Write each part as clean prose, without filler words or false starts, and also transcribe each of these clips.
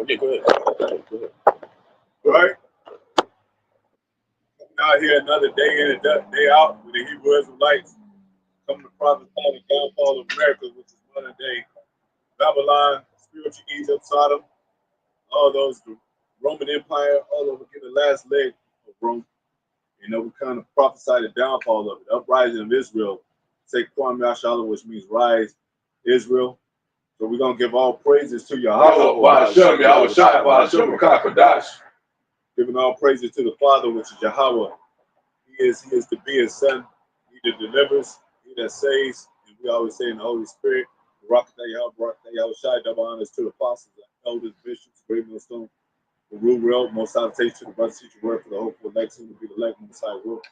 Okay, go ahead. Go ahead. All right? Out here another day in and day out with the Hebrew Israelites coming to prophesy the downfall of America, which is modern day Babylon, spiritual Egypt, Sodom, all those, the Roman Empire, all over, get the last leg of Rome. You know, we kind of prophesy the downfall of it, the uprising of Israel. Say Kwam Yashala, which means rise, Israel. So we're going to give all praises to Yahawah, Bahasham, Yahawashi, Bahasham, Qadash. giving all praises to the Father, which is Yahawah. He is to be his son. He that delivers, he that saves. And we always say in the Holy Spirit, Rawchaa, Barak, Yahawashi, double honors to the apostles, the elders, bishops, great millstone, the rule real, most salutations to the brothers, teacher, word for the hopeful election to be the elect, Messiah will.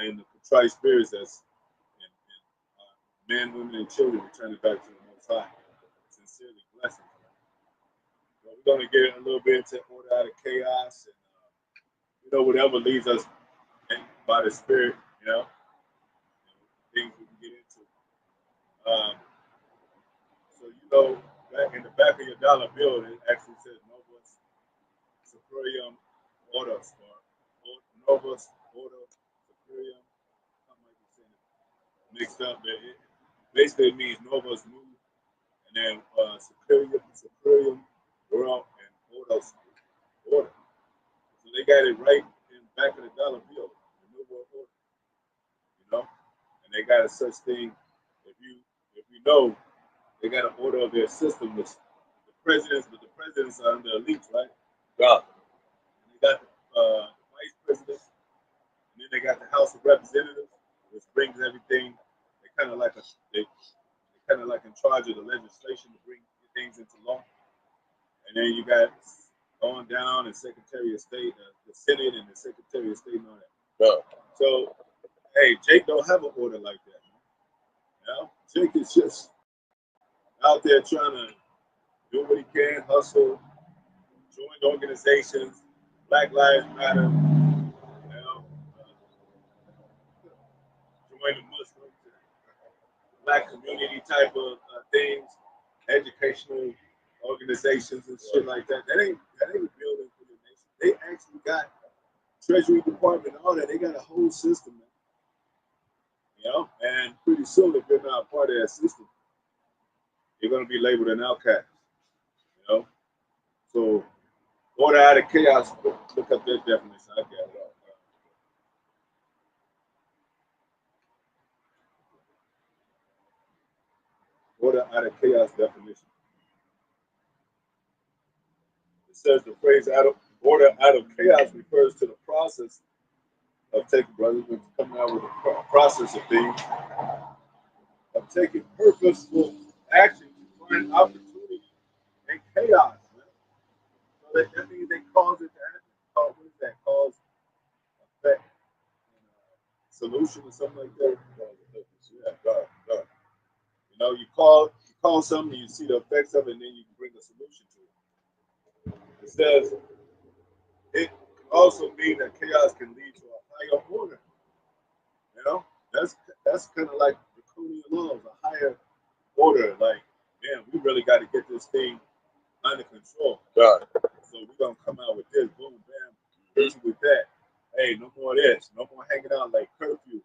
And the contrite spirits that's men, women, and children returning back to the Most High. Sincerely blessing. So we're going to get a little bit into order out of chaos and, whatever leads us by the Spirit, things we can get into. So, back in the back of your dollar bill, it actually says Novus Superium Orders, or Novus Order Superium, something like you saying it mixed up, but it basically means Novus New, and then Superium, World, and Orders, Order. So they got it right in the back of the dollar bill, the New World Order, and they got a such thing, if you know, they got an order of their system, which the presidents are under elites, right? Yeah. And they got the vice presidents, and then they got the House of Representatives, which brings everything. They kind of like in charge of the legislation to bring things into law. And then you got on down and Secretary of State, the Senate and the Secretary of State and all that. Yeah. So, hey, Jake don't have an order like that. Jake is just out there trying to do what he can, hustle, join organizations, Black Lives Matter, join the Muslim, Black community type of things, educational organizations and shit like that. That ain't building for the nation. They actually got Treasury Department and all that. They got a whole system, man. And pretty soon, if you're not part of that system, you're going to be labeled an outcast. So order out of chaos. Look up that definition. I got it all. Order out of chaos definition. It says the phrase order out of chaos refers to the process of taking, brothers, coming out with a process of things, of taking purposeful action to find opportunity in chaos. Man. So that means they cause it to happen. What is that? Cause, effect, solution or something like that. Yeah, God. You call something, you see the effects of it, and then you can bring a solution to it. It says it also means that chaos can lead to a higher order. That's kind of like draconian laws, a higher order. Like, man, we really got to get this thing under control. God. So we're gonna come out with this, boom, bam, hit you with that. Hey, no more of this, no more hanging out like curfew.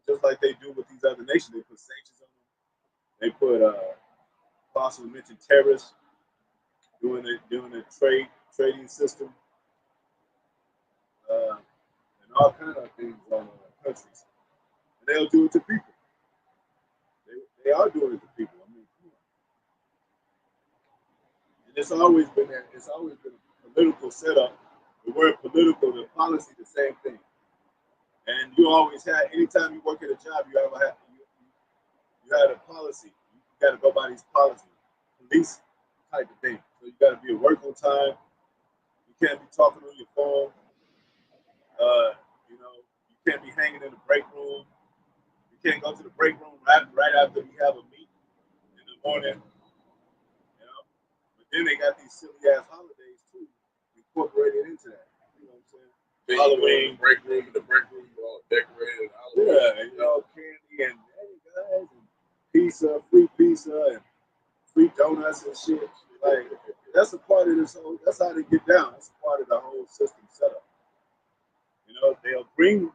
Just like they do with these other nations, they put sanctions on them. They put possibly mentioned terrorists doing the trading system, and all kind of things on countries. And they'll do it to people. They are doing it to people. I mean, come on. And it's always been a political setup. The word political, the policy, the same thing. And you always had, anytime you work at a job, you had a policy. You got to go by these policies, police type of thing. So you got to be at work on time. You can't be talking on your phone. You can't be hanging in the break room. You can't go to the break room right after we have a meeting in the morning. But then they got these silly ass holidays too, incorporated into that. You know what I'm saying? Halloween, the break room, all decorated. Yeah, candy and hey guys, and free pizza and free donuts and shit. Like, that's a part of this whole. That's how they get down. That's a part of the whole system setup. You know, they'll bring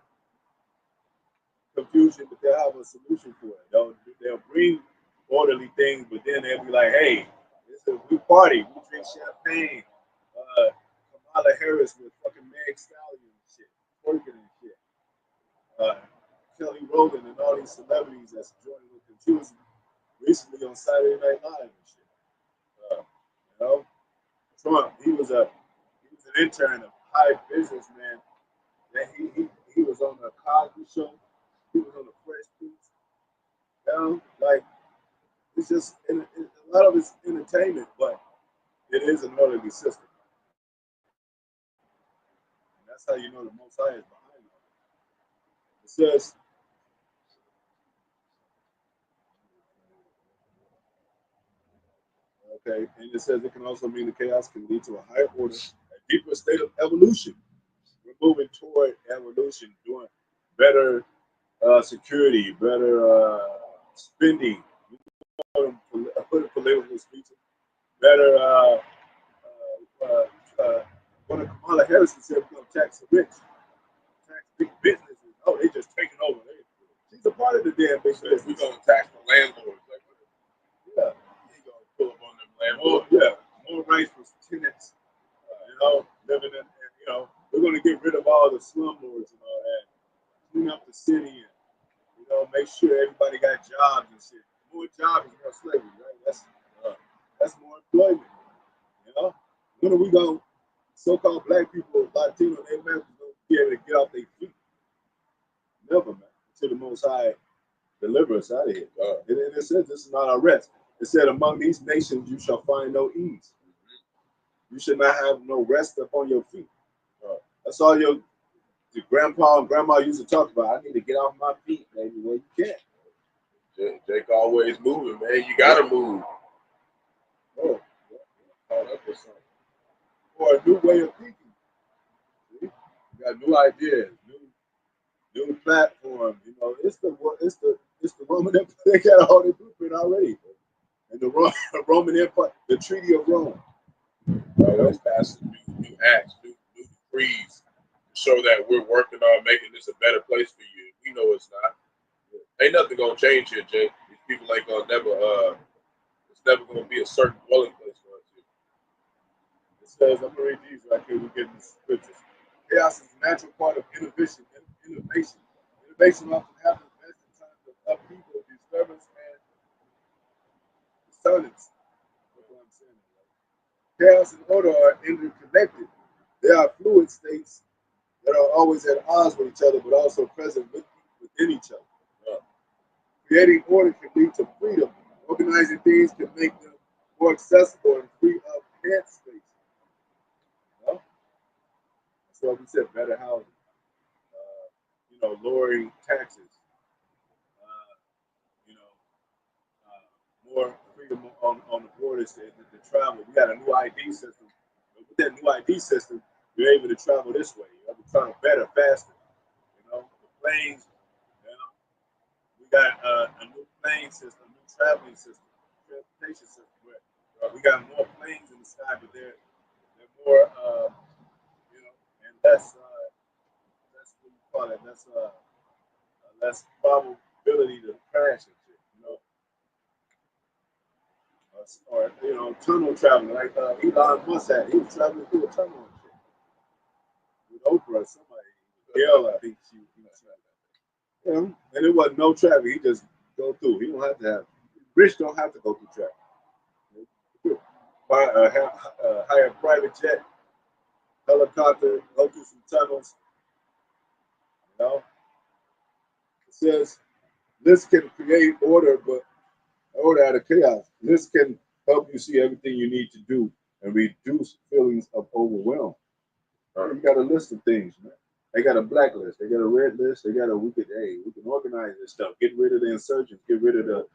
confusion, but they'll have a solution for it. They'll bring orderly things, but then they'll be like, "Hey, we party, we drink champagne." Kamala Harris with fucking Meg Stallion and shit, working and shit. Kelly Rowland and all these celebrities that's joining with confusing recently on Saturday Night Live and shit. You know, Trump, he was an intern, a high businessman. That he was on the Cosby Show. He was on the Fresh Prince. You know, like it's just a lot of it's entertainment, but it is an orderly system. And that's how you know the Most High is behind it. It says, okay, and it says it can also mean the chaos can lead to a higher order, a deeper state of evolution. We're moving toward evolution, doing better security, better spending, political speeches, better. One of Kamala Harris said we're going to tax the rich, tax big businesses. Oh, they just taking over. She's a part of the damn big business. We're going to tax the landlords. Like, yeah. He's going to pull up on them landlords. More rights for tenants, living in, we're going to get rid of all the slumlords and all that, clean up the city and, make sure everybody got jobs and shit. More jobs is more slavery, right? That's more employment, When are we going to, so-called black people, Latino, and Americans going to be able to get off their feet? Never, man. Until the Most High deliver us out of here. And it says this is not our rest. It said, among these nations you shall find no ease. You should not have no rest upon your feet. That's all your grandpa and grandma used to talk about. I need to get off my feet, baby. Well, you can't. Jake always moving, man. You gotta move. Oh, that's for something. Or a new way of thinking. See? You got new ideas, new platform. It's the Roman Empire. They got all the blueprint already. And the Roman Empire, the Treaty of Rome. Always passing new acts, new decrees to show that we're working on making this a better place for you. We know it's not. Ain't nothing gonna change here, Jake. These people ain't gonna it's never gonna be a certain dwelling place for us here. It says, I'm gonna read these right here, we're getting the scriptures. Chaos is a natural part of innovation. Innovation often happens best in times of upheaval, disturbance, and dissonance. That's what I'm saying. Chaos and order are interconnected. They are fluid states that are always at odds with each other, but also present within each other. Creating order can lead to freedom. Organizing things can make them more accessible and free up head space. That's why we said better housing. Lowering taxes. More freedom on the borders to travel. We got a new ID system. With that new ID system, you're able to travel this way. You're able to travel better, faster. The planes. We got a new plane system, a new traveling system, transportation system where we got more planes in the sky, but they're more, and less what you call it, less probability to crash and shit, or tunnel traveling like Elon Musk had. He was traveling through a tunnel and shit with Oprah or somebody. Gail, I think she and it wasn't no traffic. He just go through. He don't have to have. Rich don't have to go through traffic. Hire a private jet, helicopter, go through some tunnels. It says this can create order, but order out of chaos. This can help you see everything you need to do and reduce feelings of overwhelm. You got a list of things, man. They got a black list. They got a red list. They got we can organize this stuff. Get rid of the insurgents. Get rid of the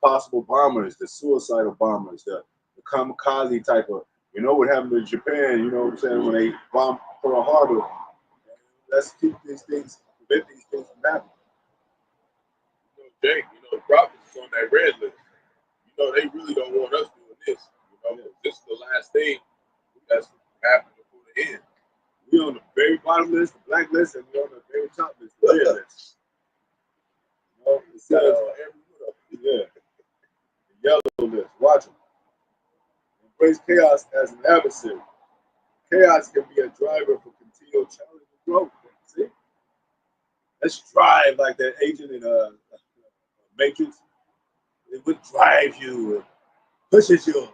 possible bombers, the suicidal bombers, the kamikaze type of. You know what happened to Japan? You know what I'm saying, when they bombed Pearl Harbor. Let's keep these things, prevent these things from happening. Jake, the prophets on that red list. They really don't want us doing this. This is the last thing that's happened before the end. We on the very bottom list, the black list, and we on the very top list, the red list. You know, it says, yeah, the yellow list. Watch them. Embrace chaos as an adversary. Chaos can be a driver for continual challenge and growth. See? Let's drive like that agent in Matrix. It would drive you and pushes you to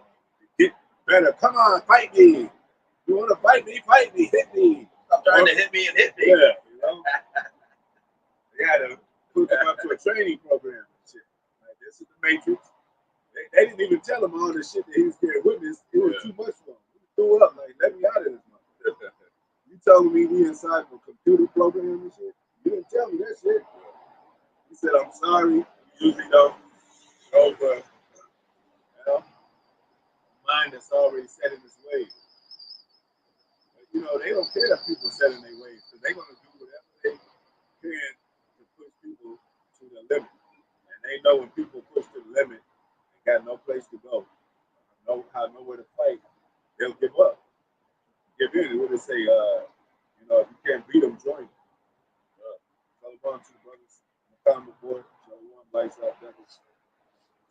get better. Come on, fight me. You want to fight me? Fight me. Hit me. Stop trying to hit me and hit me. Yeah, you know? They had to put them up to a training program and shit. Like, this is the Matrix. They didn't even tell him all the shit that he was there witness. It was too much for him. He threw up, like, let me out of this motherfucker. You telling me we inside of a computer program and shit? You didn't tell me that shit. He said, I'm sorry. Usually don't. Over, you know, mind that's already set in its ways. But, you know, they don't care if people set in their ways, because they're going to do whatever they can to push people to the limit. And they know when people push to the limit, they got no place to go, nowhere to fight, they'll give up. Give in. What they say, you know, if you can't beat them, join them. Shalom to the brothers on the comment board. Shalom, lights out, devils.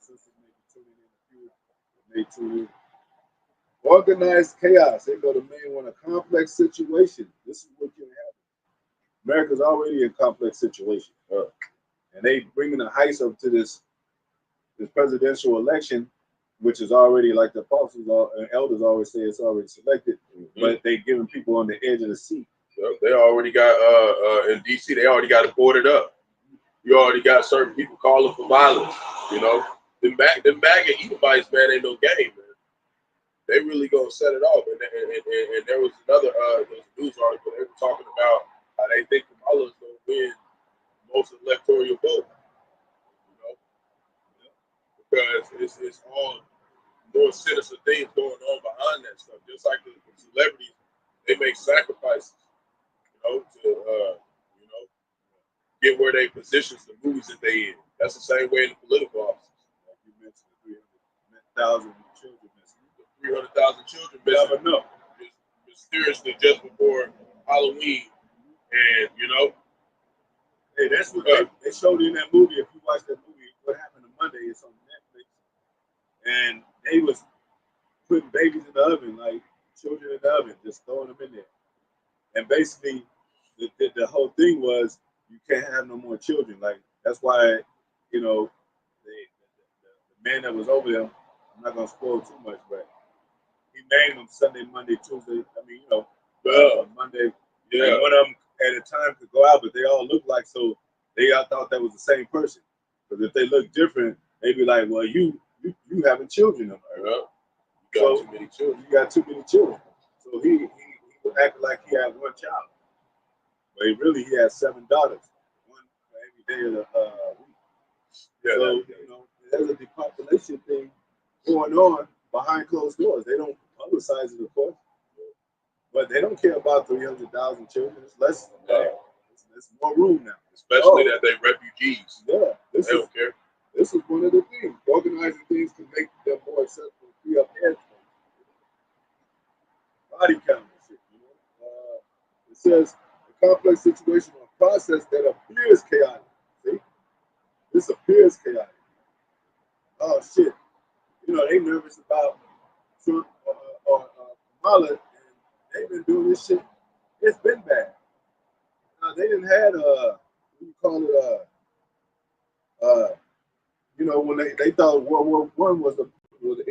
Sisters may be tuning in a few. They tune in. Organized chaos. They go to main one, a complex situation. This is what can happen. America's already in a complex situation. And they bringing the heist up to this presidential election, which is already, like the apostles and elders always say, it's already selected, but they giving people on the edge of the seat. Yep, they already got in DC. They already got it boarded up. You already got certain people calling for violence. You know, them MAGA Edomites, man, ain't no game, man. They really gonna set it off. And there was another news article. They were talking about how they think Kamala's gonna win most electoral vote. You know, because it's all more sinister things going on behind that stuff. Just like the celebrities, they make sacrifices, you know, to you know, get where they positions the movies that they in. That's the same way in the political offices. Like you mentioned, 300,000 children missing. 300,000 children missing. No. Just mysteriously just before Halloween, and you know. Hey, that's what they showed in that movie. If you watch that movie, What Happened on Monday, it's on Netflix. And they was putting babies in the oven, like children in the oven, just throwing them in there. And basically, the whole thing was you can't have no more children. Like, that's why, you know, the man that was over them, I'm not going to spoil too much, but he named them Sunday, Monday, Tuesday. I mean, you know, Monday. Yeah. And one of them at a time could go out, but they all look like, so they all thought that was the same person. Because if they look different, they'd be like, well, you having children. You got too many children. You got too many children. So he acted like he had one child. But he had 7 daughters. One for every day of the week. Yeah, so, you know, there's a depopulation thing going on behind closed doors. They don't publicize it, of course. But they don't care about 300,000 children. It's less than that. There's more room now. Especially that they're refugees. Yeah. They don't care. This is one of the things. Organizing things to make them more accessible, free up heads. Body count and shit, you know. It says a complex situation or process that appears chaotic. See? This appears chaotic. Oh shit. You know, they nervous about Trump or Kamala, and they've been doing this shit. It's been bad. They didn't had what do you call it? You know, when they thought World War I was the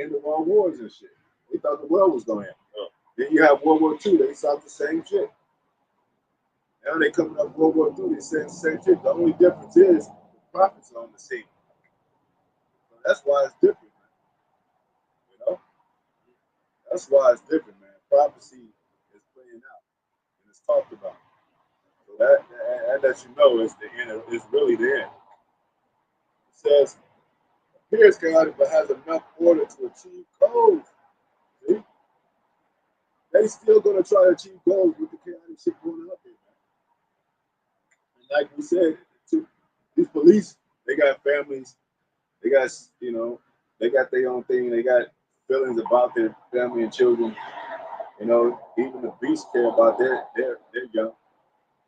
end of all wars and shit. They thought the world was going to end. Then you have World War II. They saw the same shit. Now they coming up World War II. They saying the same shit. The only difference is the prophets are on the scene. So that's why it's different, man. You know, that's why it's different, man. Prophecy is playing out and it's talked about. So that lets you know it's the end. It's really the end. It says appears chaotic, but has enough order to achieve goals. See? They still gonna try to achieve goals with the chaotic shit going out there, man. And like we said, these police, they got families, they got, you know, they got their own thing, they got feelings about their family and children. You know, even the beasts care about their young.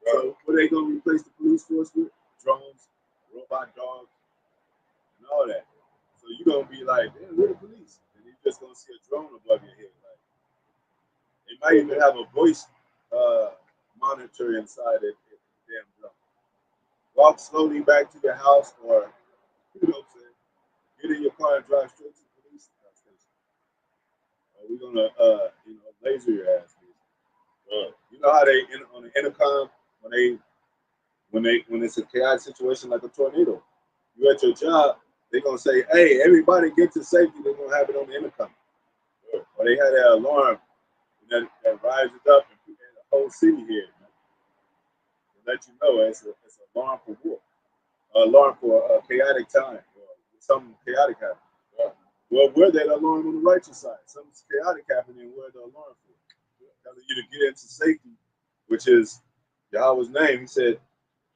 So what are they gonna replace the police force with? Drones, robot dogs, and all that. So you're gonna be like, damn, we're the police. And you're just gonna see a drone above your head. Like they might even have a voice monitor inside it, damn drone. Walk slowly back to your house or you know what I'm saying, get in your car and drive straight to the police station. We're gonna laser your ass. You know how they on the intercom when it's a chaotic situation like a tornado, you at your job, they're gonna say, "Hey, everybody get to safety." They're gonna have it on the intercom, or they have that alarm that rises up and the whole city here. To let you know it's an alarm for war, alarm for a chaotic time, or something chaotic happening. Well, we're that alarm on the righteous side. Something's chaotic happening, we're the alarm for it. Telling you to get into safety, which is Yahawah's name. He said,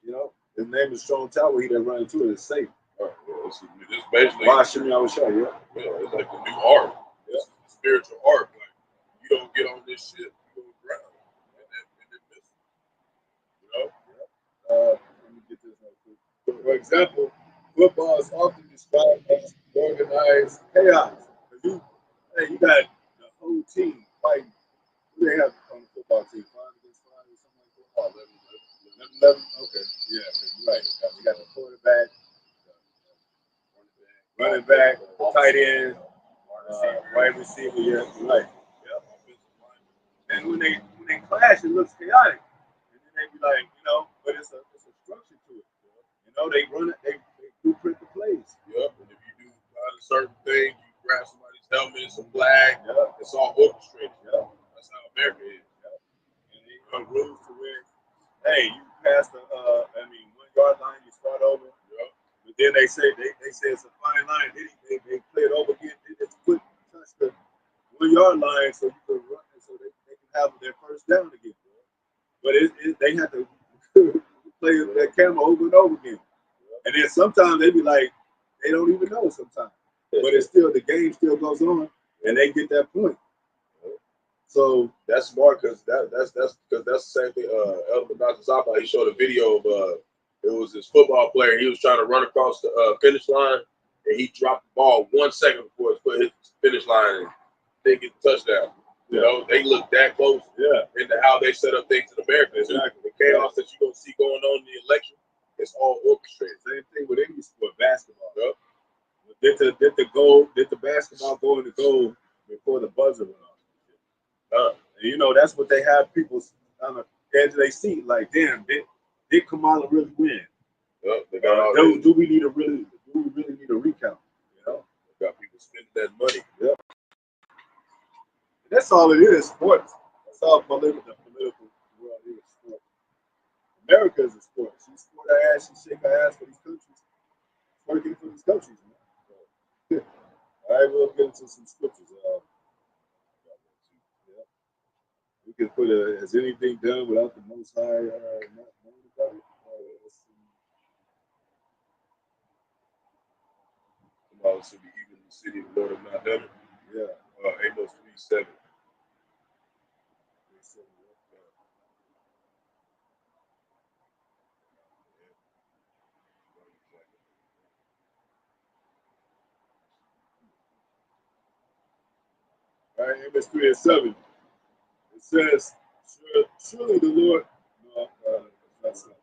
you know, his name is strong tower. He that run into it is safe. It's basically Bahasham, Yahawashi, yeah, it's like the new art. It's the spiritual art. Like you don't get on this ship, you go drown, and then miss. You know. Let me get this real quick. For example, football is often described as organized chaos. You got the whole team fighting. Who they have on the football team? 5 against 5 or something like that? Oh, 11. Okay. Yeah, you're right. We got the quarterback, running back, tight end, wide receiver. Yeah, you're right. Yeah. And when they clash, it looks chaotic. And then they be like, but it's a structure to it. You know, they run it, they blueprint the plays. Yep. And if you do a certain thing, you grab somebody's helmet, it's a flag. Yep. It's all orchestrated. Yep. That's how America is. Yep. And they rules to where, hey, you pass the 1 yard line, you start over. Yep. But then they say it's a fine line. They play it over again. They just touch the 1 yard line so you can run it so they can have their first down again. But they have to play that camera over and over again. And then sometimes they be like, they don't even know sometimes. But it's still, the game still goes on and they get that point. So that's smart because that's the same thing. He showed a video of it was this football player. He was trying to run across the finish line and he dropped the ball 1 second before it hit the finish line and didn't get the touchdown. You know, they look that close into how they set up things in America. Exactly. The chaos that you're going to see going on in the election, it's all orchestrated. Same thing with any sport, basketball. Yep. Did the basketball go in the goal before the buzzer went off? And that's what they have people on the edge of their seat, like, damn, did Kamala really win? Yep. Do we really need a recount? They got people spending that money. Yep. That's all it is, sports. That's all the political world is, sport. America is a sport. She sport her ass, she shake her ass for these countries. Working for these countries, man. All right, we'll get into some scriptures. We can put has anything done without the Most High not knowing about it? Tomorrow should be even in the city of the Lord of not done it. Yeah. Amos 3:7. All right, Amos 3:7. It says, surely the Lord, that's not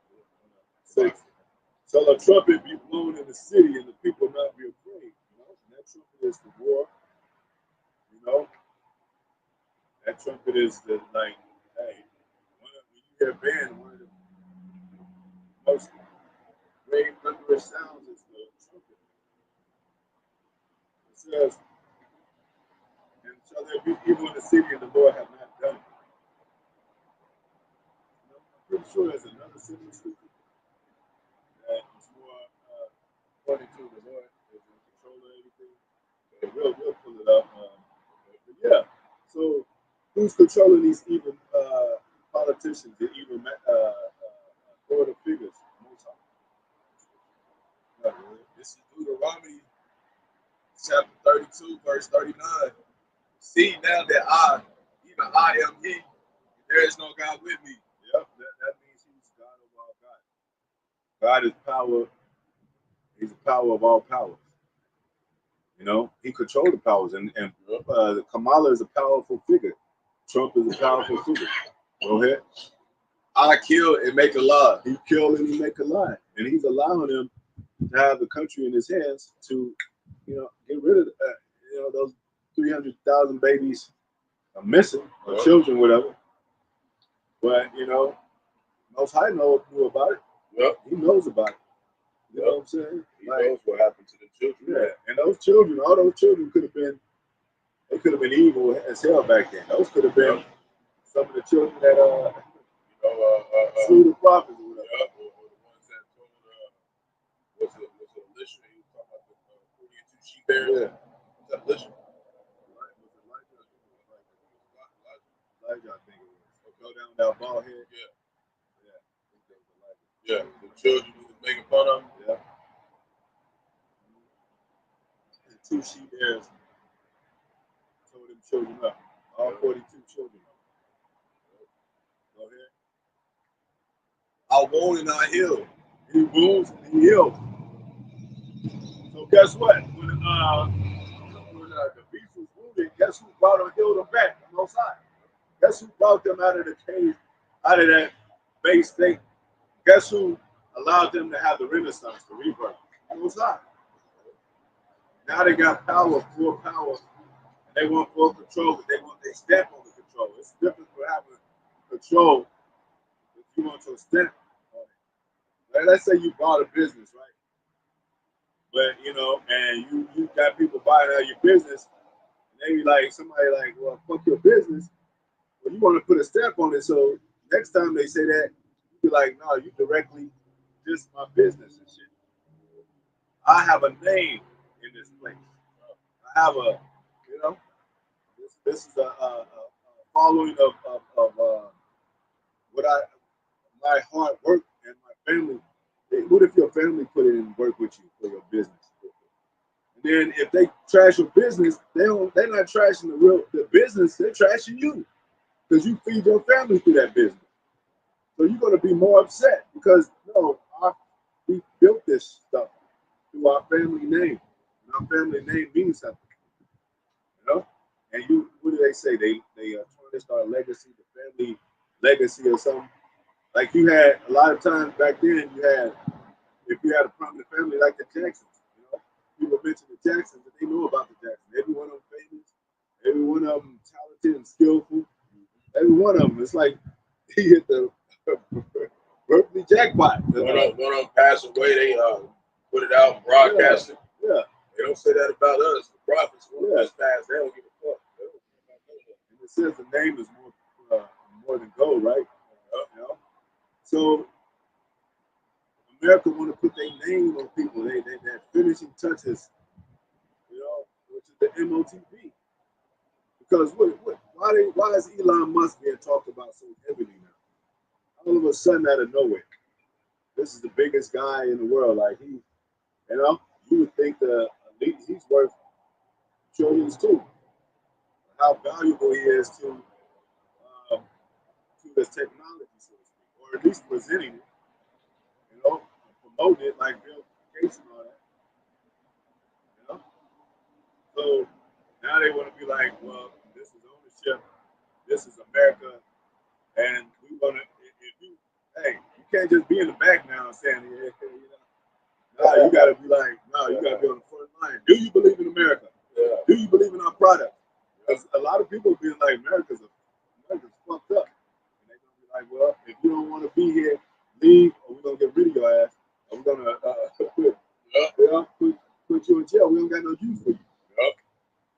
6. Shall a trumpet be blown in the city and the people not be afraid? And that trumpet is the war. That trumpet is the, like, hey, when you hear a band, one of the most great thunderous sounds is the trumpet. It says, and shall there be evil in the city and the Lord have not done it? I'm pretty sure there's another city scripture that is more pointing to the Lord is in control of everything. But we'll pull it up. But yeah, so who's controlling these evil politicians, the evil authoritative figures? This is Deuteronomy chapter 32, verse 39. See now that even I am He, there is no God with me. Yep, that means He's God of all God. God is power. He's the power of all powers. You know, He controls the powers, and Kamala is a powerful figure. Trump is a powerful figure. Go ahead. I kill and make a lie. He kill and he make a lie, and he's allowing them to have the country in his hands to, get rid of, those 300,000 babies are missing or children, whatever. But Most High knew about it. Yep. He knows about it. You know what I'm saying? He knows what happened to the children. Yeah, and those children, all those children could have been evil as hell back then. Those could have been some of the children that slew the prophets or whatever. Or the ones that told was it Alicia? He was talking about the 42 sheep bears. Yeah. Was that Alicia? Elijah, I think it was. Go down with that bald head. Yeah. Yeah. The children who was making fun of him. Yeah. And 2 sheep bears told them children up. All 42 children up. Go ahead. I won and I healed. He wounds and he healed. So guess what? When the beast was wounded, guess who brought him, healed him back on both sides? Guess who brought them out of the cave, out of that base state? Guess who allowed them to have the renaissance, the rebirth? Both sides. Now they got power, full power, and they want full control, but they stamp on the control. It's different for having control if you want your stamp on it. Like, let's say you bought a business, right? But and you got people buying out your business, and they be like, somebody like, well, fuck your business. Well, you want to put a stamp on it, so next time they say that, you be like, no, you directly diss my business and shit. I have a name in this place. I have a, this is a following of what my hard work and my family. What if your family put in work with you for your business? And then if they trash your business, they're not trashing the business, they're trashing you. Because you feed your family through that business. So you're going to be more upset because, we built this stuff through our family name. And our family name means something. And what do they say? They tarnished our legacy, the family legacy or something. Like you had, a lot of times back then, if you had a prominent family like the Jacksons, people mention the Jacksons, and they know about the Jacksons. Every one of them famous, every one of them talented and skillful. Every one of them, it's like he hit the Berkeley jackpot. One of them passed away. They put it out, broadcast it. Yeah. They don't say that about us. The prophets, when us pass, they don't give a fuck. And it says the name is more than gold, right? So America want to put their name on people. They that finishing touches, which is the MOTV. Because why is Elon Musk being talked about so heavily now? All of a sudden, out of nowhere, this is the biggest guy in the world. Like you would think he's worth trillions too. How valuable he is to this technology, so to speak, or at least presenting it, promoting it like Bill Gates and all that. So now they want to be like, well, this is ownership, this is America, and we want to. You can't just be in the back now saying, you got to be like, you got to be on the front line. Do you believe in America? Yeah. Do you believe in our product? Because a lot of people being like, America's fucked up. And they're going to be like, well, if you don't want to be here, leave, or we're going to get rid of your ass, or we're going to put you in jail. We don't got no use for you. Yep.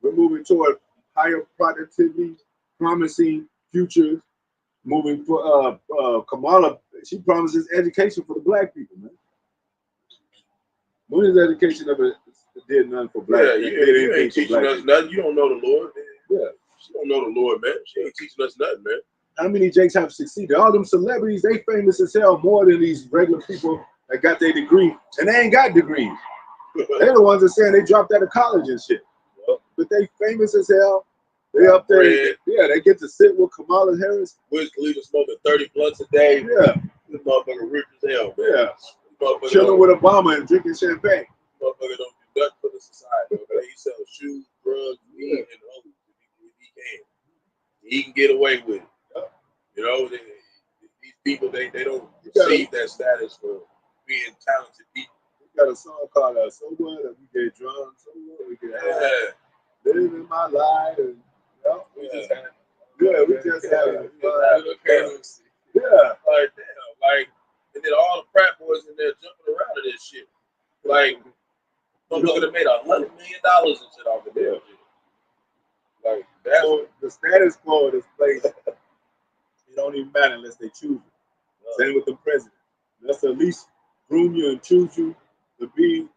We're moving toward higher productivity, promising futures. Moving for Kamala, she promises education for the black people, man. When is education ever did nothing for black people? You ain't teaching us nothing. You don't know the Lord, man. Yeah. She don't know the Lord, man. She ain't teaching us nothing, man. How many Jakes have succeeded? All them celebrities, they famous as hell more than these regular people that got their degree. And they ain't got degrees. They're the ones that saying they dropped out of college and shit. But they famous as hell. They up there. Yeah, they get to sit with Kamala Harris. Wiz Khalifa smoking 30 blunts a day. Yeah. This motherfucker rich as hell, man. Yeah. Chilling with Obama and drinking champagne. Motherfucker don't do nothing for the society. Okay? He sells shoes, drugs, weed, and hoes if he can. He can get away with it. Yeah. You know, these people, they don't receive that status for being talented people. We got a song called So What? And we get drunk, so what? We get living my life. And, we just had it. Yeah. Like, damn. Like, and then all the frat boys in there jumping around to this shit. Like, motherfucker that made $100 million and shit off of this shit. Like, that's so the status quo of this place, it don't even matter unless they choose you. Same with the president. Let's at least groom you and choose you to be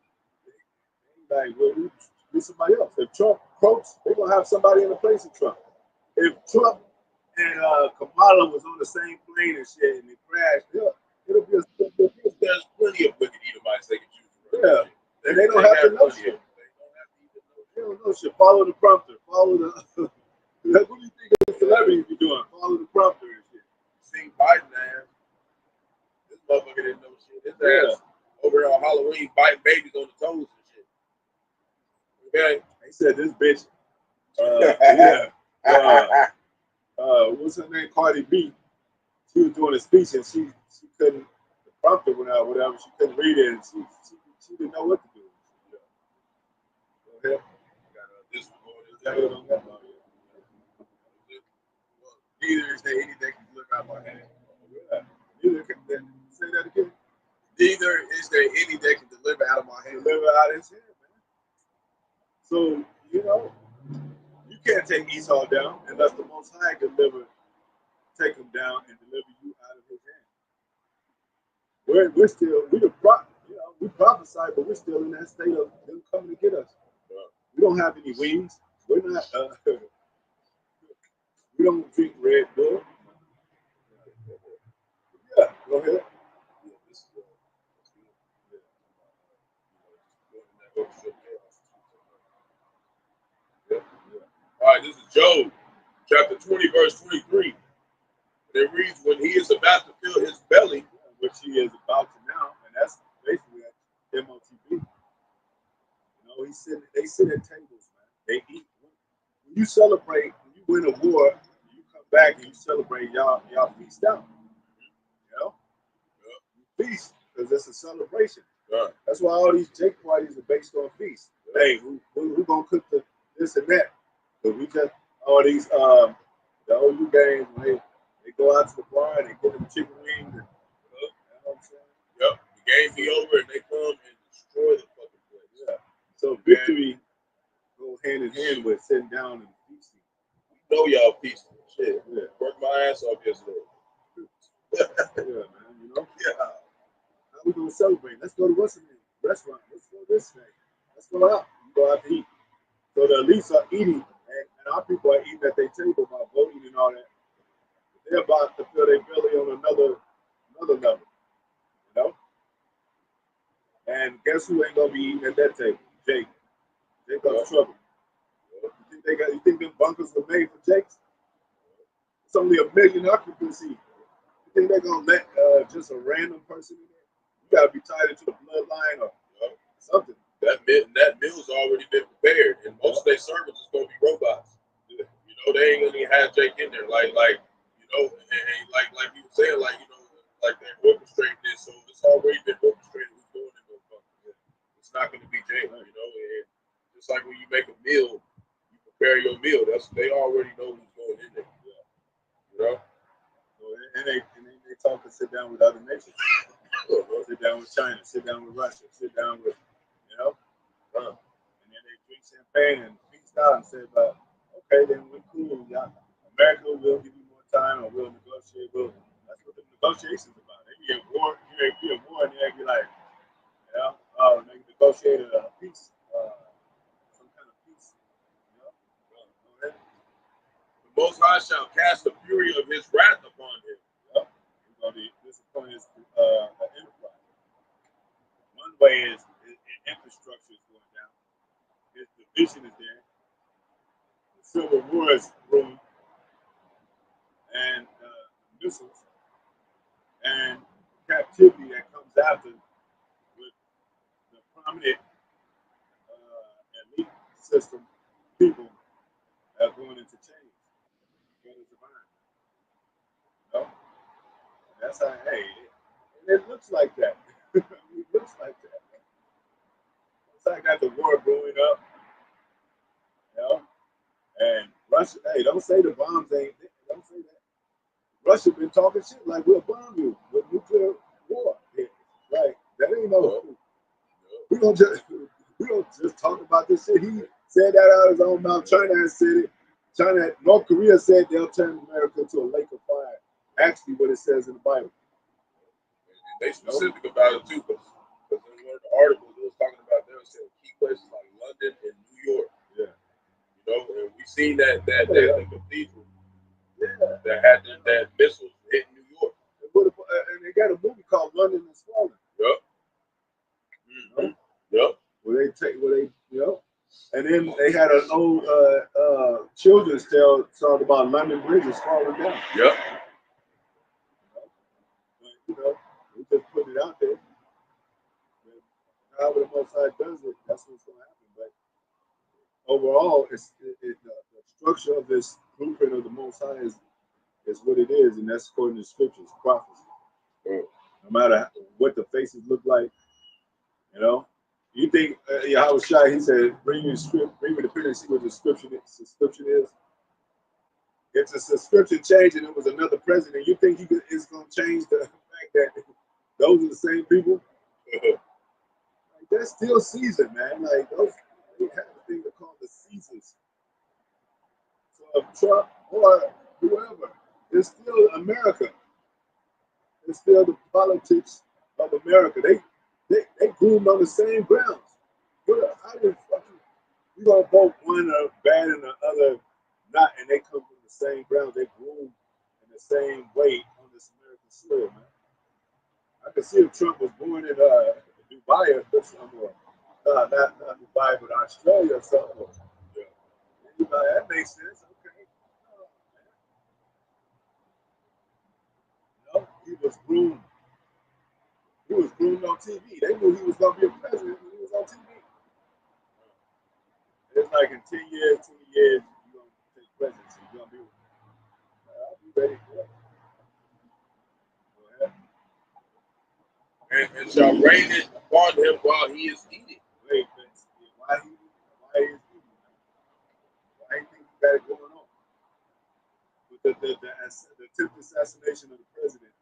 like, well, we be somebody else. If Trump croaks, they're going to have somebody in the place of Trump. If Trump and Kamala was on the same plane and shit and it crashed, it'll be there's plenty of wicked Edomites they can choose from. Yeah. And they don't have to know shit. They don't know shit. Follow the prompter. Follow the. What do you think of the celebrities be doing? Follow the prompter and shit. See Biden ass. This motherfucker didn't know shit. His ass over there on Halloween biting babies on the toes and shit. Okay. They said this bitch. What's her name? Cardi B. She was doing a speech and she couldn't. The prompter went out, whatever. She couldn't read it and she didn't know what to do. Go ahead. Neither is there anything can deliver out of my hand. Neither can say that again. Neither is there any that can deliver out of my hand. Deliver out of his hand, man. So, you can't take Esau down unless the Most High take him down and deliver you out of his hand. We're still, we prophesy, but we're still in that state of them coming to get us. We don't have any wings. We're not. We don't drink Red Bull. Yeah, go ahead. All right, this is Job, chapter 20, verse 23. It reads, when he is about to fill his belly, which he is about to now, and that's basically at MOTB. They sit at tables, man. They eat. When you celebrate, when you win a war, you come back and you celebrate, y'all feast out. You feast because it's a celebration. That's why all these Jake parties are based on feast. Hey, who gonna cook this and that? But we just all these the OU games when they go out to the bar and they get them chicken wings and you know what I'm saying? Yep. The game be over and they come and destroy the fucking place. Yeah. So victory go hand in hand with sitting down and feasting. You know y'all feasting. Shit. Yeah. Worked my ass off yesterday. Yeah, man, Yeah. How we gonna celebrate? Let's go to what's the name? Restaurant. Let's go this thing. Let's go out. Go out to eat. So the elites are eating, and our people are eating at their table by voting and all that. They're about to fill their belly on another level, And guess who ain't gonna be eating at that table? Jake. Jake got trouble. You think them bunkers were made for Jakes? It's only 1 million occupancy. You think they're gonna let just a random person in there? You gotta be tied into the bloodline or something. That meal's already been prepared, and most of their servants is gonna be robots. They ain't gonna even have Jake in there, and like you were saying, like they're orchestrating this, so it's already been orchestrated. Who's doing it? It's not gonna be Jake, And just like when you make a meal, you prepare your meal. They already know who's going in there. And they talk and sit down with other nations. Sit down with China, sit down with Russia, sit down with, and then they drink champagne and feast out and say, "But okay, then we're cool. America will give you more time, or we'll negotiate." That's what the negotiations about. They be at war, you be at war, and they be like, they negotiate a peace, some kind of peace. The Most High shall cast the fury of his wrath upon him. He's going to disappoint his enterprise. One way is his infrastructure is going down. His division is there. The civil wars brewing and missiles and captivity that comes after with the prominent elite system people that are going into change. You know? That's how, hey, it looks like that. It looks like that. It's like got the war growing up, you know? And Russia, hey, don't say the bombs ain't, don't say that. Russia been talking shit like we'll bomb you with nuclear war. Like, that ain't no, we don't just talk about this shit. He said that out of his own mouth. China has said it. North Korea said they'll turn America into a lake of fire. Actually, what it says in the Bible. And they specific about it too, because in one of the articles it was talking about they were saying key places like London and New York. Yeah. You know, and we seen that the cathedral that had that missiles hit New York. And they got a movie called London is Falling. Yep. Mm-hmm. Yep. Where they, you know, and then they had an old children's tale talking about London bridges falling down. Yep. You know, we just put it out there. However the Most High does it, that's what's going to happen. But overall, the structure of this blueprint of the Most High is what it is, and that's according to the scriptures, prophecy. No matter what the faces look like, you know. You think Yahawashi, he said, bring me the picture and see what the subscription is. If the subscription changed and it was another president, you think it's going to change the fact that those are the same people? Like, that's still Caesar, man. Like, those, they have a thing they call the Caesars. So Trump or whoever, it's still America. It's still the politics of America. They groomed on the same grounds. How do you gonna vote one bad and the other not, and they come from the same ground? They groomed in the same way on this American soil, man. I could see if Trump was born in Dubai or somewhere. Not Dubai, but Australia or something. Yeah. That makes sense. Okay. No, he was groomed. He was groomed on TV. They knew he was going to be a president when he was on TV. It's like in 10 years, 20 years, you're going to take presidency. You're going to be, I'll be ready for And that. shall rain it upon him while he is eating. Wait, why is eating? Why do you think he got it going on? With the attempted assassination of the president.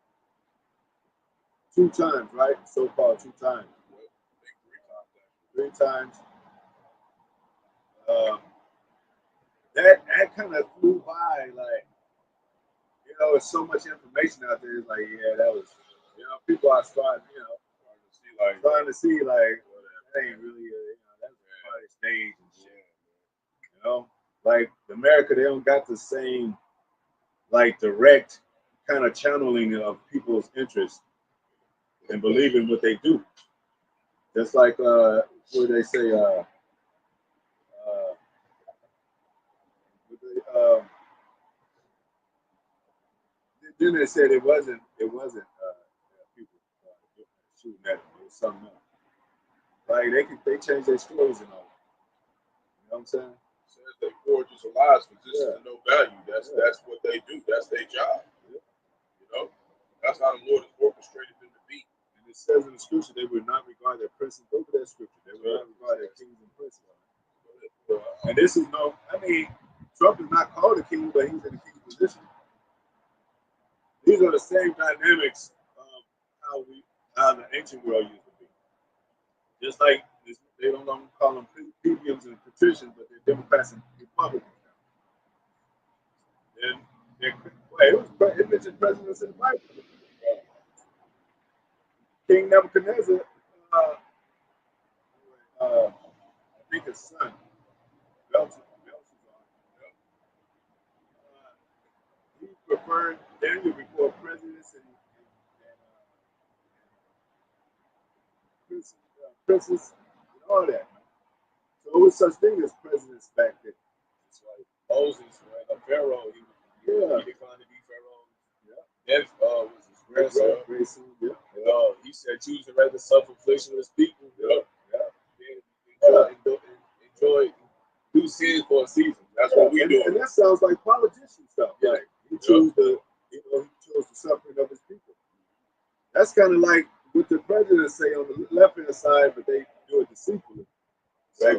2 times, right? So far, 2 times. 3 times. That kind of flew by, like, you know, there's so much information out there. It's like, yeah, that was, you know, people are starting, you know, trying to see, like, well, that ain't really, you know, that's part of the stage and shit. You know, like America, they don't got the same, like, direct kind of channeling of people's interest and believing what they do. Just like what they say, then they said it wasn't people shooting at them. It was something else. Like they change their stories and all. You know what I'm saying? Says they forge us lies because this is no value. That's what they do. That's their job. Yeah. You know, that's how the Lord has orchestrated them to be. And it says in the scripture they would not regard their princes. Go to that scripture. They would not regard their kings and princes. And this is no. I mean, Trump is not called a king, but he's in a king's position. These are the same dynamics of how the ancient world used to be. Just like they don't call them plebeians and patricians, but they're Democrats and Republicans now. And it mentioned presidents in the Bible. King Nebuchadnezzar, I think his son, Belshazzar, he preferred Daniel before presidents and princes and all that. So it was such thing as presidents back then. It's like Moses, when Pharaoh, he declined to be Pharaoh. Yeah. Was his grandson. Yeah. He said, choosing rather suffer affliction with his people. Yeah. Enjoy do sin for a season. That's what we do. And that sounds like politician stuff. Yeah. Like he chose he chose the suffering of his people. That's kind of like what the presidents say on the left hand side, but they do it deceitfully. Like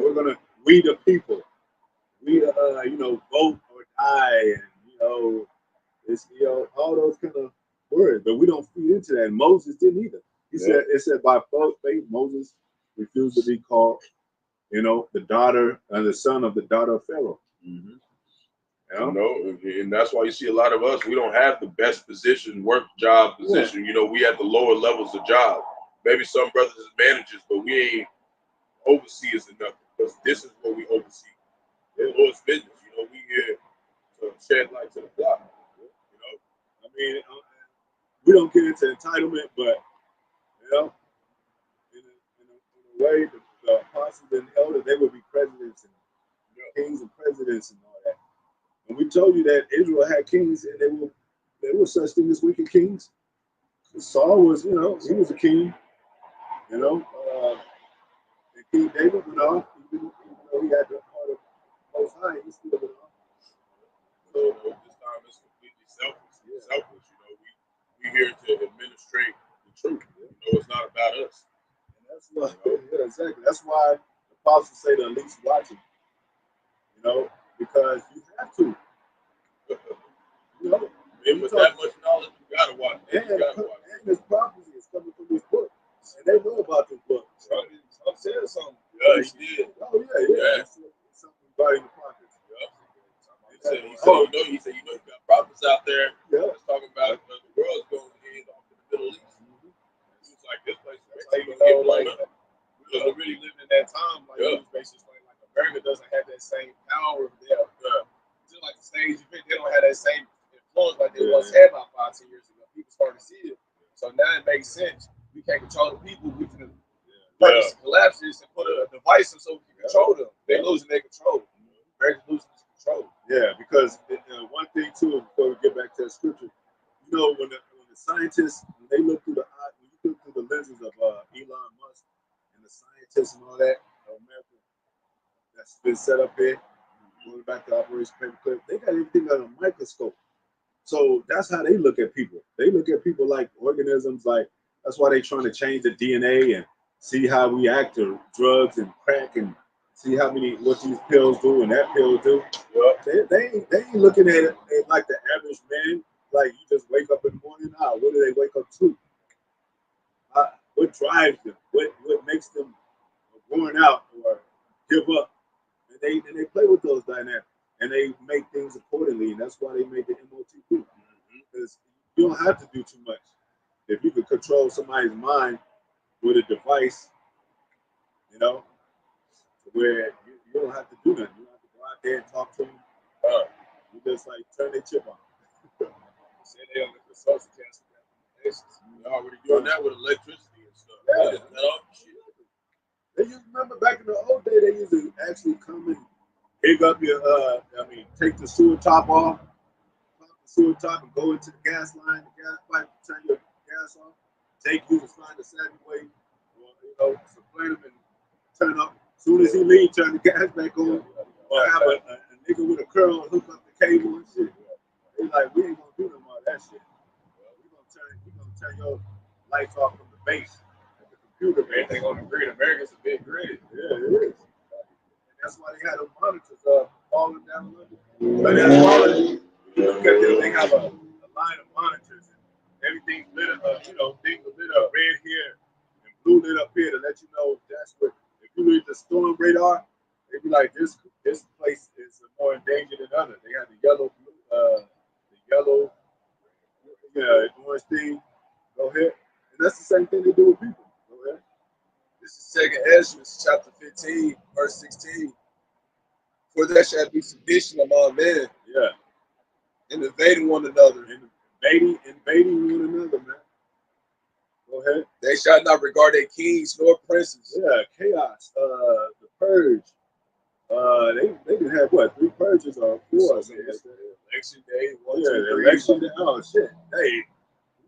we the people, vote or die, and it's all those kind of words, but we don't feed into that. And Moses didn't either. He said it said by faith Moses refused to be called, the daughter and the son of the daughter of Pharaoh. Mm-hmm. And that's why you see a lot of us, we don't have the best position, work job position. We at the lower levels of job. Maybe some brothers is managers, but we ain't overseers enough, because this is what we oversee. The Lord's business. We here to shed light to the flock. I mean, we don't get into entitlement, but in a way, the apostles and elders, they would be presidents and kings and presidents and all that. And we told you that Israel had kings, and there were such things as wicked kings. Saul was, he was a king, and King David went off, even though he had the heart of Most High, he still went off. So this time it's completely selfless. We here to administrate the truth. It's not about us. And that's why, exactly. That's why the apostles say the least watching. Because you have to. And with that much knowledge, you gotta watch. And this prophecy is coming from this book, and they know about this book. Trump said something. Yeah, he did. Oh yeah. Something about the prophets. He said, you got prophets out there that's talking about the world's going to end off in the Middle East. It's like this place is going to get blown up. Because we're really living in that time, like basically like America doesn't have that same power there. Just like the stage event, they don't have that same influence like they once had about 5-10 years ago. People started to see it. So now it makes sense. We can't control the people. We can collapse this and put a device so we can control them. They're losing their control. America's losing its control. Yeah, because one thing too, before we get back to that scripture, when the scientists, when they look through the eye, when you look through the lenses of Elon Musk and the scientists and all that, America that's been set up here, going back to Operation Paperclip, they got everything under a microscope. So that's how they look at people. They look at people like organisms. Like that's why they're trying to change the DNA and see how we act to drugs and crack and see what these pills do and that pill do. They ain't looking at it like the average man. Like you just wake up in the morning. What do they wake up to? What drives them? What makes them worn out or give up? And they play with those dynamics and they make things accordingly. And that's why they make the MOTP. Because you don't have to do too much. If you could control somebody's mind with a device, where you don't have to do nothing. You don't have to go out there and talk to them. You just like turn their chip on. Say they on the consultant cancel applications. They're already doing that with electricity and stuff. They used to remember back in the old day, they used to actually come and pick up your take the sewer top off, pop the sewer top and go into the gas line, the gas pipe, turn your gas off, take you to find the savvy way, supplant them and turn up. As soon as he leaves, turn the gas back on, or have a nigga with a curl hook up the cable and shit. They like, we ain't gonna do no more of that shit. We gonna turn your lights off from the base. The computer, everything on the grid. America's a big grid. Yeah, it is. And that's why they had those monitors falling down under. But that's why because they have a line of monitors and everything's lit up, things are lit up red here and blue lit up here to let you know that's what. If you read the storm radar, they'd be like, this place is more endangered than others. They have the yellow, orange thing. Go ahead. And that's the same thing they do with people. Go ahead. This is 2 Ezra, chapter 15, verse 16. For there shall be sedition among men. Yeah. And invading one another. Invading one another, man. Go ahead. They shall not regard their kings nor princes. Yeah, chaos, the purge. They can have what 3 purges or 4? Election day, 1, Yeah, 2, the 3. election day. Oh shit! Hey, you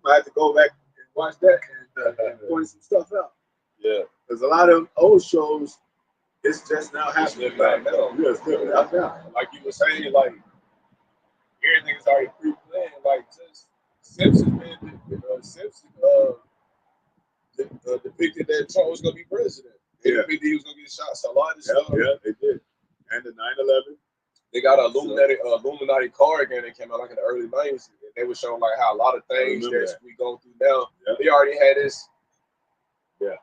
might have to go back and watch that and point some stuff out. Yeah. Because a lot of old shows, it's just now happening. Living out now. Yeah, it's living out now. Like you were saying, like everything is already pre-planned. Like just Simpson, man, depicted that Trump was gonna be president. They depicted he was gonna get shot. So a lot of this stuff. Yeah, they did. And the 9/11. They got an Illuminati card game that came out like in the early 90s. They were showing like how a lot of things that we go through now. Yeah. They already had this. Yeah.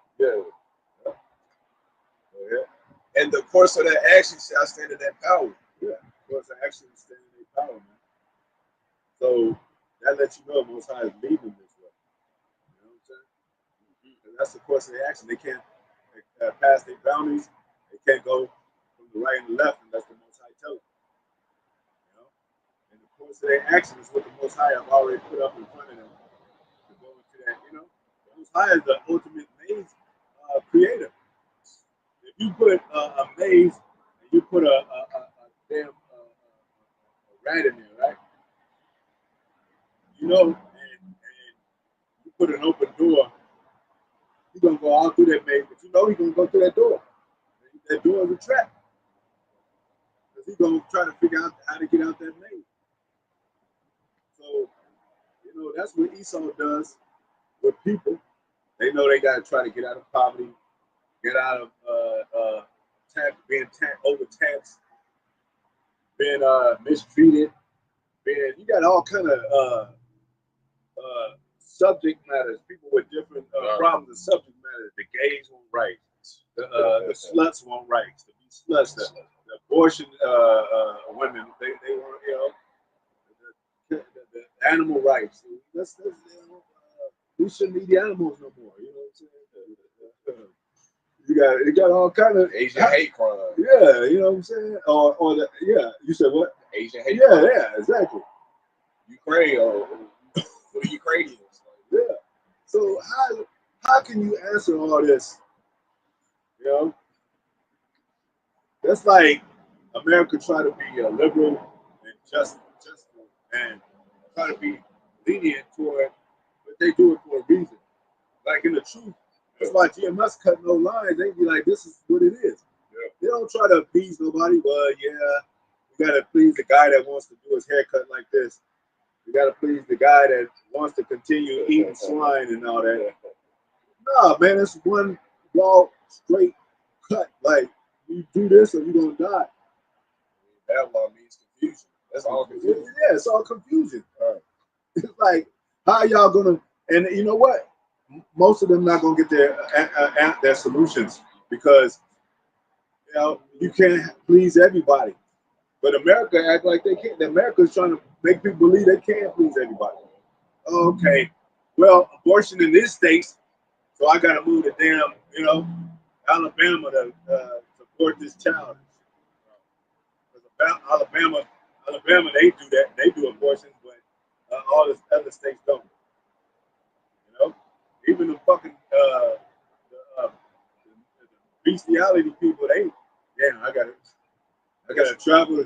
And the course of that action shall stand in that power. Yeah. Of course, the action is standing in their power, man. So that lets you know Most High is leading this way. You know what I'm saying? And that's the course of the action. They can't pass their boundaries. They can't go from the right and the left unless the Most High tells them. You know? And the course of their action is what the Most High have already put up in front of them to go into that. You know, the Most High is the ultimate maze creator. If you put a maze and you put a damn rat in there, right? You know, and you put an open door, you're gonna go all through that maze, but you know he's gonna go through that door. That door is a trap. Because he's gonna try to figure out how to get out that maze. So, you know, that's what Esau does with people. They know they gotta try to get out of poverty, get out of being overtaxed, being mistreated, you got all kind of subject matters. People with different problems and subject matters. The gays want rights. The sluts want rights. The sluts, the abortion women, they want, you know, the animal rights. We shouldn't eat the animals no more. You know what I'm saying? You got all kind of Asian hate crime. Yeah, you know what I'm saying? Or you said what? Asian hate crime. Yeah, exactly. Ukraine or the Ukrainians. Yeah. So how can you answer all this? You know? That's like America try to be liberal and just and try to be lenient toward it, but they do it for a reason. Like in the truth, that's why GMS cut no lines. They be like, this is what it is. Yeah. They don't try to appease nobody. Well, yeah, we gotta please the guy that wants to do his haircut like this. We gotta please the guy that wants to continue eating swine and all that. No, man, it's one raw, straight cut. Like, you do this or you're gonna die. That law means confusion. That's all confusion. Yeah, it's all confusion. It's like, how y'all gonna? And you know what? Most of them not gonna get their solutions because you can't please everybody. But America act like they can't. America is trying to make people believe they can't please everybody. Okay, well, abortion in this state, so I got to move to damn, Alabama to support this child. Alabama, they do that. They do abortions, but all the other states don't. You know, even the fucking the bestiality people, I gotta travel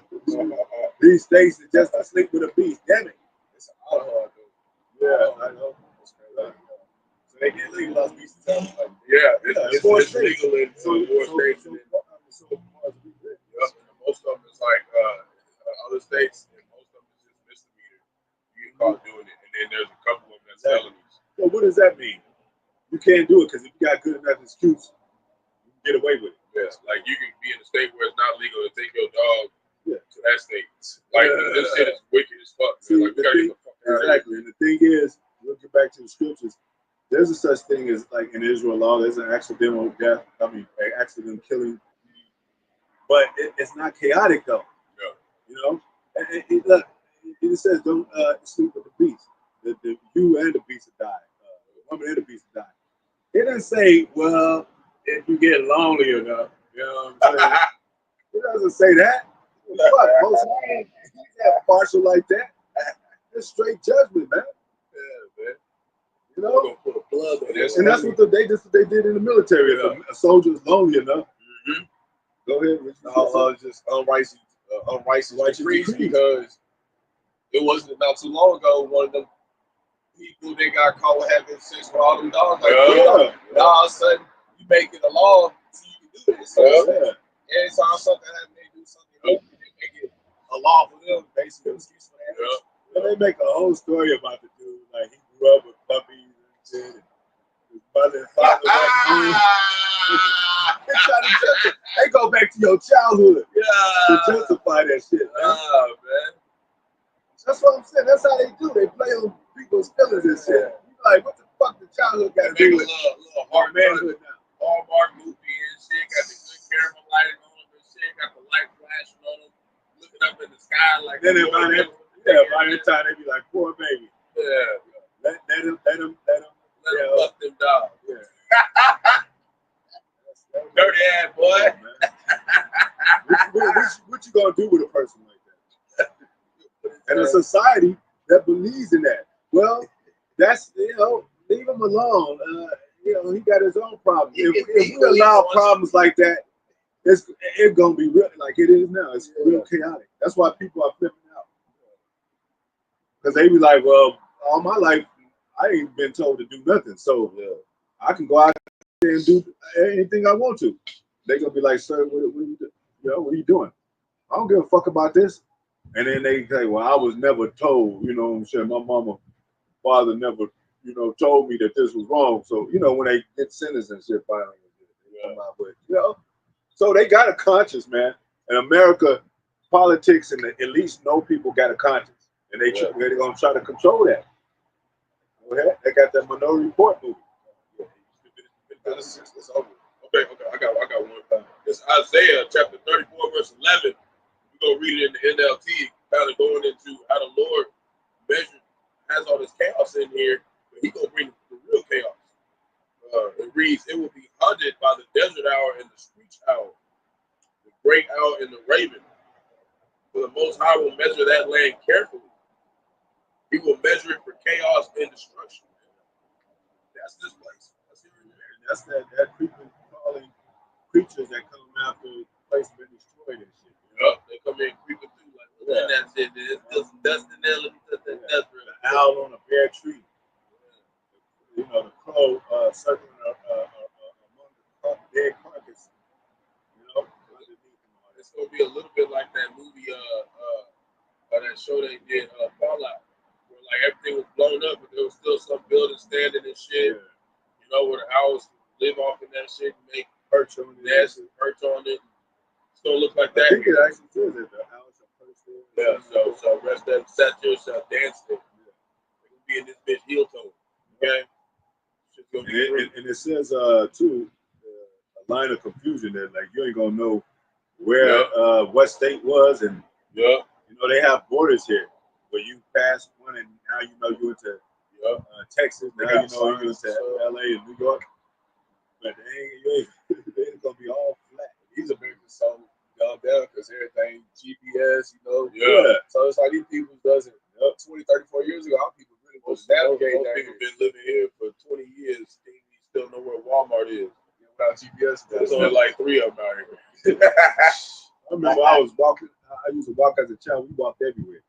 these states just to sleep with a beast. Damn it! It's all hard, dude. Yeah, I know. So they get legalized bestiality. It's legal in more states. Most of them is like other states, and most of them is just misdemeanor. You get caught doing it, and then there's a couple of them that's felonies. So what does that mean? You can't do it because if you got good enough excuse, you can get away with it. Yes, like you can be in a state where it's not legal to take your dog to that state. Like this shit is wicked as fuck. See, like we gotta get the fuck out of here. Exactly, and the thing is, we'll get back to the scriptures. There's a such thing as, like in Israel law, there's an accidental death. An accident killing. But it's not chaotic though. Yeah. You know, look, it says don't sleep with the beast. You and the beast will die. The woman and the beast will die. It didn't say, well, if you get lonely enough. You know what I'm saying? It doesn't say that. Fuck, most men, he's not partial like that. It's straight judgment, man. Yeah, man. You know, put a plug on this, and that's what they did in the military. If a soldier's lonely enough, Go ahead, Richard. Just unrighteous decrees, because it wasn't not too long ago one of them people that got caught with having sex with all them dogs. Like, now all of a sudden you make it a law so you can do this. So anytime something happens, they do something, they make it a law for them, basically an excuse for that. And they make a whole story about the dude, like he grew up with puppies and shit. And his mother and father they go back to your childhood to justify that shit, man. That's what I'm saying. That's how they do. They play on people's feelings and shit. You like, what the fuck the childhood got to do with hard manhood now? Hallmark movie and shit, got the good camera lighting on them and shit, got the light flashing on them, looking up in the sky like. Then by that time they be like, poor baby. Yeah. Let him fuck them dogs. Yeah. Dirty ass boy. What you gonna do with a person like that? And a society that believes in that. Well, that's, leave him alone. He got his own problems. If we allow problems like that, it's gonna be real like it is now. It's real chaotic. That's why people are flipping out. Because they be like, well, all my life I ain't been told to do nothing, so I can go out there and do anything I want to. They gonna be like, sir, what are you doing? I don't give a fuck about this. And then they say, well, I was never told, you know what I'm saying? My father never, told me that this was wrong. So, when they get sentenced and shit, finally, they come out with, So they got a conscience, man. In America, politics and the elites know people got a conscience. And they're going to try to control that. Go ahead. They got that Minority Report movie. It's over. Okay, I got one. It's Isaiah chapter 34, verse 11. We're going to read it in the NLT, kind of going into how the Lord has all this chaos in here, but He's going to bring the real chaos. It reads, it will be hunted by the desert owl and the screech owl, the great owl and the raven. For the Most High will measure that land carefully. He will measure it for chaos and destruction. That's this place. That's that creeping, creatures that come after the place been destroyed and shit. They come in creeping through like, and that's it. It's just dust in there. Let me touch that dust. The owl on a bare tree. The crow circling among the dead carcass. It's gonna be a little bit like that movie, that show they did, Fallout, where like everything was blown up, but there was still some building standing and shit. Where the owls live off in that shit and make perch on it. And perch on it. It's gonna look like that. I think it actually says that the owls are perched there. Yeah. So rest that, set yourself, dance there. It will be in this bitch heel toe. Okay. And it says too, a line of confusion that like you ain't gonna know where what state was, and they have borders here where you pass one and now you into Texas, now you into LA and New York, but they ain't gonna be all flat. These Americans so dumb down because everything GPS, So it's like these people doesn't 20, 34 years ago, our people really was navigating. Most people been living here for 20 years, still know where Walmart is. Without GPS, there's only like 3 of them out here. I remember I was walking. I used to walk as a child. We walked everywhere.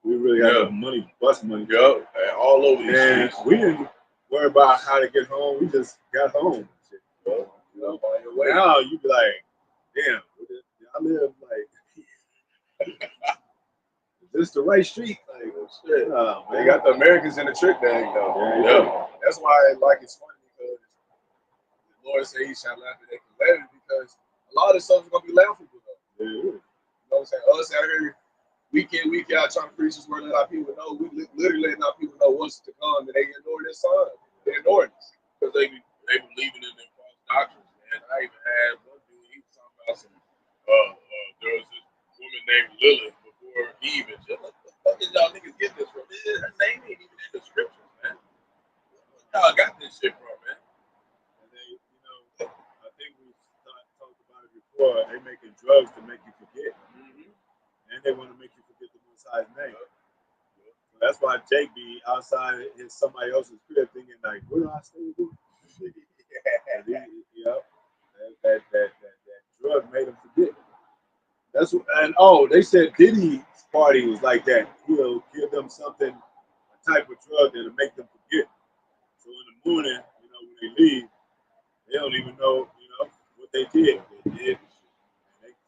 We really had no money, bus money. And all over these streets. We didn't worry about how to get home. We just got home. Now you be like, damn, I live like, is this the right street? Like, shit. They got the Americans in the trick bag, though. That's why it's funny because the Lord said He shall laugh at their calamity, because a lot of this stuff is gonna be laughable though. You know what I'm saying? Us out here week in, week out trying to preach this word, let our people know. We literally letting our people know what's to come, and they ignore this sign. They ignore it because they believing in their false doctrines. And I even had one dude, he was talking about some. There was this woman named Lilith before Eve, and just like, what the fuck did y'all niggas get this from? Her name ain't even in the scriptures, man. Where y'all got this shit from, man? And they, I think we talked about it before. They making drugs to make you forget, and they want to make you forget the Most High's name. So that's why Jake be outside somebody else's crib thinking like, "Where do I stay with?" That drug made him forget. That's what, and oh, they said Diddy's party was like that. He'll give them something, a type of drug that'll make them forget. So in the morning, when they leave, they don't even know, what they did. They did,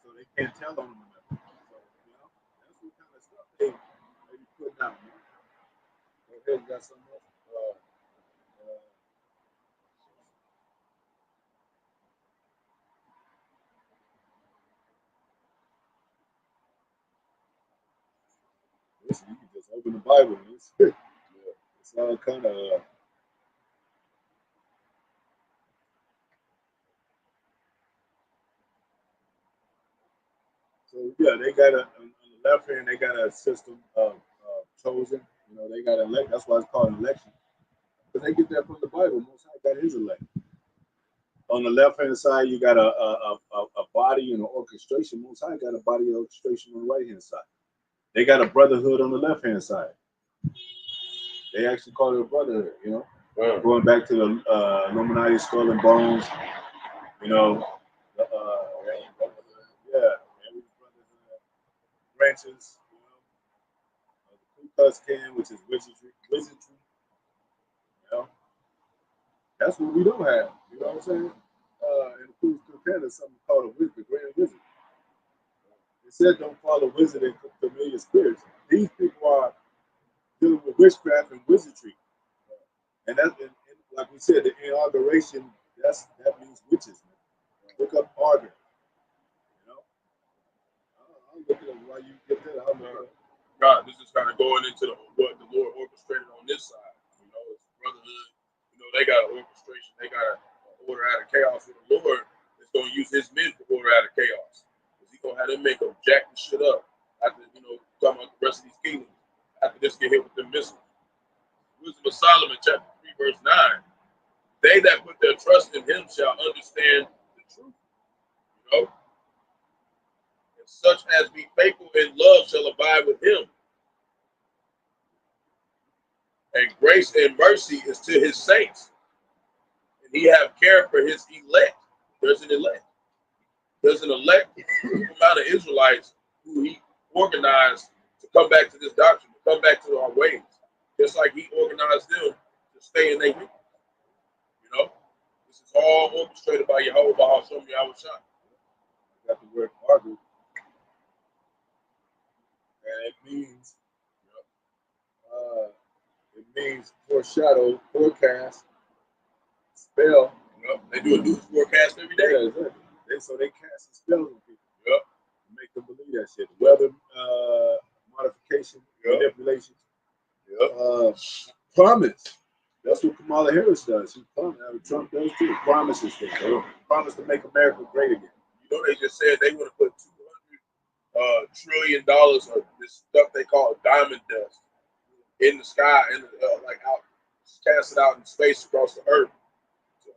so they can't tell on them nothing. So, that's what kind of stuff they be putting out. Man. Go ahead, you got something else? Listen, you can just open the Bible. And it's all kind of. So yeah, they got on the left hand. They got a system of chosen. They got elect. That's why it's called an election. Because they get that from the Bible. Most High got his elect. On the left hand side, you got a body and an orchestration. Most High got a body of orchestration on the right hand side. They got a brotherhood on the left hand side. They actually call it a brotherhood. Going back to the Illuminati skull and bones. Branches, the Ku Klux Klan, which is wizardry, that's what we don't have. You know what I'm saying? In the Ku Klux Klan, there's something called a wizard, the Grand Wizard. It said don't follow wizard and familiar spirits. These people are dealing with witchcraft and wizardry, and that's like we said, the inauguration. That means witches. Man. Look up Arger. I'll look it up while you get that. God, this is kind of going into what the Lord orchestrated on this side. It's brotherhood. They got an orchestration. They got an order out of chaos. And the Lord is going to use his men to order out of chaos. Because he's going to have them make them jack the shit up. After, talking about the rest of these kingdoms. After this get hit with the missiles. Wisdom of Solomon, chapter 3, verse 9. They that put their trust in him shall understand the truth. And such as be faithful in love shall abide with him. And grace and mercy is to his saints. And he have care for his elect. There's an elect. There's an elect amount of Israelites who he organized to come back to this doctrine, to come back to our ways. Just like he organized them to stay in their weakness. This is all orchestrated by Yahawah, Bahasham, Yahawashi. Got the word argue. And it means foreshadow, forecast, spell. They do a news forecast every day. Yeah, exactly. So they cast spells on people. Make them believe that shit. Weather modification, manipulation. Promise. That's what Kamala Harris does. Trump does too. Promises things. They promise to make America great again. They just said they want to put $200 trillion of this stuff they call diamond dust in the sky and out, cast it out in space across the earth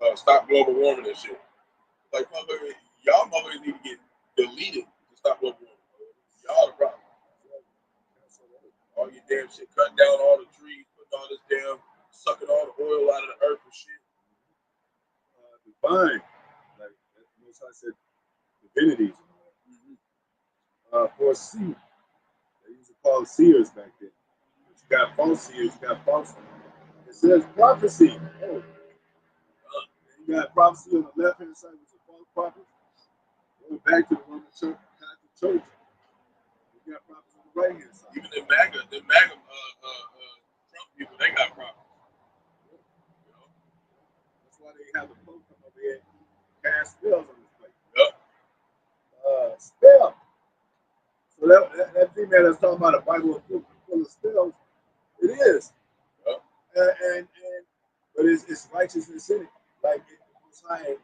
to stop global warming and shit. Like, y'all motherfuckers need to get deleted to stop global warming. Y'all the problem. All your damn shit, cutting down all the trees, putting all this damn, sucking all the oil out of the earth and shit. Divine, like most I said, divinities. Foresee. They used to call seers back then. But you got false seers, you got false. It says prophecy. You got prophecy on the left hand side, which is false prophets. Going back to the Roman Church, Catholic Church. You got prophecy on the right hand side. Even the MAGA Trump people, they got prophecy. That's why they have the Pope come over here and cast spells on this place. Spell. So that female that's talking about a Bible full of spells, it is. But it's righteousness in it. Like Messiah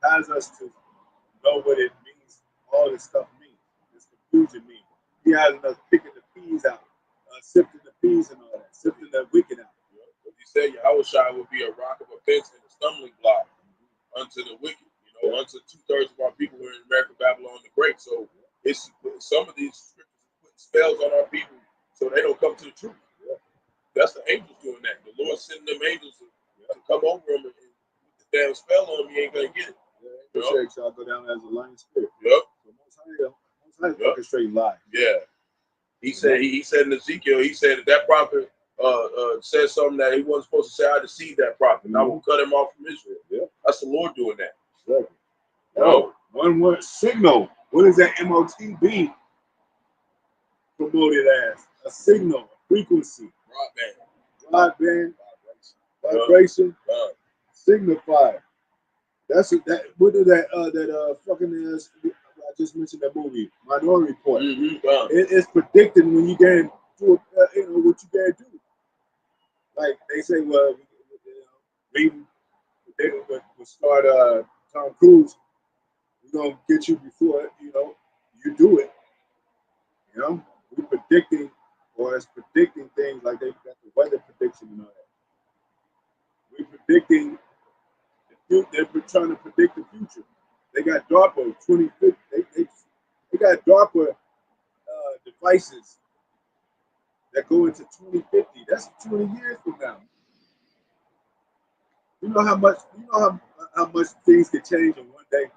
has us to know what it means, all this stuff means. This confusion means. He has us picking the peas out, sifting the peas and all that, sifting the wicked out. But he said Yahawashi will be a rock of offense and a stumbling block unto the wicked. Unto 2/3 of our people were in America, Babylon the Great. So it's some of these scriptures putting spells on our people so they don't come to the truth. That's the angels doing that. The Lord sending them angels to come over them and put the damn spell on them. You ain't gonna get it. Appreciate y'all go down as a lion spirit. orchestrating lies. Yeah. He said in Ezekiel, he said that prophet said something that he wasn't supposed to say. I deceived that prophet, and I will cut him off from Israel. Yeah. That's the Lord doing that. Exactly. No. One word signal. What is that MOTB promoted as? A signal, a frequency. Broadband. Vibration. Signifier. That's it. That what did that fucking I just mentioned that movie, Minority Report. It's predicting when you can do what you can do. Like they say, well, they would start Tom Cruise. We're gonna get you before you do it. We're predicting, or it's predicting things like they got the weather prediction and all that. We're predicting. They're trying to predict the future. They got DARPA 2050. They got DARPA devices that go into 2050. That's 20 years from now. You know how much things could change in one day.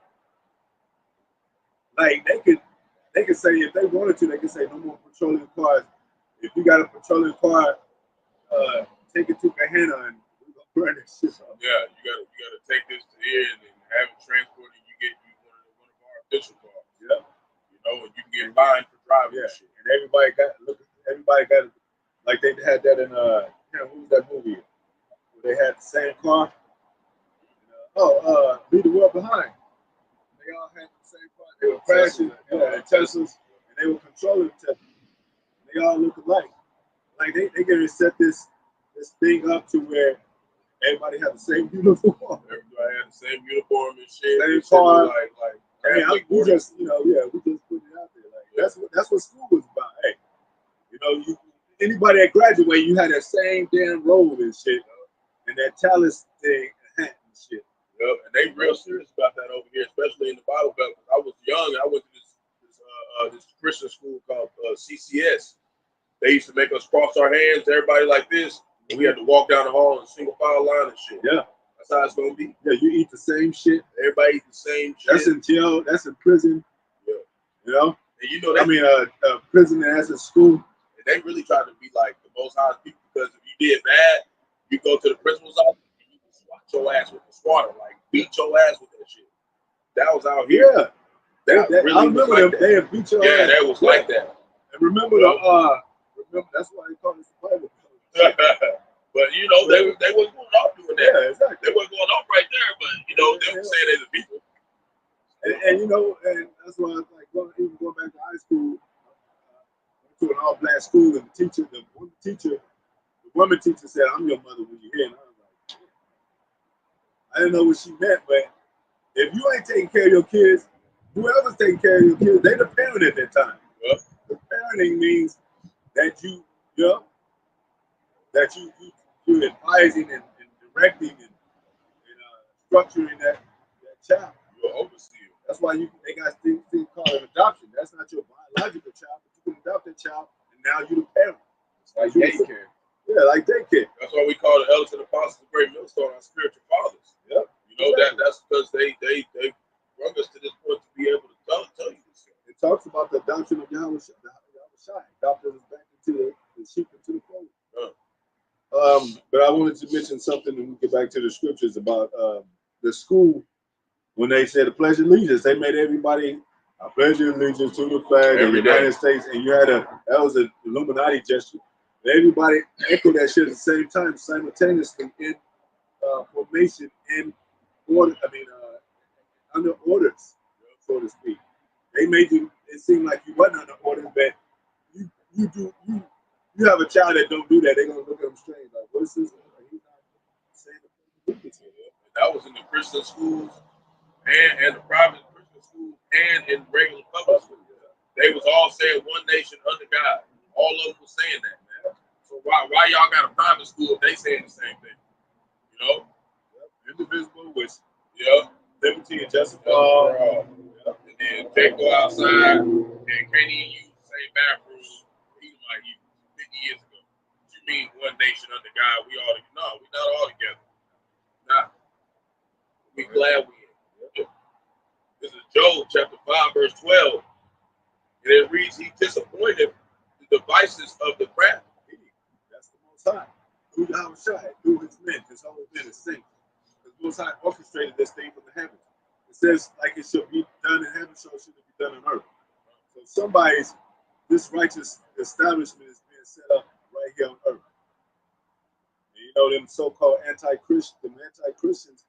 Like they could say if they wanted to, they could say no more petroleum cars. If you got a petroleum car, take it to Gehenna and we're gonna burn this shit up. Yeah, you gotta take this to here and have it transported. You get one of our official cars. Yeah. And you can get fined for driving. Yeah. Shit. And everybody got like they had that in what was that movie? Where they had the same car. Leave the World Behind. They all had the same car. They were crashing, Teslas, and they were controlling Teslas. They all look alike. Like they gonna set this thing up to where everybody had the same uniform. Everybody had the same uniform and shit. Same car. We just put it out there. Like that's what school was about. Hey, anybody that graduated, you had that same damn robe and shit, and that talus thing, and hat and shit. Yep, and they real serious about that over here, especially in the Bible Belt. I was young. I went to this Christian school called CCS. They used to make us cross our hands, everybody like this. And we had to walk down the hall in single file line and shit. Yeah. That's how it's gonna be. Yeah, you eat the same shit. Everybody eat the same shit. That's in jail. That's in prison. Yeah. And prison and that's in school. And they really tried to be like the most high people because if you did bad, you go to the principal's office and you can swat your ass with the swatter, like beat your ass with that shit. That was out here. Yeah. Really I remember like them. They had beat your ass. Yeah, that was like that. And remember that's why they call this the Bible. But they wasn't going off doing that. Yeah, exactly. They wasn't going off right there, but they were saying they're the people. And that's why I was like even going back to high school, to an all-black school, and the woman teacher said, "I'm your mother when you're here." And I was like, I didn't know what she meant, but if you ain't taking care of your kids, whoever's taking care of your kids, they're the parent at that time. Yeah. The parenting means that you're advising and directing and structuring that child. You're an overseer. That's why they got things called an adoption. That's not your biological child, but you can adopt that child, and now you're the parent. It's like daycare. Yeah, like daycare. That's why we call the elders and apostles the great millstone, our spiritual fathers. Yep. That's because they brought us to this point to be able to tell you this. It talks about the adoption of Yahawashi. Adopted us back into the sheep into the fold. But I wanted to mention something when we get back to the scriptures about the school. When they said the Pledge of Allegiance, they made everybody I pledge allegiance to the flag of the United States, and that was an Illuminati gesture. Everybody echoed that shit at the same time, simultaneously in formation, in order. Under orders, so to speak. They made it seem like you wasn't under orders, but you have a child that don't do that. They're gonna look at him strange, like, what's this? Like, he's not saying the allegiance. That was in the Christian schools and the private Christian schools and in regular public schools. They was all saying one nation under God. All of them was saying that, man. So why y'all got a private school if they saying the same thing? Indivisible with liberty and justice for all. And then can't go outside and can't even use the same bathroom like 50 years ago. What you mean one nation under God? We not all together. Nah. We glad we in. This is Job chapter 5, verse 12. devices of the craft. That's the Most High. Through Yahawashi, through his men, his whole men, his saints. The Most High orchestrated this thing from the heavens. It says like it should be done in heaven, so it should be done on earth. So this righteous establishment is being set up right here on earth. And you know, them so-called anti-Christians,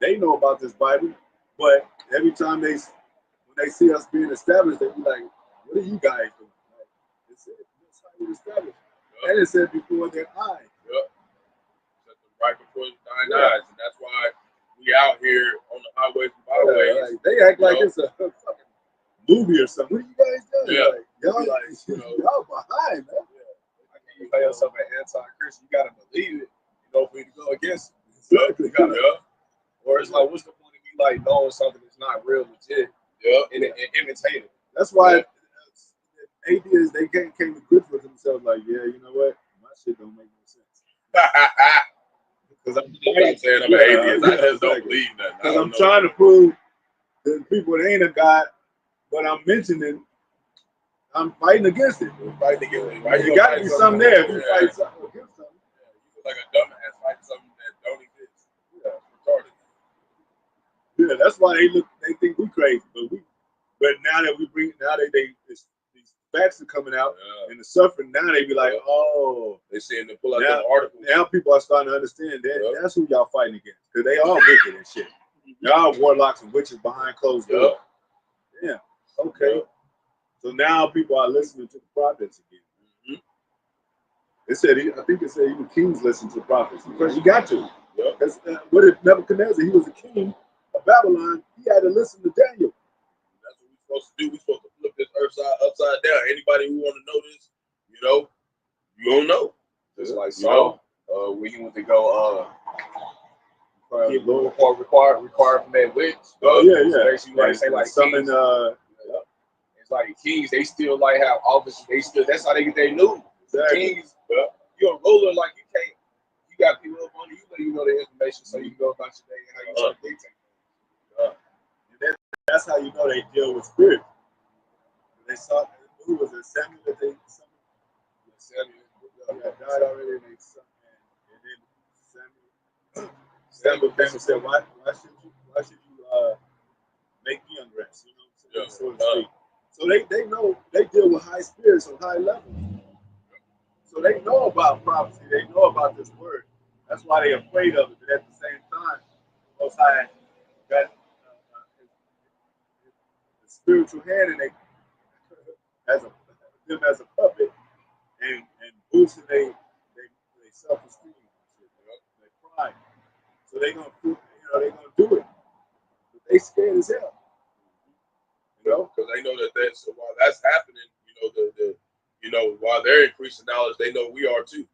they know about this Bible, but every time when they see us being established, they be like, "What are you guys doing?" Like, it said, "That's how you established." Yep. And it said before their eyes. Yep. Right before thine eyes, and that's why we out here on the highways and byways. Like, they act like it's a fucking movie or something. What are you guys doing? Yeah. Like, y'all behind, man. Yeah. I can't play yourself an anti-Christian. You gotta believe it, for you to go against it. Exactly. You gotta, or it's like, what's the point of me like knowing something that's not real legit? And imitating it. That's why atheists, they came to grips with themselves. Like, yeah, you know what? My shit don't make no sense. Because I'm not saying I'm an atheist. I just don't believe nothing. Because I'm trying to prove that people that ain't a God, but I'm mentioning, I'm fighting against it. We're fighting against it. Right? You got to be something there if you fight something against something. You look like a dumbass fighting something that don't exist. Retarded. Yeah, that's why they think we crazy, but now that these facts are coming out and the suffering, now they be like, oh, they seeing them pull out the articles. Now people are starting to understand that that's who y'all fighting against, because they all wicked and shit. Y'all warlocks and witches behind closed doors. Yeah. Okay. So now people are listening to the prophets again. It said, I think it said even kings listen to prophets. Because you got to. Because what did Nebuchadnezzar? He was a king of Babylon. He had to listen to Daniel. That's what we're supposed to do. We're supposed to flip this earth upside down. Anybody who want to know this, you don't know. Just like Saul, when he went to go required from that witch. So basically, say like summon. It's like kings. They still like have offices. That's how they get their news. Exactly. Kings, you're a ruler. Like you can't. You got people up on you. Let you know the information so you can go about your day and how you start dictating. That's how you know they deal with spirits. They saw who was it, Samuel that they summoned? Samuel died already, and they summoned, and then Samuel came and said, "Why should you make me unrest?" You know, so to speak. So they know they deal with high spirits on high levels. So they know about prophecy. They know about this word. That's why they're afraid of it. But at the same time, Most High got the spiritual hand, and they them as a puppet, and boosting their self-esteem, their pride. So they're gonna do it. But they scared as hell. Because they know that while that's happening, while they're increasing knowledge, they know we are too.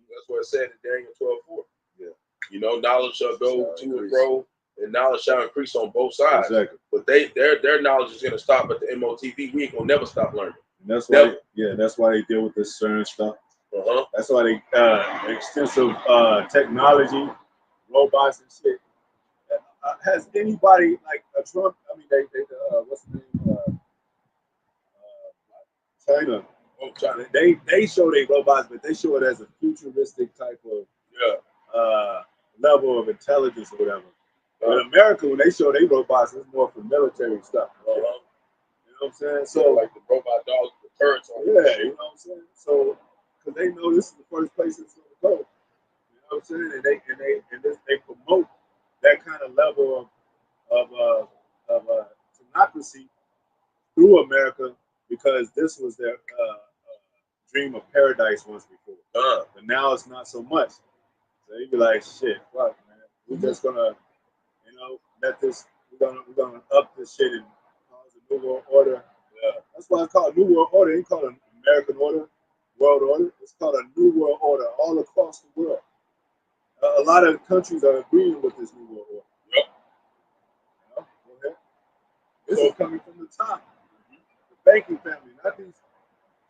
That's what it said in Daniel 12:4. Yeah. Knowledge shall go to and fro, and knowledge shall increase on both sides. Exactly. But their knowledge is gonna stop at the MOTV. We ain't gonna never stop learning. And that's why, that's why they deal with this CERN stuff. That's why they extensive technology, robots and shit. Has anybody like a Trump? I mean, what's the name? China. Oh, China. They show their robots, but they show it as a futuristic type of level of intelligence or whatever. But in America, when they show their robots, it's more for military stuff. You know what I'm saying? So like the robot dogs, the turrets on you know what I'm saying? So because they know this is the first place it's going to go. You know what I'm saying? And they promote that kind of level of democracy through America, because this was their dream of paradise once before. But now it's not so much. So you be like, shit, fuck, man. We're just gonna, let this. We're gonna up this shit and cause a new world order. That's why it's called New World Order. It ain't called an American order, world order. It's called a New World Order all across the world. A lot of countries are agreeing with this New World Order. Go ahead. This is coming from the top. The banking family, not these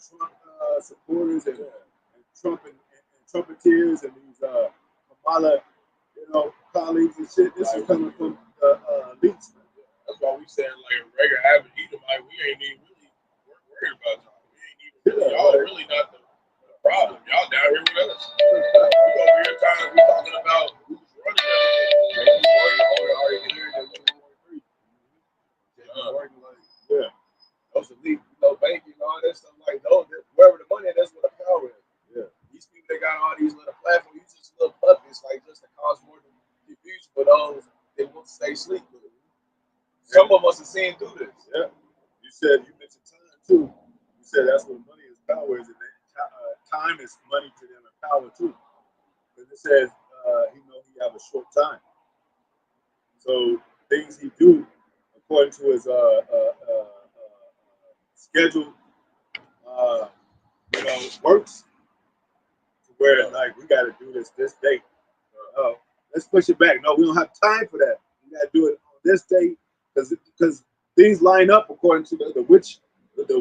Trump supporters and Trump and Trumpeteers and these Kamala, colleagues and shit. This is coming from the elites. That's why we saying like regular average Edomite, we ain't even really worried about y'all. We ain't even really, y'all really not the can't do this. Yeah. You mentioned time too. You said that's what money is, power is, and time is money to them and power too. Because it says he know he have a short time. So things he do according to his schedule, works to where like we got to do this date. Let's push it back. No, we don't have time for that. We got to do it on this date because things line up according to the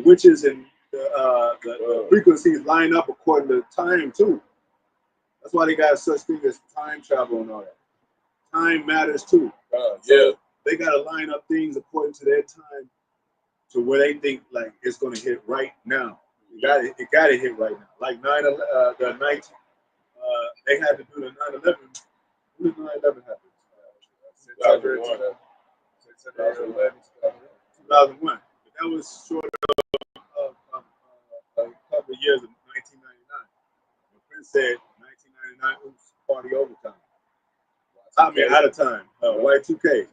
witches and the frequencies line up according to time too. That's why they got such thing as time travel and all that. Time matters too. So they got to line up things according to their time to where they think like it's going to hit right now. It got to hit right now. Like the night they had to do the 9/11. When did 9/11 happen? 2001. But that was short of a couple of years of 1999. My friend said 1999 oops, party overtime. I mean, out of time. Y2K.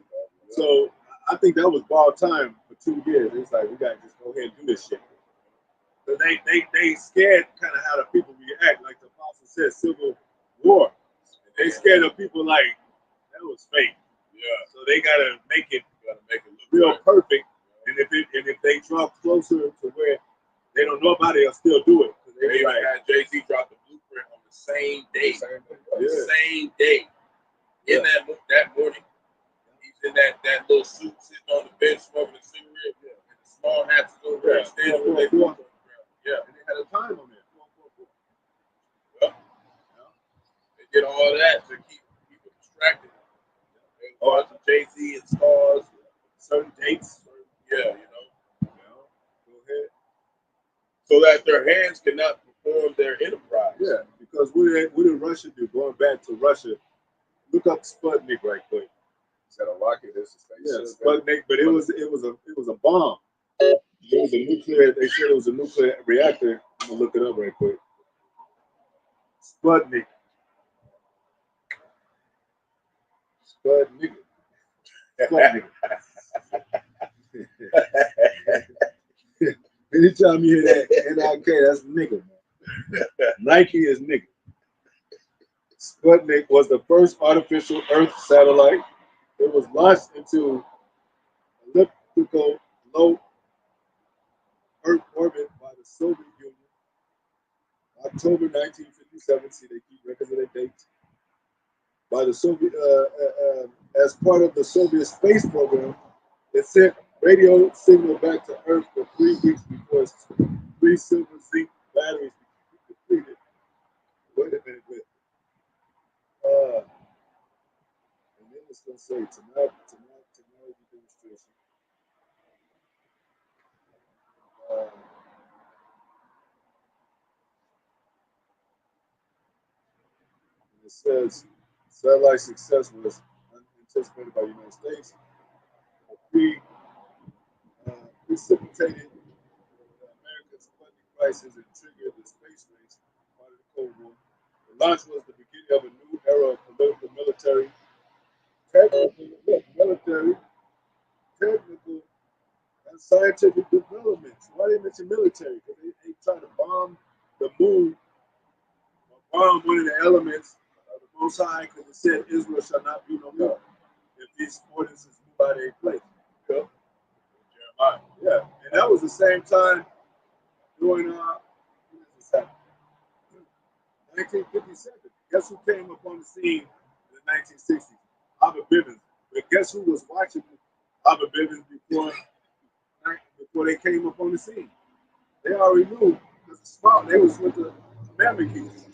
So I think that was ball time for 2 years. It's like we got to just go ahead and do this shit. So they scared kind of how the people react. Like the apostle said, civil war. They scared of people like that was fake. Yeah. So they gotta make it look real perfect. And if they draw closer to where they don't know about it, they'll still do it. They like, had Jay-Z drop the blueprint on the same day. Same day. In that morning. He's in that little suit sitting on the bench smoking a cigarette. Yeah. And the small hats is over there standing with their foot on the ground. Yeah. And they had a time on there. 444. Yeah. They did all that to keep people distracted. They watching Jay-Z and stars, certain dates. Yeah, you know. Go ahead. So that their hands cannot perform their enterprise. Yeah, because what did Russia do? Going back to Russia, look up Sputnik right quick. Is that a rocket? It's a space. Yeah, Sputnik, but it was a bomb. It was a nuclear. They said it was a nuclear reactor. I'm gonna look it up right quick. Sputnik. Anytime you hear that NIK, that's nigga, man. Nike is nigga. Sputnik was the first artificial Earth satellite. It was launched into elliptical low Earth orbit by the Soviet Union. October 1957. See, they keep records of their dates. By the Soviet, as part of the Soviet space program, it sent radio signal back to Earth for 3 weeks before its 3 silver zinc batteries depleted. Wait a minute, wait. And then it's going to say technology demonstration. It says satellite success was anticipated by the United States. Precipitated America's funding crisis and triggered the space race, part of the Cold War. The launch was the beginning of a new era of political, military, technical, and scientific developments. Why they mention military? Because they try to bomb the moon, or bomb one of the elements of the Most High, because it said Israel shall not be no more if these ordinances move out of their place. Yeah. Yeah, and that was the same time during 1957. Guess who came up on the scene in the 1960s? Abba Bivens. But guess who was watching Abba Bivens before they came up on the scene? They already knew because the small they was with the Americans.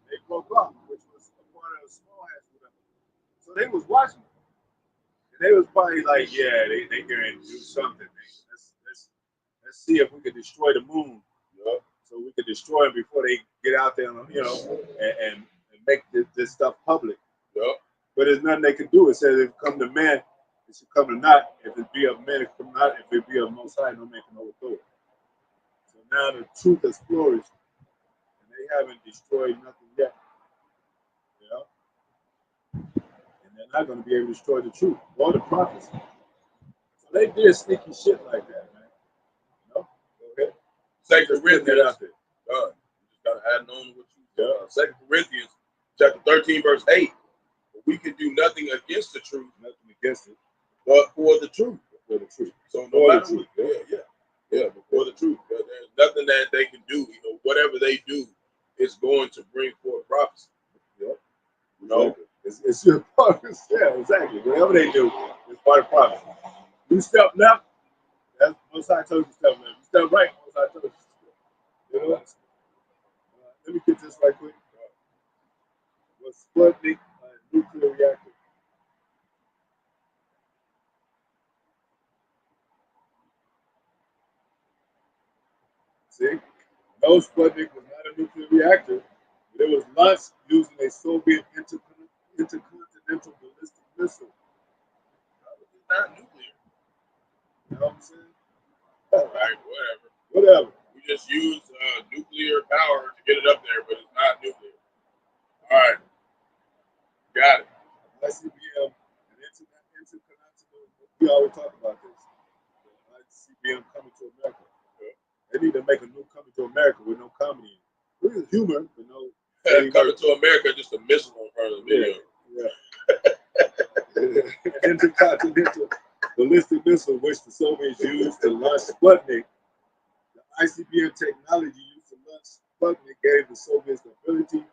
They broke up, which was a part of the small hats, whatever. So they was watching. And they was probably like, yeah, they going to do something. Let's see if we can destroy the moon, so we can destroy them before they get out there, and make this stuff public. But there's nothing they can do. It says if it come to man, it should come to not. If it be of man, it come not. If it be of Most High, no man can overthrow it. So now the truth has flourished, and they haven't destroyed nothing yet. And they're not going to be able to destroy the truth or the prophets. So they did sneaky shit like that, man. You know? Go ahead. Second Corinthians. Out there. You just gotta add on what you said. 2 Corinthians chapter 13, verse 8. We can do nothing against the truth, Nothing against it, but for the truth. For the truth. So no matter what, before the truth. There's nothing that they can do. You know, whatever they do is going to bring forth prophecy. Yeah. You know, it's your part. Yeah, exactly. Whatever they do, it's part of prophecy. You step left, that's most I told you step left. You step right, most I told you step. You know what? Let me get this right quick. What's Sputnik nuclear reactor? See, no, Sputnik was not a nuclear reactor, but it was launched using a Soviet intercontinental ballistic missile. it's not nuclear. You know what I'm saying? All right, Whatever. We just use nuclear power to get it up there, but it's not nuclear. All right, got it. ICBM, an intercontinental. We always talk about this. ICBM coming to America. They need to make a new Coming to America with no comedy. With humor, but no. Coming to America, just a missile in front of the video. Yeah. Intercontinental ballistic missile, which the Soviets used to launch Sputnik. The ICBM technology used to launch Sputnik gave the Soviets the ability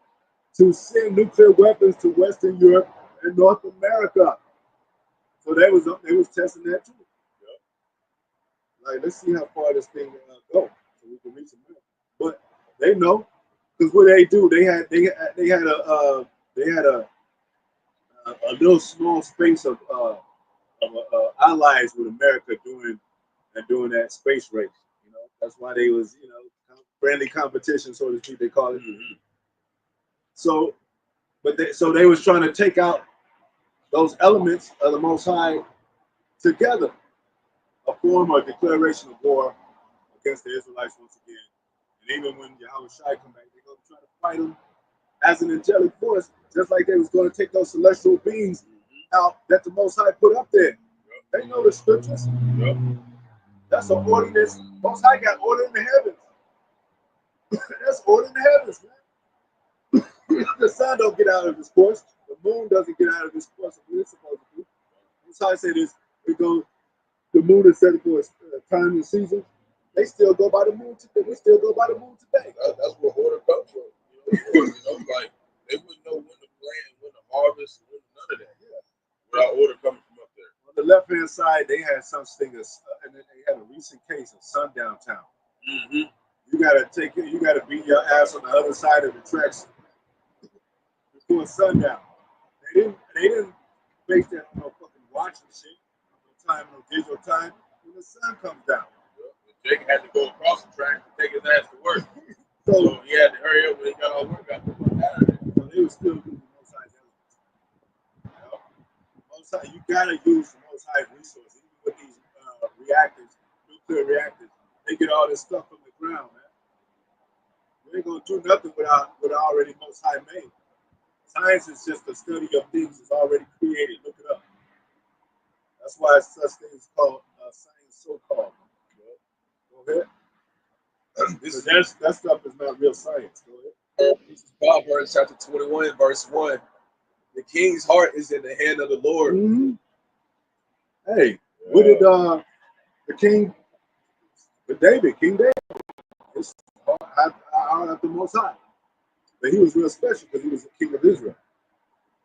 to send nuclear weapons to Western Europe and North America. So they was testing that too. Like, let's see how far this thing go, so we can reach America. But they know, because what they do, they had a little small space of allies with America doing that space race. You know, that's why they was friendly competition, so to speak. They call it. Mm-hmm. So they was trying to take out those elements of the Most High together. A form or declaration of war against the Israelites once again. And even when Yahawashi come back, they're going to try to fight them as an angelic force, just like they was going to take those celestial beings out that the Most High put up there. They know the scriptures. That's an ordinance. Most High got order in the heavens. That's order in the heavens, man. The sun don't get out of its course. The moon doesn't get out of its course. It's supposed to do. Most High said this. The moon is set for a time and season. They still go by the moon today. We still go by the moon today. That's where order comes from. Like they wouldn't know when to plant, when to harvest, none of that. Yeah. Without order coming from up there. On the left-hand side, they had something and then they had a recent case of sundown town. Mm-hmm. You gotta beat your ass on the other side of the tracks before sundown. They didn't base that on no fucking watching shit. Time, no digital time, when the sun comes down. Jake had to go across the track to take his ass to work. so he had to hurry up when he got all work out. So they were still using Most High elements. Most High, you gotta use the Most High resources. Even with these reactors, nuclear reactors, they get all this stuff from the ground, man. We ain't gonna do nothing without already Most High made. Science is just the study of things that's already created. Look it up. That's why such things called science, so-called. Go ahead. That stuff is not real science. Go ahead. This is Proverbs chapter 21, verse 1. The king's heart is in the hand of the Lord. Mm-hmm. Hey, what did the king, King David, it's out the Most High. But he was real special because he was the king of Israel.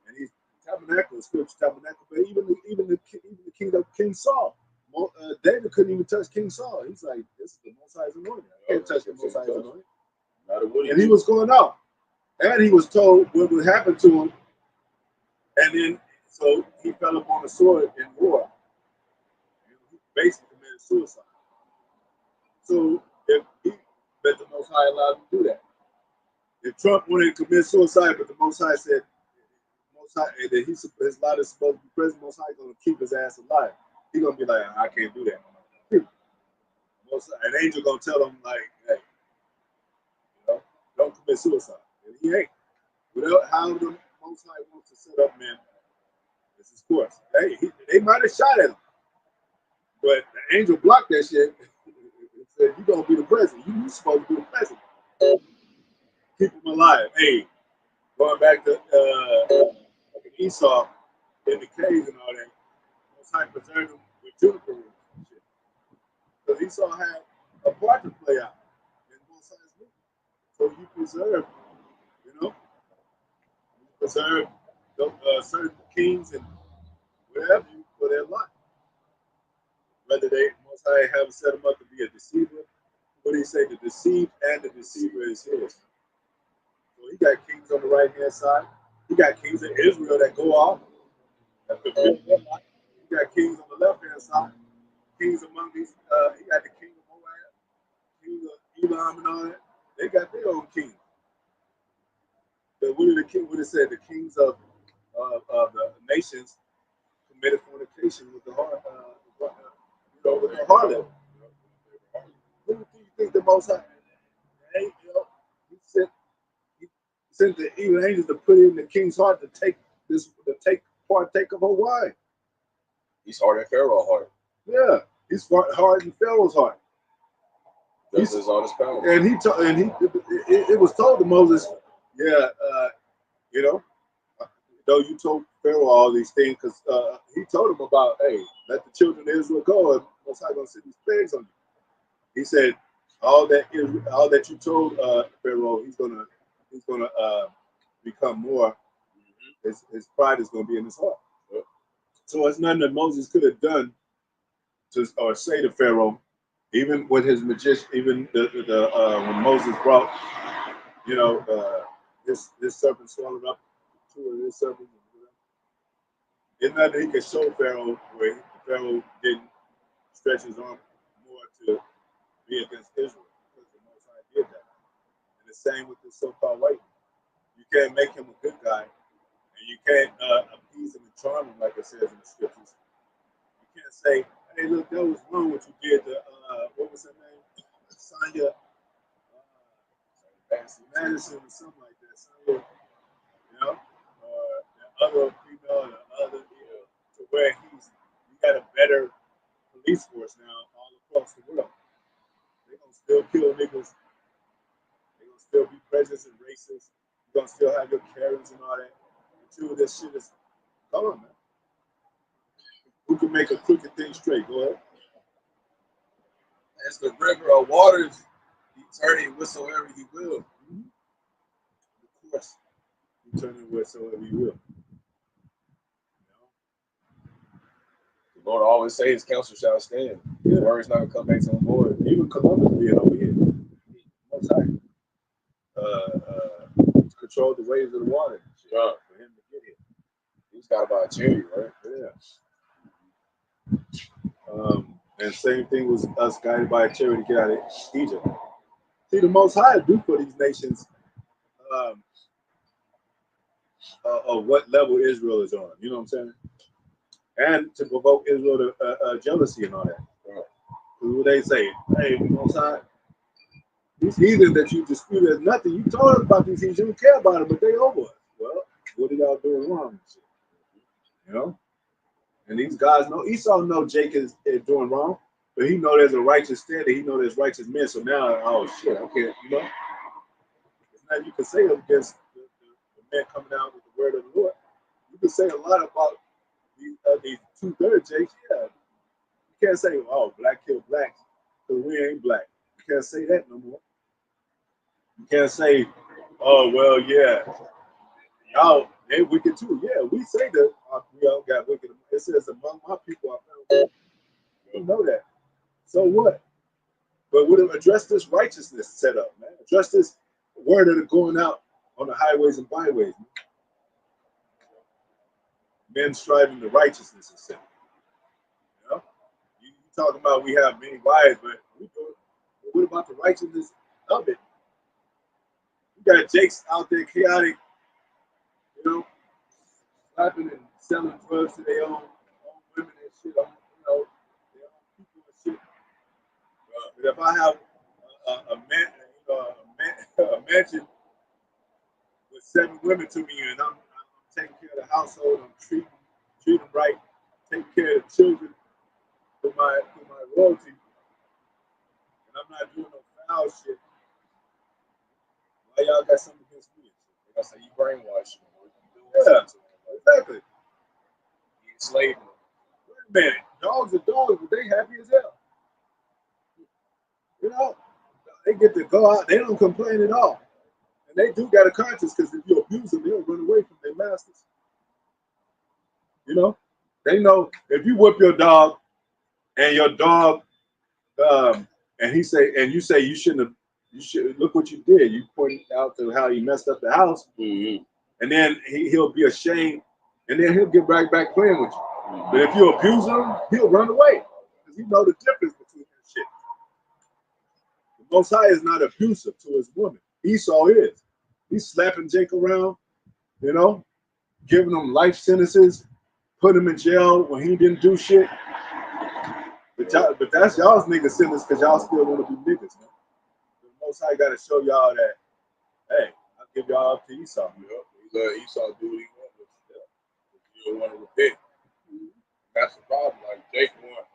And he's tabernacle, spiritual tabernacle, but even the king of King Saul, David couldn't even touch King Saul. He's like, this is the Most High's anointing. I can't touch the Most High's anointing. And he was going out, and he was told what would happen to him, and then so he fell upon a sword in war. And he basically committed suicide. So but the Most High allowed him to do that. If Trump wanted to commit suicide, but the Most High said, that his life is supposed to be president, Most High going to keep his ass alive. He's going to be like, I can't do that. An angel going to tell him, like, hey, don't commit suicide. And he ain't. Without how the Most High wants to set up men, this is course. Hey, they might have shot at him. But the angel blocked that shit. And said, "You gonna be the president? You supposed to be the president. Keep him alive." Hey, going back to Esau in the caves and all that. Most High preserved him with juniper roots and shit. Because Esau had a part to play out in both sides' movement. So you preserve, you know, you preserve certain kings and whatever you for their life. Whether they Most High have set them up to be a deceiver. What do you say? The deceived and the deceiver is his. So he got kings on the right hand side. He got kings in Israel that go off. That fulfill their life. He got kings on the left hand side. Kings among these. He got the king of Moab, king of Elam, and all that. They got their own king. But what did the king? What it said? The kings of the nations committed fornication with the heart. With the harlot. Who do you think the Most High? He sent the evil angels to put in the king's heart to partake of her wine. He's hard in Pharaoh's heart. Yeah, he's hard in Pharaoh's heart. This is all his power. And it was told to Moses, yeah, you know, though you told Pharaoh all these things, because he told him about, hey, let the children of Israel go, and Most High gonna send these plagues on you. He said, all that you told Pharaoh, he's gonna become more. His pride is gonna be in his heart. So it's nothing that Moses could have done or say to Pharaoh, even with his magician, even when Moses brought, you know, this serpent swallowed up two of his serpents. It's nothing he could show Pharaoh where Pharaoh didn't stretch his arm more to be against Israel, because the Most High did that. And the same with the so-called white man. You can't make him a good guy, and you can't appease him and charm him like it says in the scriptures. You can't say, "Hey, look, that was wrong what you did to what was her name, Sonya Madison or something like that." Sonya, you know, or the other female, the other, you know, to where you got a better police force now all across the world. They're gonna still kill niggas. They're gonna still be prejudiced and racist. You're gonna still have your Karens and all that until this shit is gone, man. Who can make a crooked thing straight? Go ahead. As the river of waters, he turn it whatsoever he will. Of course, you turn it whatsoever you will. The Lord always say his counsel shall stand. His word's not gonna come back to him void. Even Columbus being over here, Most High control the waves of the water for him to get here. He's got about a charity, right? Yeah. And same thing was us guided by a chariot to get out of Egypt. See, the Most High do for these nations of what level Israel is on. You know what I'm saying? And to provoke Israel to jealousy and all that. What they say, hey, Most High, these heathens that you dispute as nothing. You told us about these heathens. You don't care about them, but they over us. Well, what are y'all doing wrong? You know? And these guys know, Esau know Jacob is doing wrong, but he know there's a righteous standard. He know there's righteous men. So now, oh shit, okay, you know? There's nothing you can say against the men coming out with the word of the Lord. You can say a lot about these 2/3 Jakes. Yeah. You can't say, oh, black kill blacks, because we ain't black. You can't say that no more. You can't say, oh, well, yeah, y'all, they wicked too. Yeah, we say that we all got wicked. It says, among my people, I found wicked. You know that. So what? But would have addressed this righteousness set up, man. Address this word that are going out on the highways and byways. Men striving to righteousness and sin. You know? You talking about we have many wives, but what about the righteousness of it? You got Jakes out there chaotic, you know, slapping and selling drugs to their own women and shit, you know, their own people and shit. But if I have a mansion with 7 women to me, and I'm taking care of the household, I'm treating them right, taking care of the children, for my royalty, and I'm not doing no foul shit, why y'all got something against me? Like I say, you brainwash them. Yeah, exactly. You enslave them. Wait a minute, dogs are dogs, but they happy as hell. You know, they get to go out, they don't complain at all. And they do got a conscience because if you abuse them, they'll run away from their masters. You know, they know if you whip your dog and your dog, and he say, and you say you shouldn't have, you should look what you did. You pointed out to how he messed up the house, and then he'll be ashamed, and then he'll get right back playing with you. But if you abuse him, he'll run away because he know the difference between that shit. The Most High is not abusive to his woman. Esau is. He's slapping Jake around, you know, giving him life sentences, putting him in jail when he didn't do shit. But that's y'all's nigga sentence because y'all still want to be niggas, man. The Most High got to show y'all that, hey, I'll give y'all up to Esau. You know, he let Esau do what he wanted. You don't want to repent. That's the problem. Like Jake want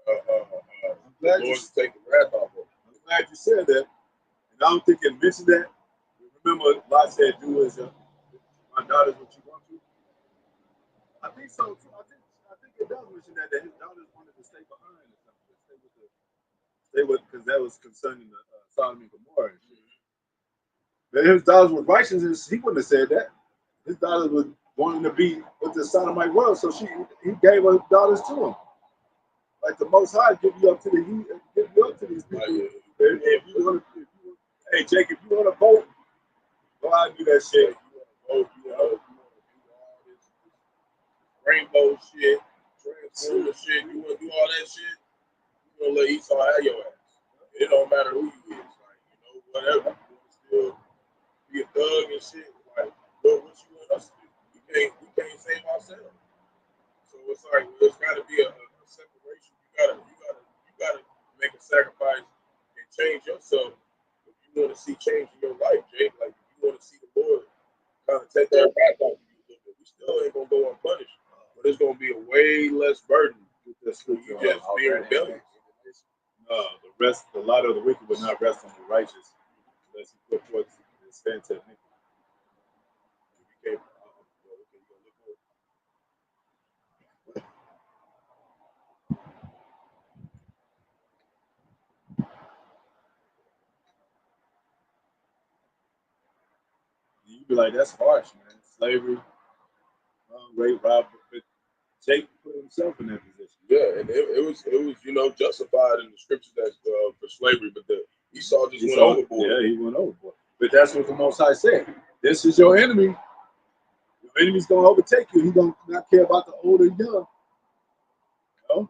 the Lord to take the wrath off of him. I'm glad you said that. And I don't think it mentioned that. Remember, Lot said, "Do as my daughter's what you want to." I think so too. I think it does mention that his daughters wanted to stay behind or something. Stay with because that was concerning the Sodom and Gomorrah. But his daughters were righteous, he wouldn't have said that. His daughters were wanting to be with the Sodomite world, so he gave her daughters to him. Like the Most High give you up to these people. If you want to, hey Jake, if you want to vote, go out and do that shit. You want to do all this rainbow shit, transgender shit. You want to do all that shit? You gonna let Esau have your ass? It don't matter who you is, like whatever. You want to still be a thug and shit. Like, but what you want us to do? We can't save ourselves. So it's like there's got to be a separation. You gotta make a sacrifice and change yourself if you want to see change in your life, Jake. Like if you want to see the Lord kind of take that back off you a little bit. We still ain't gonna go unpunished, but it's gonna be a way less burden with this. You just being rebellious. A lot of the wicked would not rest on the righteous unless he put forth his stand to iniquity. You'd be like, that's harsh, man. Slavery, rape, robbery. But Jake put himself in that position. Yeah, and it was justified in the scriptures that for slavery, but Esau just went overboard. Yeah, he went overboard. But that's what the Most High said. This is your enemy. Your enemy's gonna overtake you. He's gonna not care about the old or young. You know?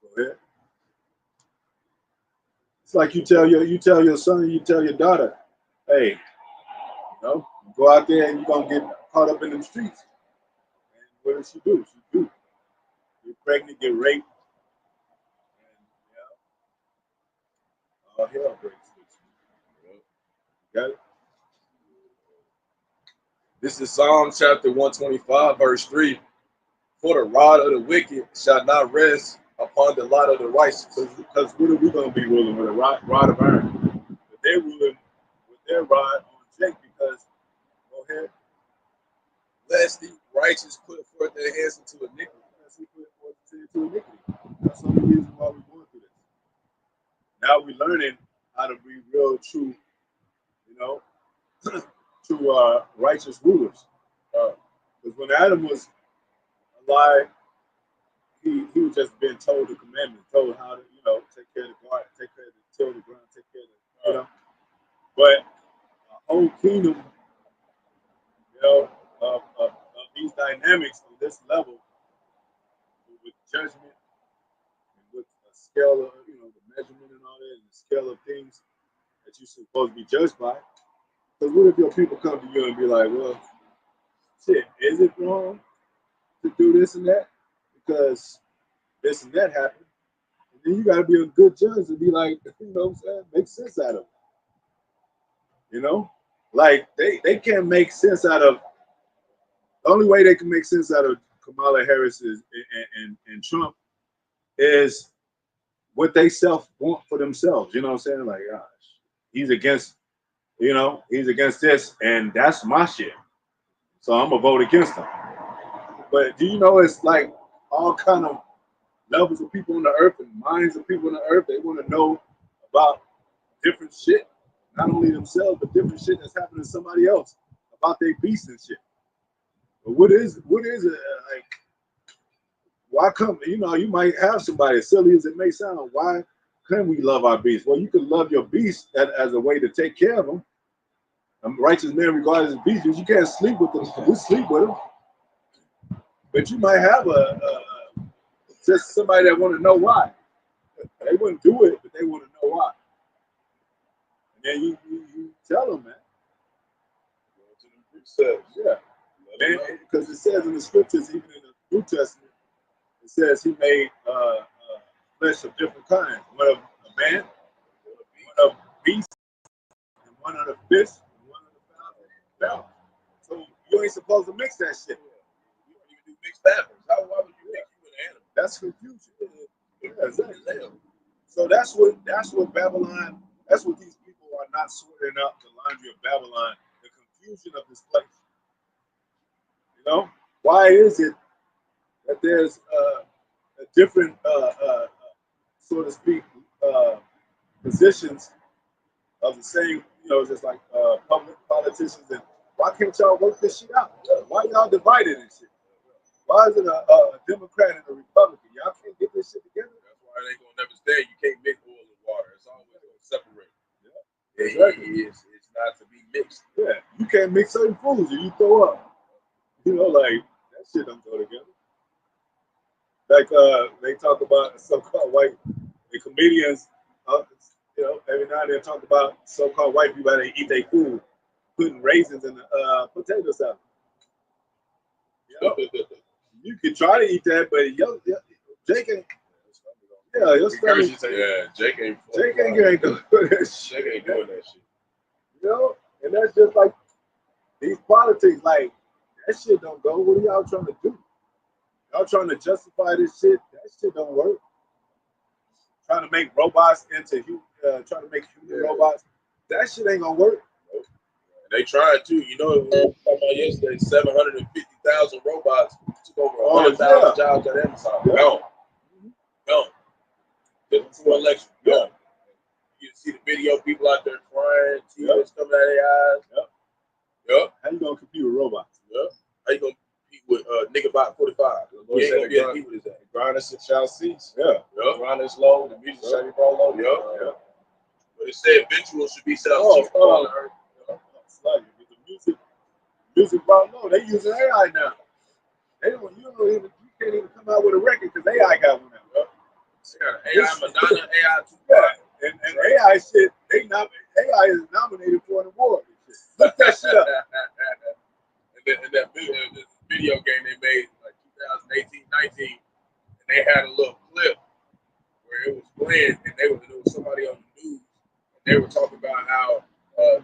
Go ahead. It's like you tell your son, you tell your daughter, hey, go out there and you're gonna get caught up in the streets. And what does she do? She get pregnant, get raped, and all hell breaks loose. Got it? This is Psalm chapter 125, verse 3. For the rod of the wicked shall not rest upon the lot of the righteous. Because what are we going to be ruling with? A rod of iron. But they're ruling with their rod on Jake because, go ahead. Lest the righteous put forth their hands into iniquity. That's the only reason why we're going through this. Now we're learning how to be real, true, to righteous rulers. Because when Adam was alive, he was just been told the commandment, told how to, take care of the garden, take care of the till the ground, take care of the, But a whole kingdom, of these dynamics on this level, with judgment and with a scale of, the measurement and all that, and the scale of things that you're supposed to be judged by. Because what if your people come to you and be like, well, shit, is it wrong to do this and that? Because this and that happened. And then you got to be a good judge and be like, what I'm saying? Make sense out of it. Like they can't make sense out of, the only way they can make sense out of Kamala Harris is and Trump is what they self want for themselves. You know what I'm saying? Like, gosh, he's against, he's against this, and that's my shit. So I'm gonna vote against him. But do you know it's like all kind of levels of people on the earth and minds of people on the earth? They want to know about different shit, not only themselves, but different shit that's happening to somebody else about their beasts and shit. But what is it like? Why come, you might have somebody, as silly as it may sound, why can we love our beasts? Well, you can love your beast as a way to take care of them. A righteous man regarded as beasts, because you can't sleep with them. We sleep with them. But you might have just somebody that want to know why. They wouldn't do it, but they want to know why. And then you tell them, man. Yeah. Because it says in the scriptures, even in the New Testament, it says he made flesh of different kinds. One of a man, one of beast, and one of the fish, and one of the fowl. So you ain't supposed to mix that shit. You don't even do mixed fabrics. Why would you mix you with an animal? That's confusion. Yeah, exactly. So that's what Babylon, that's what these people are not sorting up, the laundry of Babylon, the confusion of this place. Why is it that there's a different, so to speak, positions of the same, just like public politicians? And why can't y'all work this shit out? Why y'all divided and shit? Why is it a Democrat and a Republican? Y'all can't get this shit together? That's why they gonna never stay. You can't mix oil and water. It's always gonna separate. Yeah, exactly. It's not to be mixed. Yeah, you can't mix certain foods and you throw up. Like that shit don't go together. Like they talk about so-called white comedians. Every now and then talk about so-called white people how they eat their food, putting raisins in the potato salad. You can try to eat that, but Jake ain't. Yeah, your stomach. Yeah, Jake ain't doing that shit. Jake ain't doing that shit. And that's just like these politics. Like that shit don't go. What are y'all trying to do? Y'all trying to justify this shit? That shit don't work. Trying to make robots into trying to make human robots. That shit ain't gonna work. They tried to. We were talking about yesterday. 750,000 robots took over 100,000 jobs at Amazon. Gone. Just before election. Gone. You see the video, people out there crying, tears coming out of their eyes. Yep. How you gonna compete with robots? Yep. How you gonna compete with nigga bot 45? You ain't gonna be able to compete with his ass. Grinders shall cease. Yeah. Grinders low, the music shall be brought low. Yeah. But it said visuals should be self-cheap on the earth. The music brought low. They using AI now. You can't even come out with a record because AI got one out. AI Madonna, AI 2. Yeah. And AI shit, AI is nominated for an award. Look that shit up. and that video game they made like 2018, 19, and they had a little clip where it was playing, and there was somebody on the news, and they were talking about how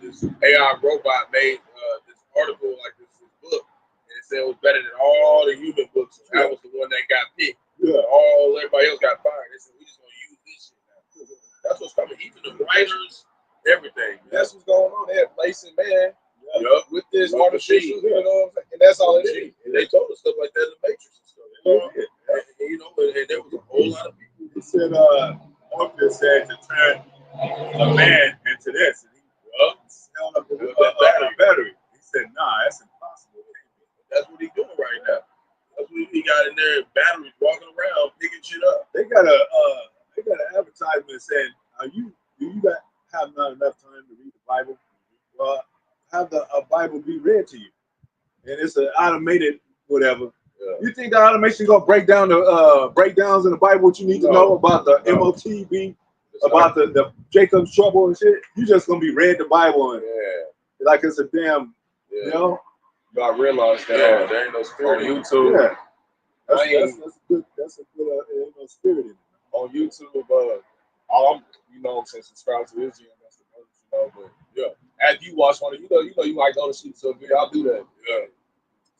this AI robot made this article, like this book, and it said it was better than all the human books. So that was the one that got picked. Yeah. Everybody else got fired. They said we just gonna use this shit now. That's what's coming. Even the writers, everything. That's what's going on. They're placing man with this artificial, and that's all it is. And they told us stuff like that in the Matrix and stuff. And there was a whole lot of people. He said, Morpheus said to turn a man into this, and he held up a battery. He said, nah, that's impossible. That's what he's doing right now. That's what he got in there, batteries walking around, picking shit up. They got an advertisement saying, do you have not enough time to read the Bible? Well, have a Bible be read to you. And it's an automated whatever. Yeah. You think the automation gonna break down the breakdowns in the Bible, what you need to know about the MOTB, about the Jacob's trouble and shit? You just gonna be read the Bible and like it's a damn, you gotta realize that there ain't no spirit on YouTube. Yeah. That's a good ain't no spirit in it. On YouTube, all I'm saying subscribe to Israel, that's the purpose, but after you watch one, you might go to sleep to a video. I'll do that.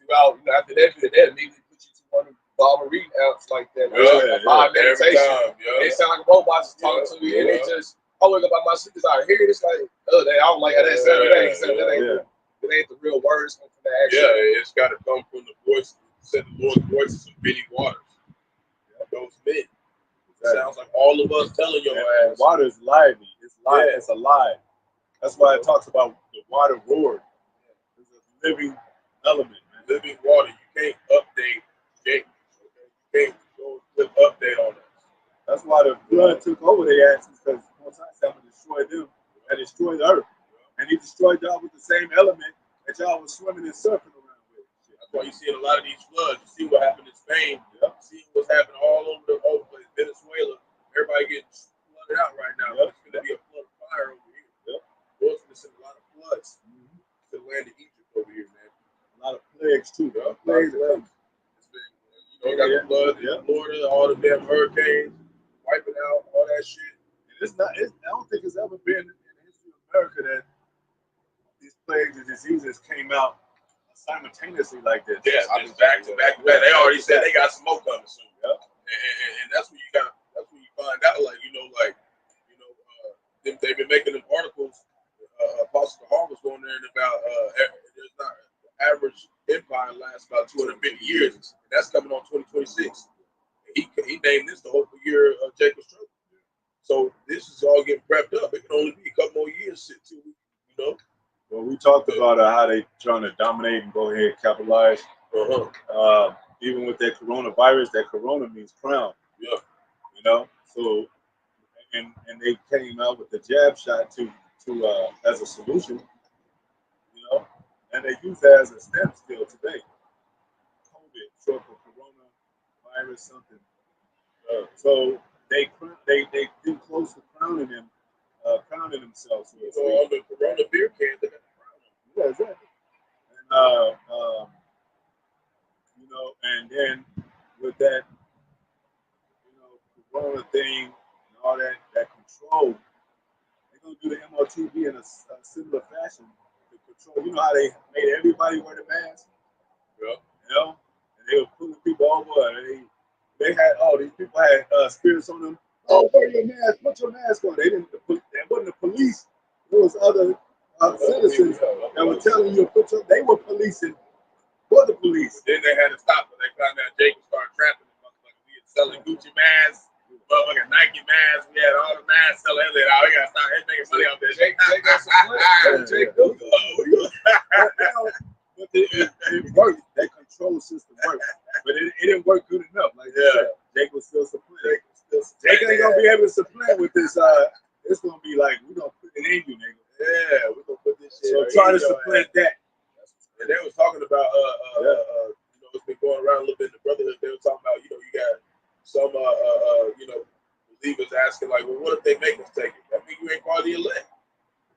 Throughout, after that video, that immediately put you to one all the reading apps like that. Live meditation. They sound like robots talking to me, and they just, I wake up by my sleep, I hear it, it's like, oh, I don't like how that sounds. It ain't the real words from the action. Yeah, it's got to come from the voice, said the Lord's voices of many waters. Those men. Sounds like all of us telling your ass. Water is lively. It's live. It's alive. That's why it talks about the water roared. It's a living element, man. Living water. You can't update Jake. You can't go with update on us. That's why the flood took over their asses, because Most High said, I'm going to destroy them and destroy the earth. And he destroyed y'all with the same element that y'all was swimming and surfing around with. That's why you see in a lot of these floods. You see what happened in Spain. You see what's happening all over the whole place. Venezuela. Everybody getting flooded out right now. It's going to be a flood of fire over here. There's going to see a lot of floods to the land of Egypt over here, man. A lot of plagues, too. Plagues. It's been, you got the floods in Florida, all the damn hurricanes, wiping out, all that shit. And I don't think it's ever been in the history of America that these plagues and diseases came out simultaneously like this. Yeah, just back to back to back. They already said they got some more coming soon. And that's when you find out, like, they've been making them articles. Apostle Hall was going there and about there's not average empire lasts about 250 years. And that's coming on 2026. He named this the hopeful year of Jacob's trouble. So this is all getting prepped up. It can only be a couple more years too, Well, we talked about how they trying to dominate and go ahead and capitalize. Even with that coronavirus, that corona means crown. Yeah. So and they came out with the jab shot to as a solution. And they use that as a standstill today. COVID, short for coronavirus something. So they get close to crowning themselves. So on the corona beer cans, they got the crown on. Yeah, exactly. And then with that, corona thing and all that control, they're gonna do the MOTB in a similar fashion to control. You know how they made everybody wear the mask? Yeah. And they were pulling people over, and they had these people had spirits on them. Oh, wear your mask, put your mask on. They wasn't the police. There was other citizens that were telling you to put they were policing for the police. Then they had to stop when they found out Jacob started trapping them. Like, we had selling Gucci masks, motherfucking Nike masks. We had all the masks selling everything. We gotta stop making money off this. Jake got some But it worked. That control system worked. But it didn't work good enough. Like Jake was still supplanting. Jake ain't gonna be able to supplant with this. It's gonna be like, we're gonna put it in you, nigga. Yeah, we're gonna put this shit. So try to supplant that. And they was talking about it's been going around a little bit in the brotherhood. They were talking about, you got some believers asking, like, well, what if they make us take it? That means you ain't part of the elect.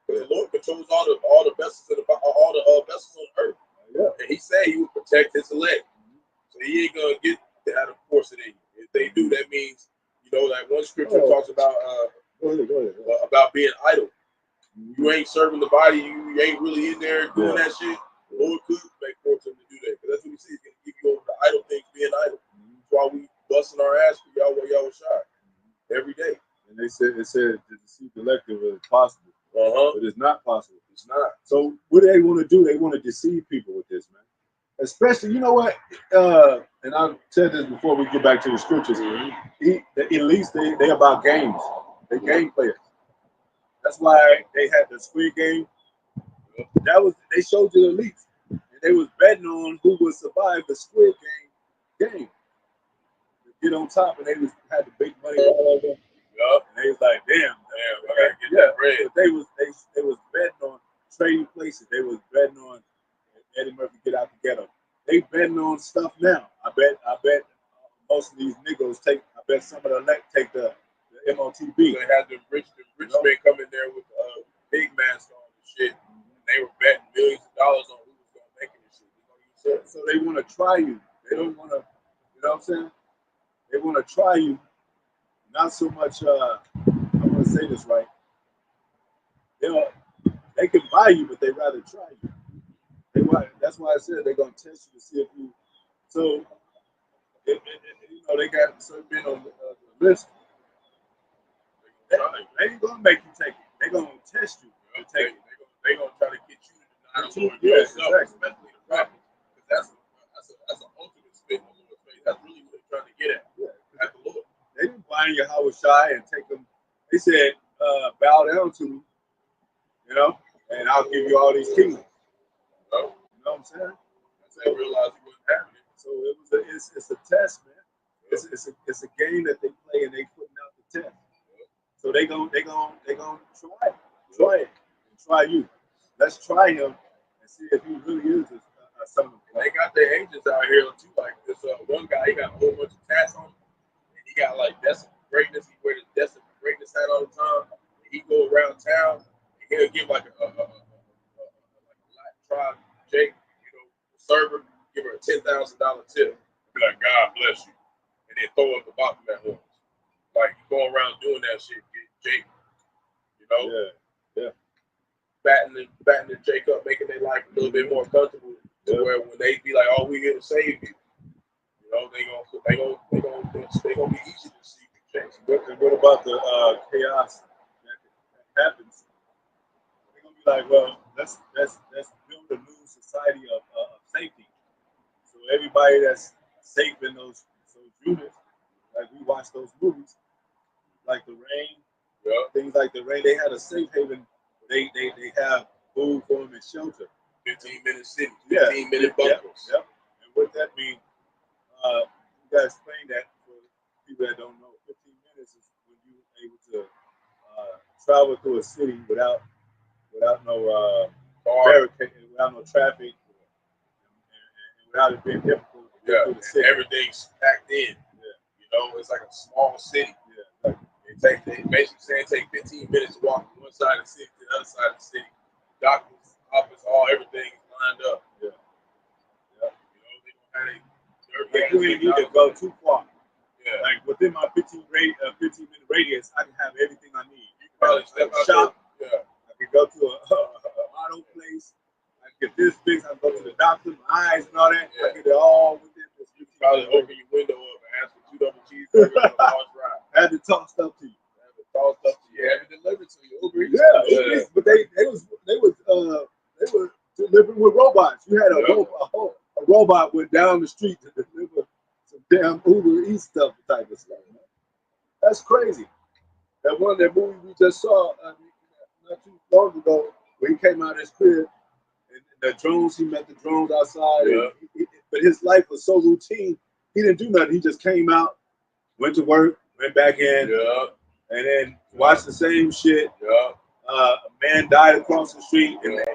Because the Lord controls all the vessels vessels on earth. Yeah. And he said he would protect his elect. So he ain't gonna get that to force it in you. If they do, that means, like one scripture talks about go ahead. about being idle. You ain't serving the body, you ain't really in there doing that shit. The Lord could make force him to do that. Because that's what we see. He's gonna give you over the idle things being idle. That's why we busting our ass for Yahawashi every day. And it said to deceive the elect is possible. But it's not possible. It's not. So what do they want to do? They want to deceive people with this, man. Especially, you know what? And I've said this before we get back to the scriptures. The elites, they about games. They game players. That's why they had the Squid Game. They showed you the elites, and they was betting on who would survive the Squid Game. Get on top, and they had the big money all over. And they was like, damn, I gotta get that bread. But they was betting on trading places. They was betting on Eddie Murphy get out the ghetto. They betting on stuff now. I bet most of these niggas I bet some of the elect take the MOTB. They had the rich men come in there with big masks on and shit. And they were betting millions of dollars on who was gonna make it and shit. So they want to try you. They don't want to, you know what I'm saying? They want to try you. Not so much, I want to say this right. They can buy you, but they rather try you. That's why I said they're going to test you to see if you. So you know, they got certain men on the list. They ain't gonna make you take it. They gonna test you to take it. They gonna try to get you to deny the Lord Yes, yourself, exactly. especially the prophet. Because that's an ultimate spit in the Lord's face. That's really what they're trying to get at. Yeah. At the Lord. They didn't find Yahawashi and take them. They said, bow down to me, you know, and I'll give you all these kingdoms. Oh. You know what I'm saying? They realized he wasn't having it. So it's a test, man. It's a game that they play and they putting out the test. So they gonna try it, and try you. Let's try him and see if he really is a son of God. They got their agents out here too. Like this one guy, he got a whole bunch of tats on him, and he got like Destined for Greatness. He wears the Destined for Greatness hat all the time. And he go around town and he'll give like a Latin tribe Jake, you know, server, give her a $10,000 tip. Be like, God bless you, and then throw up the bottom at horns. Like going around doing that shit, get Jake, you know, batting Jake up, making their life a little bit more comfortable. To where when they be like, "Oh, we here to save you," you know, they gonna be easy to see Jake. What about the chaos that happens? They're gonna be like, well, let's build a new society of safety. So everybody that's safe in those units, like we watch those movies, like The Rain, things like The Rain, they had a safe haven. They have food for them and shelter. 15-minute city, 15-minute bunkers. Yep. And what that means, you guys explain that for people that don't know. 15 minutes is when you're able to travel through a city without no barricade, without no traffic, and without it being difficult to get through the city. Everything's packed in. You know, it's like a small city. They basically saying take 15 minutes to walk from one side of the city to the other side of the city. Doctors, office, everything is lined up. You know, they don't have like you ain't need to go too far. Like within my 15-minute radius, I can have everything I need. You can probably step out shop. There. I can go to a auto place. I can get this fixed. I can go to the doctor, my eyes and all that. I get it all within this. You can probably open your window up and ask for 2 double cheeseburgers and a large fry. Had to talk stuff to you. Have it delivered to you. Uber Eats. Yeah, but they were delivering with robots. You had a robot went down the street to deliver some damn Uber Eats stuff type of stuff. Man. That's crazy. That movie we just saw not too long ago, where he came out of his crib and the drones. He met the drones outside, but his life was so routine. He didn't do nothing. He just came out, went to work, went back in. And then watch the same shit. A man died across the street, and the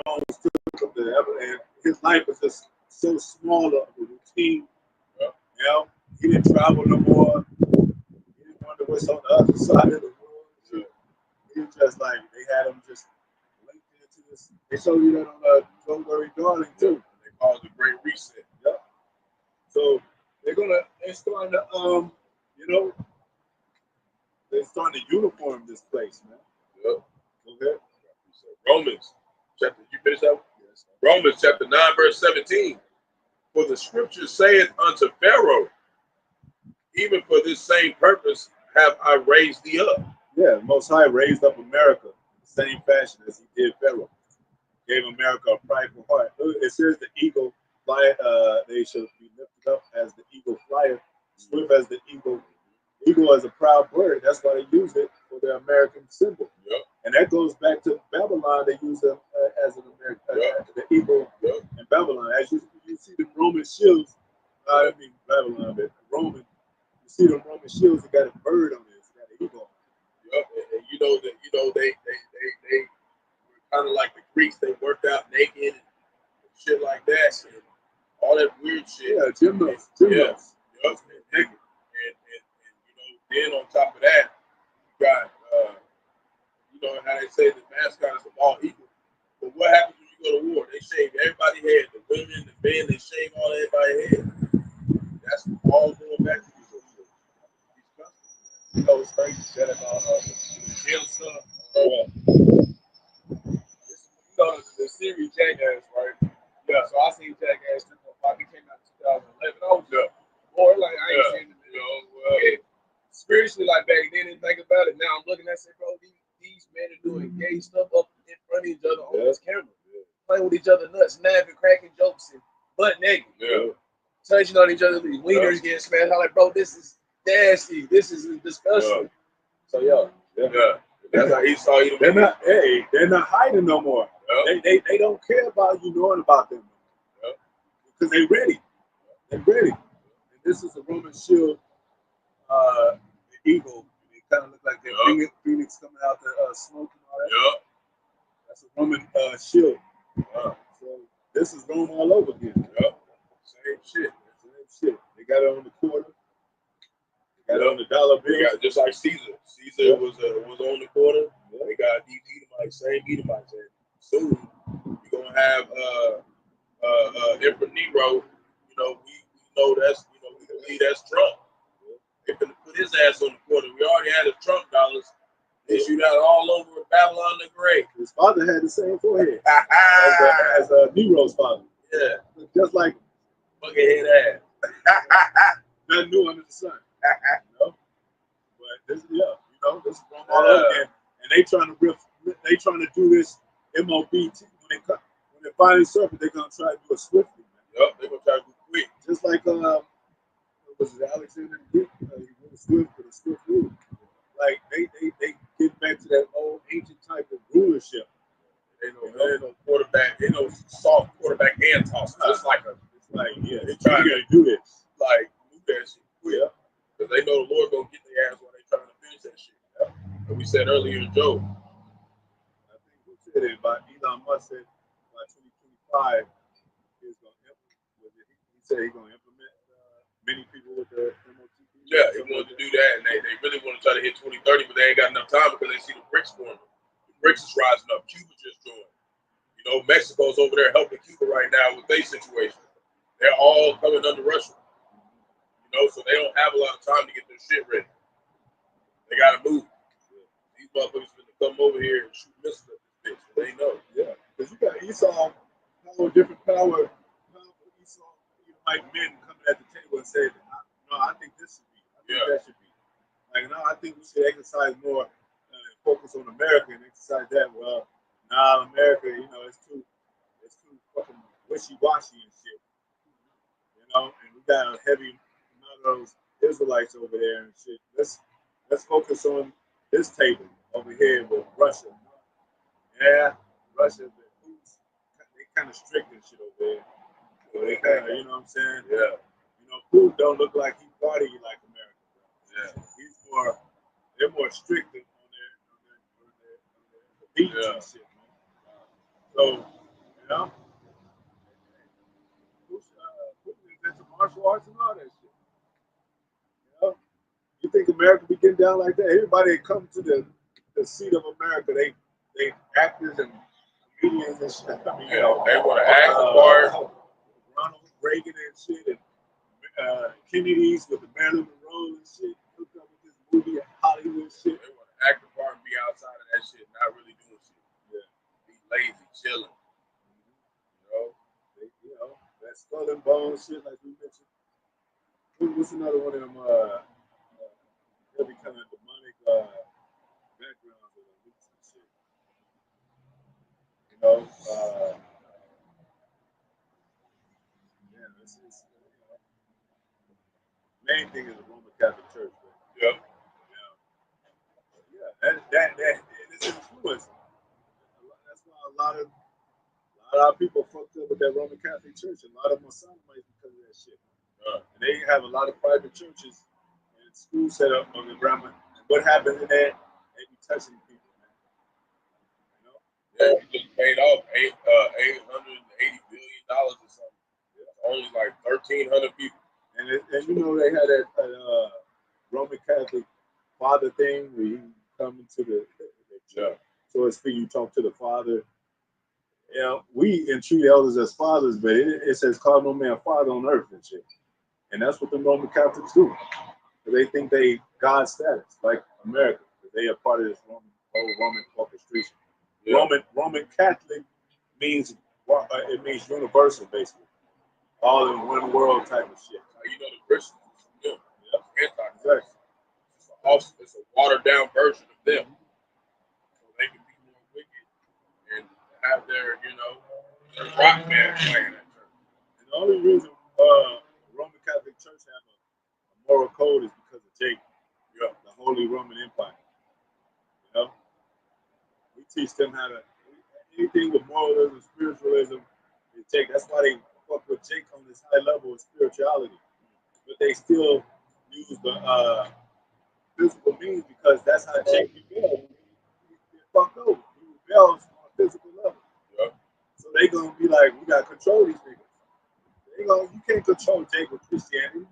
drones took him and his life was just so small of a routine. You know, he didn't travel no more. He didn't wonder what's on the other side of the world. He was just like they had him just linked into this. They showed you that on Don't Worry Darling too. They call it the Great Reset. So they're starting to they're starting to uniform this place, man. Okay. Romans chapter, you finish that one? Yes. Romans chapter 9, verse 17. For the scripture saith unto Pharaoh, even for this same purpose have I raised thee up. Yeah, the Most High raised up America in the same fashion as he did Pharaoh. Gave America a prideful heart. It says the eagle fly, they shall be lifted up as the eagle flyeth, swift as the eagle. Eagle is a proud bird. That's why they use it for their American symbol. And that goes back to Babylon. They use them as an American, the eagle in Babylon. As you see the Roman shields, Babylon, but Roman, you see the Roman shields, they got a bird on it. It's got an eagle. And you know they were kind of like the Greeks. They worked out naked and shit like that, and all that weird shit. Yeah, gymnasts. And then on top of that, you got how they say the mascot is a bald eagle. But what happens when you go to war? They shave everybody's head. The women, the men, they shave all everybody's head. That's all going back to these customs. You know, it's crazy that about jail stuff. The series Jackass, right? Yeah, so I seen Jackass 3.5. It came out in 2011. I was boy, like these men are doing gay stuff up in front of each other on this camera, playing with each other nuts, snapping, cracking jokes, and butt naked. Touching on each other, these wieners getting smashed. I'm like, bro, this is nasty. This is disgusting. So that's how he saw you. They're not hiding no more. They don't care about you knowing about them because they ready. They're ready. And this is a Roman shield, the eagle. It kind of look like that phoenix coming out the smoke and all that. That's a Roman shield. So this is Rome all over again. Same shit. They got it on the quarter. They got it on the dollar bill. Just like Caesar. Caesar was on the quarter. They got these Edomites, same Edomites. And soon you're gonna have Emperor Nero. We know that's we believe that's Trump. They're gonna put his ass on the quarter. We already had his Trump dollars. Issued out all over Babylon the Great. His father had the same forehead as Nero's father. Yeah, just like buckethead ass. Nothing new under the sun. But this, this is Rome all over again, and they trying to do this MOB when they finally surface, they're gonna try to do it swiftly. They're gonna try to do it quick. Just like was it Alexander the Greek? He was swift with a swift rule. Like they get back to that old ancient type of rulership. They know quarterback. They know soft quarterback and toss. It's like they trying to do this. Like do that shit quick. Because they know the Lord gonna get their ass while they trying to finish that shit. And we said earlier in Job. I think we said it about Elon Musk said by 2025 he's gonna implement. He said he's gonna implement many people with the MOTP. Yeah, he wanted to do that, and they really want to try to hit 2030, but they ain't got enough time because they see the BRICS forming. The BRICS is rising up. Cuba just joined. Mexico's over there helping Cuba right now with their situation. They're all coming under Russia. So they don't have a lot of time to get their shit ready. They gotta move. These motherfuckers gonna come over here and shoot missiles at this bitch. They know. Yeah, because you got Esau, different power. Esau, like men coming at the table and saying, "No, I think this should be. I think that should be. Like, no, I think we should exercise more, focus on America and exercise that." Well, America, it's too fucking wishy-washy and shit. And we got a heavy amount of those Israelites over there and shit. Let's focus on this table over here with Russia. Yeah, Russia, they kind of strict and shit over there. So they kind of, you know what I'm saying? Yeah. Putin don't look like he thought he like America, bro. Yeah. They're more strict on their beats and shit, man. So, Putin is into martial arts and all that shit. You think America be getting down like that? Everybody that come to the seat of America, they actors and comedians and shit. I mean, they want to act the part. Ronald Reagan and shit, and Kennedy's with the Marilyn Monroe and shit. Hooked up with this movie and Hollywood shit. They want to act the part and be outside of that shit, not really doing shit. Yeah, be lazy, chilling. That skull and bones shit like we mentioned. What's another one of them? Every kind of demonic backgrounds or roots and shit. Main thing is the Roman Catholic Church. Right? That is influence. That's why a lot of people fucked up with that Roman Catholic Church. A lot of them are sodomites because of that shit. And they have a lot of private churches and schools set up on the ground. And what happens in that? They be touching people, man. Yeah, we just paid off $880 billion or something. Only like 1,300 people. And they had that Roman Catholic father thing where you come into the church. So it's for you talk to the father. We entreat elders as fathers, but it says call no man father on earth and shit. And that's what the Roman Catholics do. They think they God status, like America. They are part of this whole Roman orchestration. Yeah. Roman Catholic means universal, basically. All in one world type of shit. The Christians, anti-Christ. It's a watered down version of them. rock band playing at church. And the only reason Roman Catholic Church have a moral code is because of Jacob, the Holy Roman Empire. You know, we teach them how to anything with moralism, spiritualism. That's why they fuck with Jake on this high level of spirituality, but they still use the physical means because that's how Jake rebels. He fucked over. He rebels on a physical level. Yep. So they gonna be like, we gotta control these niggas. You can't control Jake with Christianity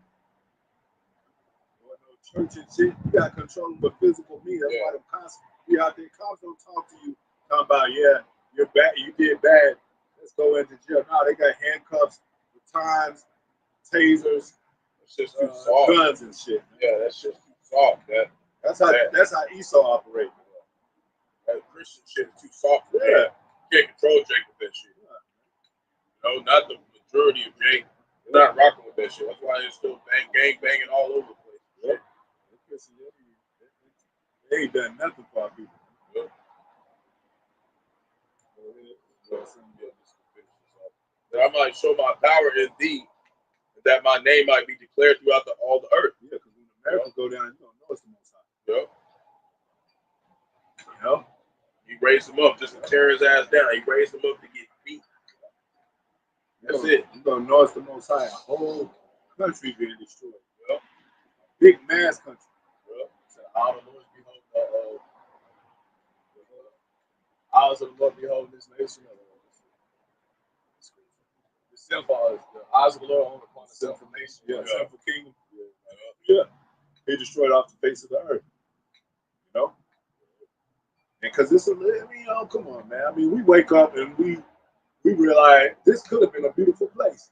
or no church and shit. You gotta control them with physical means. That's why the cops be out there. Cops don't talk to you talking about, yeah, you're bad, you did bad. Let's go into jail. No, they got handcuffs, batons, tasers, guns and shit. Yeah, that's just too soft. That's how Esau operates. That Christian shit is too soft for Jake. You can't control Jake with that shit. No, not the majority of Jake. They're not rocking with that shit. That's why they're still gang banging all over the place. Yep. They ain't done nothing for our people. Yep. That I might show my power in thee, that my name might be declared throughout all the earth. Yeah, because when Americans go down, you don't know it's the Most High. Yep. You know? He raised him up just to tear his ass down. He raised him up to get beat. That's it. You're going to know it's the Most High. A whole country being destroyed. Yep. Big mass country. Yep. So all the Lord behold the eyes of the Lord behold this nation. The eyes of the Lord on upon the sinful nation. Yeah, sinful kingdom. Yeah. He destroyed off the face of the earth. You know? And because it's come on, man. I mean, we wake up and we realize this could have been a beautiful place.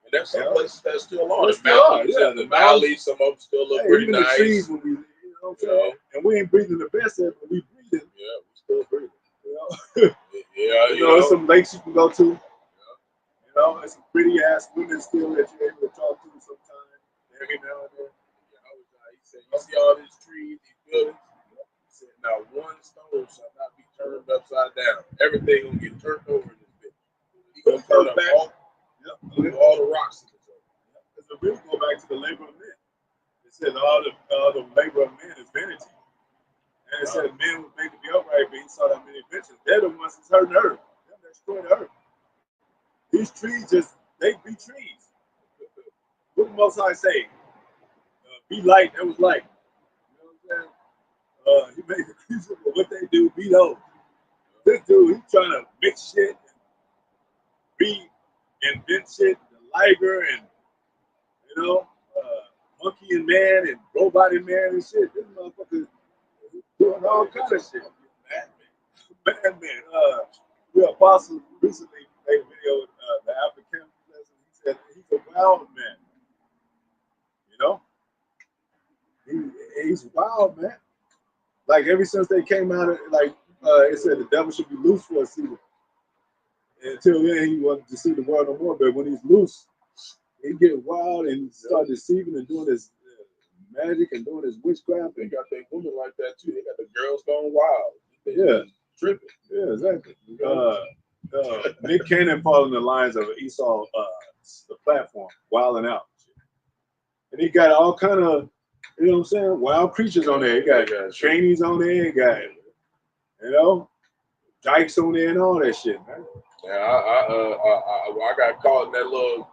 And there's some places that still are. The valleys, some of them still look pretty even nice. The trees, when we, you know what I'm saying? And we ain't breathing the best air, but we breathing. Yeah, we still breathing. You know? There's some lakes you can go to. You know, there's some pretty ass women still that you're able to talk to sometimes. Every now and then. He said, you see all these trees, these buildings? He said, now one stone shall not be turned upside down. Everything will get turned over in this bitch. He's going to turn up all the rocks in this earth. Because the really go back to the labor of men. It said all the labor of men is vanity. And it said men was made to be upright, but he saw that many inventions. They're the ones that's hurting the earth. They're destroying the earth. These trees they be trees. What the Most High say? Be light, that was light. You know what I'm saying? He made the creatures, but what they do, be those. This dude, he's trying to mix shit and invent shit, the liger and, monkey and man and robot and man and shit. This motherfucker doing all kind of shit. Madman. The apostle recently made a video with the African lesson. He said he's a wild man. You know? He's wild, man. Like ever since they came out of it said the devil should be loose for a season. Until then he wanted to see the world no more. But when he's loose, he get wild and start deceiving and doing his magic and doing his witchcraft. They got their women like that too. They got the girls going wild. Yeah. Tripping. Yeah, exactly. Nick Cannon following the lines of Esau, the platform, wilding out. And he got all kind of, you know what I'm saying, wild creatures on there. He got trainees on there. He got, dykes on there and all that shit, man. Yeah, I got caught in that little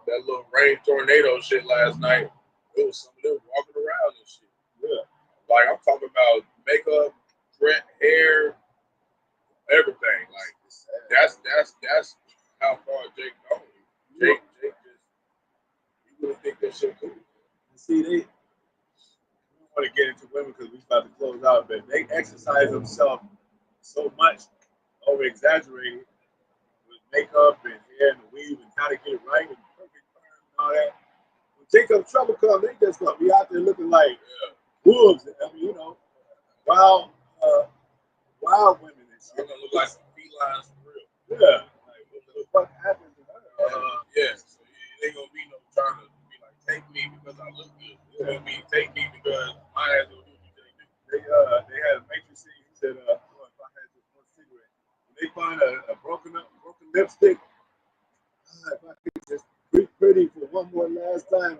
rain tornado shit last night. It was some of them walking around and shit. Yeah. Like I'm talking about makeup, hair, everything. Like that's how far Jake gone. Jake just you really think that shit cool. See, we don't want to get into women because we about to close out, but they exercise themselves so much, over exaggerating with makeup and hair and the weave and how to get it right and perfect perm and all that. When Jacob's trouble comes, they just gonna be out there looking like wolves. I mean, wild women and shit. They're gonna look like some felines for real. Yeah. Like, what the fuck happened to her? Yeah. So it ain't gonna be no trying to be like, take me because I look good. It's gonna be take me because my ass will do what you do. They had a matrix scene. He said, if I had just one cigarette. When they find a broken lipstick one more last time.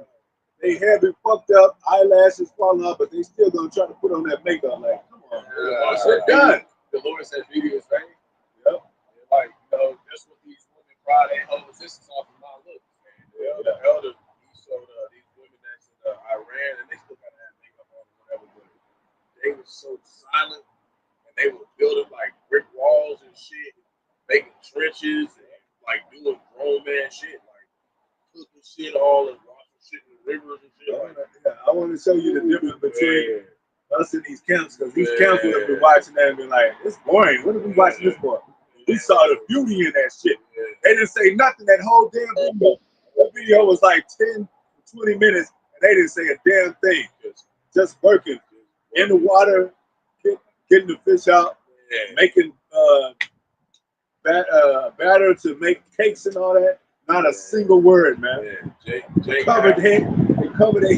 They hair be fucked up, eyelashes falling off, but they still gonna try to put on that makeup. Like, come on, shit done. The Lord said beauty is vain. Yep. Like, that's what these women pride their whole existence off of my looks, man. The elder, he showed these women that's in Iran, and they still gotta have makeup on or whatever, but they were so silent, and they were building like brick walls and shit, making trenches, and like doing grown man shit, like cooking shit all and washing shit in the rivers and shit. I want to show you the difference between us and these camps, because these camps would have been watching that and been like, it's boring. What are we watching this for? We saw the beauty in that shit. They didn't say nothing that whole damn video. That video was like 10, 20 minutes, and they didn't say a damn thing. Just working in the water, getting the fish out, making batter to make cakes and all that. Not a single word, man. They covered their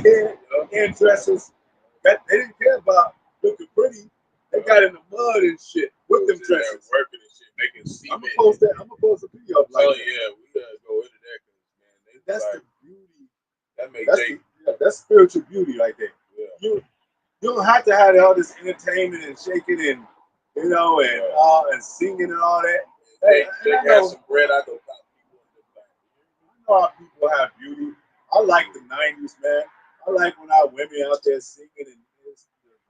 head and dresses. They didn't care about looking pretty. They got in the mud and shit with them dresses. Working and shit, making cement. I'm gonna post a video up like that. Yeah, we gotta go into that, man. That's like, the beauty. That makes that's spiritual beauty right there. Yeah. You don't have to have all this entertainment and shaking and and singing and all that. They got some bread. I go pop people in the back. I know how people have beauty. I like the 90s, man. I like when our women out there singing and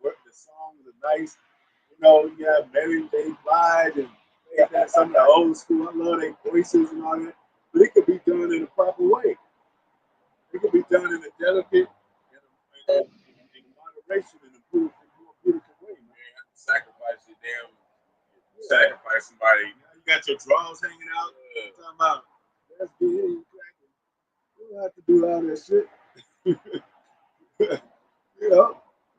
the songs are nice. You have Mary J. Blige and some of the old school. I love their voices and all that. But it could be done in a proper way. It could be done in a delicate, in moderation, in a more beautiful way, man. Sacrifice your damn. Sacrifice somebody. You got your drawers hanging out. Talking about, let's get it. You don't have to do all that shit.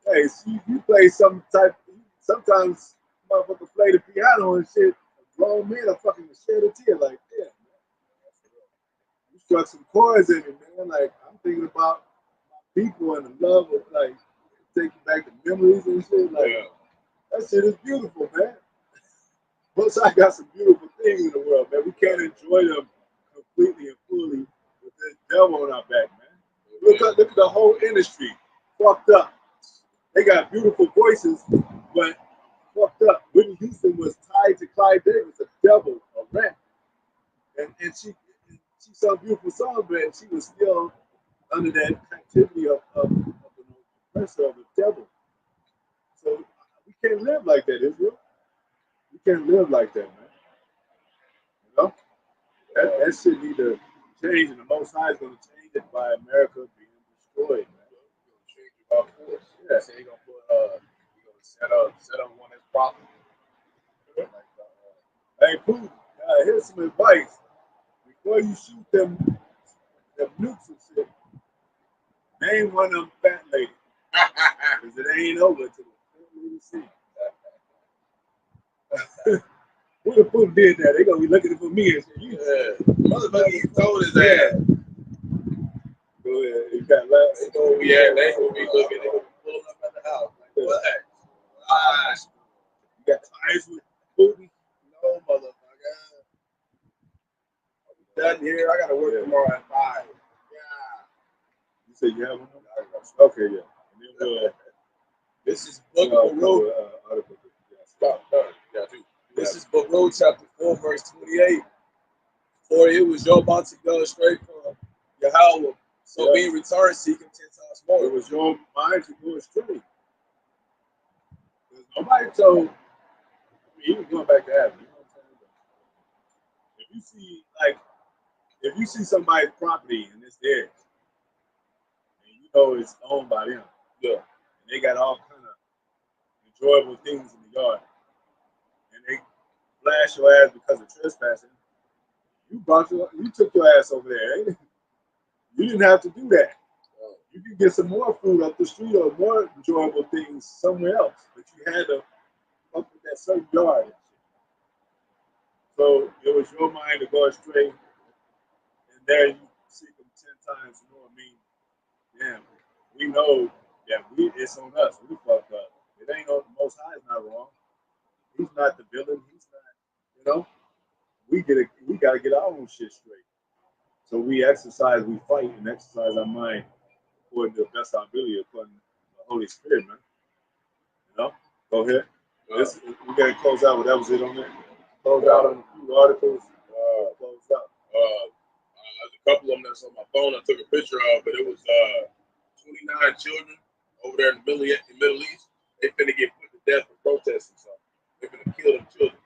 Hey, you play some type. Sometimes motherfuckers play the piano and shit. Grown men are fucking shed a tear. Like, yeah, man. You struck some chords in it, man. Like, I'm thinking about my people and the love of, like, taking back the memories and shit. Like, that shit is beautiful, man. Plus, I got some beautiful things in the world, man. We can't enjoy them completely and fully with this devil on our back, man. Look at the whole industry. Fucked up. They got beautiful voices, but fucked up. Whitney Houston was tied to Clyde Davis, a devil, a rat. And she sung beautiful songs, but she was still under that captivity of the oppressor of the devil. So we can't live like that, Israel. We can't live like that, man. That shit need to change, and the Most High is going to change it by America being destroyed, man. Change it by force. Yeah, so you're gonna set up one that's profitable. Hey, Pooh, here's some advice. Before you shoot them nukes and shit, name one of them fat ladies. Because it ain't over until the fat lady see. Who the Pooh did that? They gonna be looking for me and shit. Motherfucker, he told his ass. Go ahead. You got last. They gonna be looking. They gonna be pulling up at the house. Like, what? You got ties with Putin? No, motherfucker. Done here. I gotta work tomorrow at 5. Yeah. You said you have one? Okay, yeah. And then this is Book of Baruch. This is Baruch chapter 4, verse 28. For it was your mind to go straight from Yahawah. So we return seeking 10 times more. It was your mind to go astray. Nobody told. He was going back to Adam. You know what I'm saying? If you see somebody's property and it's theirs, and you know it's owned by them, and they got all kind of enjoyable things in the yard, and they flash your ass because of trespassing, you took your ass over there. Ain't it? You didn't have to do that. You could get some more food up the street or more enjoyable things somewhere else, but you had to up with that certain yard. So it was your mind to go astray, and there you seek them 10 times more. I mean, damn, we know that it's on us. We fucked up. It ain't on the Most High is not wrong. He's not the villain. He's not, we gotta get our own shit straight. So we exercise, we fight, and exercise our mind according to the best of our ability, according to the Holy Spirit, man. You know? Go ahead. We got to close out. That was it on there. Close out on a few articles. Close out. There's a couple of them that's on my phone I took a picture of, but it was 29 children over there in the Middle East. They finna get put to death for protesting something. They're finna kill them children.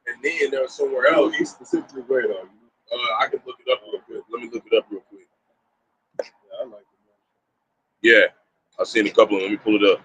And then there was somewhere else. East specifically where though? I can look it up real quick. Let me look it up real quick. Yeah, I like it. Yeah, I've seen a couple of them. Let me pull it up.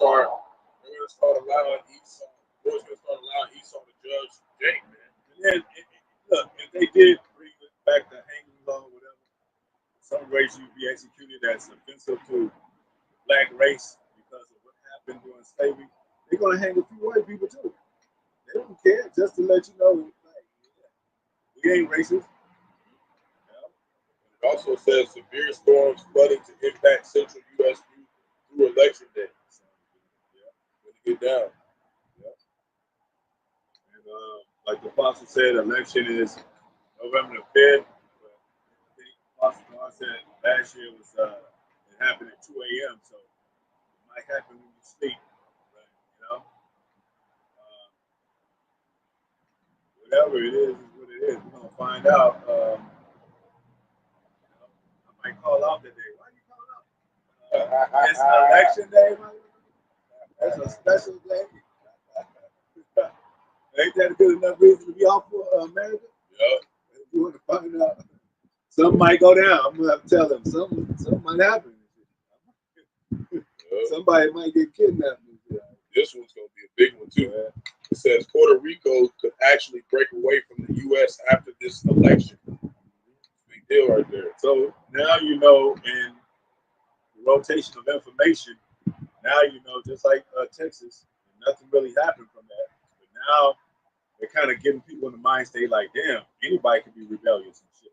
They're gonna start allowing Esau. Boys gonna start allowing Esau to judge Jake, man. And then, look, if they did bring it back to hanging law or whatever, some race you'd be executed that's offensive to black race because of what happened during slavery, they're gonna hang a few white people too. They don't care, just to let you know, like, we ain't racist. It also says severe storms flooding to impact central U.S. through election day. When you get down. And like the apostle said, election is November the 5th. But I think Apostle God said last year was it happened at 2 a.m. So it might happen when you sleep. But, you know, whatever it is what it is. We're gonna find out. You know, I might call out that day. Why you calling out? It's election day, man. That's a special day. Ain't that a good enough reason to be off for America? Yeah. If you want to find out, something might go down. I'm gonna have to tell them something might happen. Somebody might get kidnapped. This one's gonna be a big one too. It says Puerto Rico could actually break away from the U.S. after this election. Big deal right there. So now you know, in the rotation of information, now you know, just like Texas, nothing really happened from that. But now they're kind of getting people in the mind state like, damn, anybody can be rebellious and shit.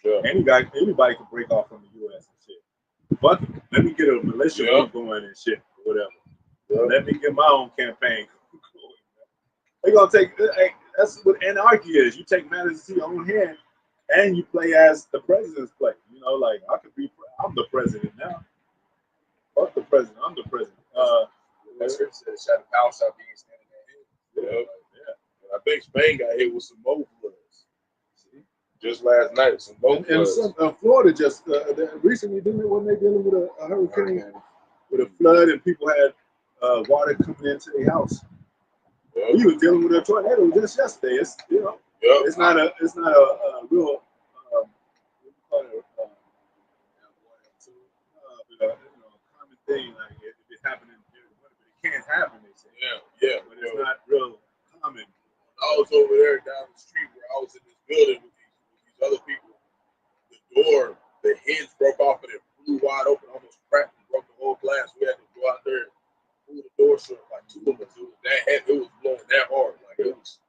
Yeah. Anybody can break off from the U.S. and shit. But let me get a militia group going and shit, or whatever. Let me get my own campaign going. They're gonna take. That's what anarchy is. You take matters into your own hand, and you play as the president's play. You know, like I'm the president now. Fuck the president. I'm the president. That's what it says. Shot the power shot being standing there. Yeah. think Spain got hit with some more floods. Just last night, some more floods. And Florida just recently, when they dealing with a hurricane, with a flood, and people had water coming into their house. Yep. We were dealing with a tornado just yesterday. It's it's not a real common thing like if it happened during the winter, but it can't happen. They say. Yeah. But it's not real common. I was over there down the street where I was in this building with these other people. The hinge broke off and it flew wide open, almost cracked and broke the whole glass. We had to go out there and pull the door shut, like 2 of us. It was that heavy. It was blowing that hard. Like it was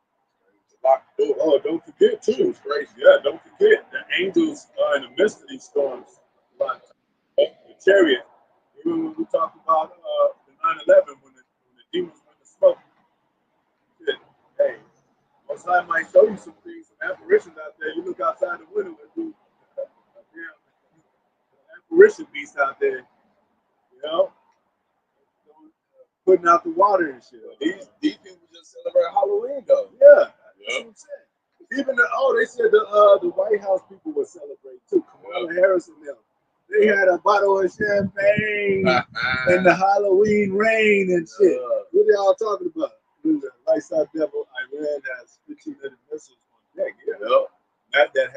lock the door. Oh, don't forget too. It was crazy. Yeah, don't forget the angels are in the midst of these storms. The chariot. Even when we talk about the 9/11, when the demons went to smoke. Hey, most I might show you some things, some apparitions out there. You look outside the window and do apparition beast out there, putting out the water and shit. These people just celebrate Halloween though. Yeah, that's what I'm saying. Even they said the White House people would celebrate too. Kamala Harris and them. They had a bottle of champagne and the Halloween rain and shit. What are y'all talking about? The right side devil, Iran has 1,500 missiles on deck. That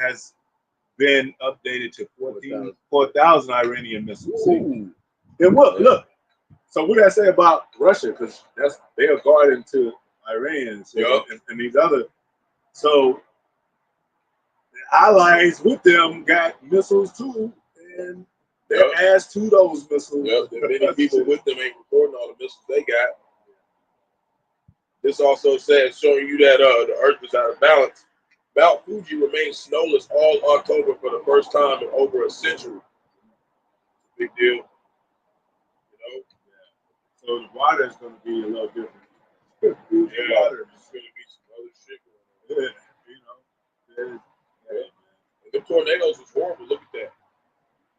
has been updated to 4,000 Iranian missiles. And look. So what did I say about Russia? Because they are guarding to Iran and these other. So the allies with them got missiles too, and they're asked to those missiles. Many people with them ain't recording all the missiles they got. This also says, showing you that the Earth is out of balance. Mount Fuji remains snowless all October for the first time in over a century. Big deal. So the water is going to be a little different. Water. There's going to be some other shit going on. And the tornadoes was horrible. Look at that.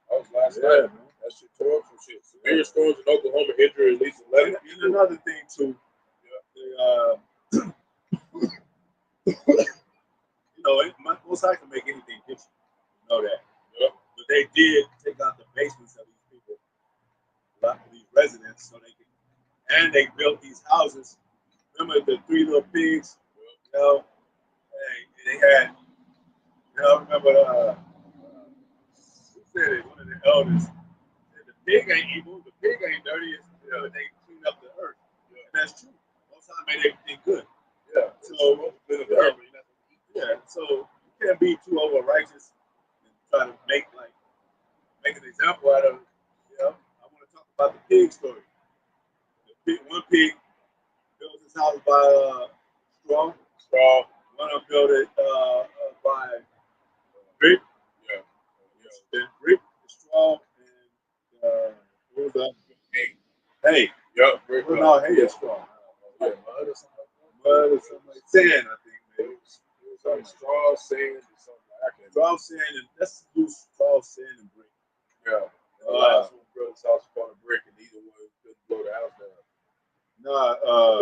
That was last night. Man. That shit tore up some shit. Severe storms in Oklahoma injured at least 11. And another thing too. Most I can make anything different. You know that. But they did take out the basements of these people, a lot of these residents, so they can. And they built these houses. Remember the 3 little pigs? They had. Remember who said it? One of the elders said the pig ain't evil, the pig ain't dirty. They clean up the earth. And that's true. Most time made everything good. So you can't be too over righteous and try to make an example out of it. I want to talk about the pig story. One pig built his house by straw. One of them built it by brick. Then brick, straw, and what was that? Hay. Brick. No, hay is straw. Mud or something. Mud or something like sand, I think. Maybe. Something straw, sand, or something like that. Straw, sand, and let's use straw, sand, and brick. The last one built his house upon a brick, and neither one couldn't blow the house down.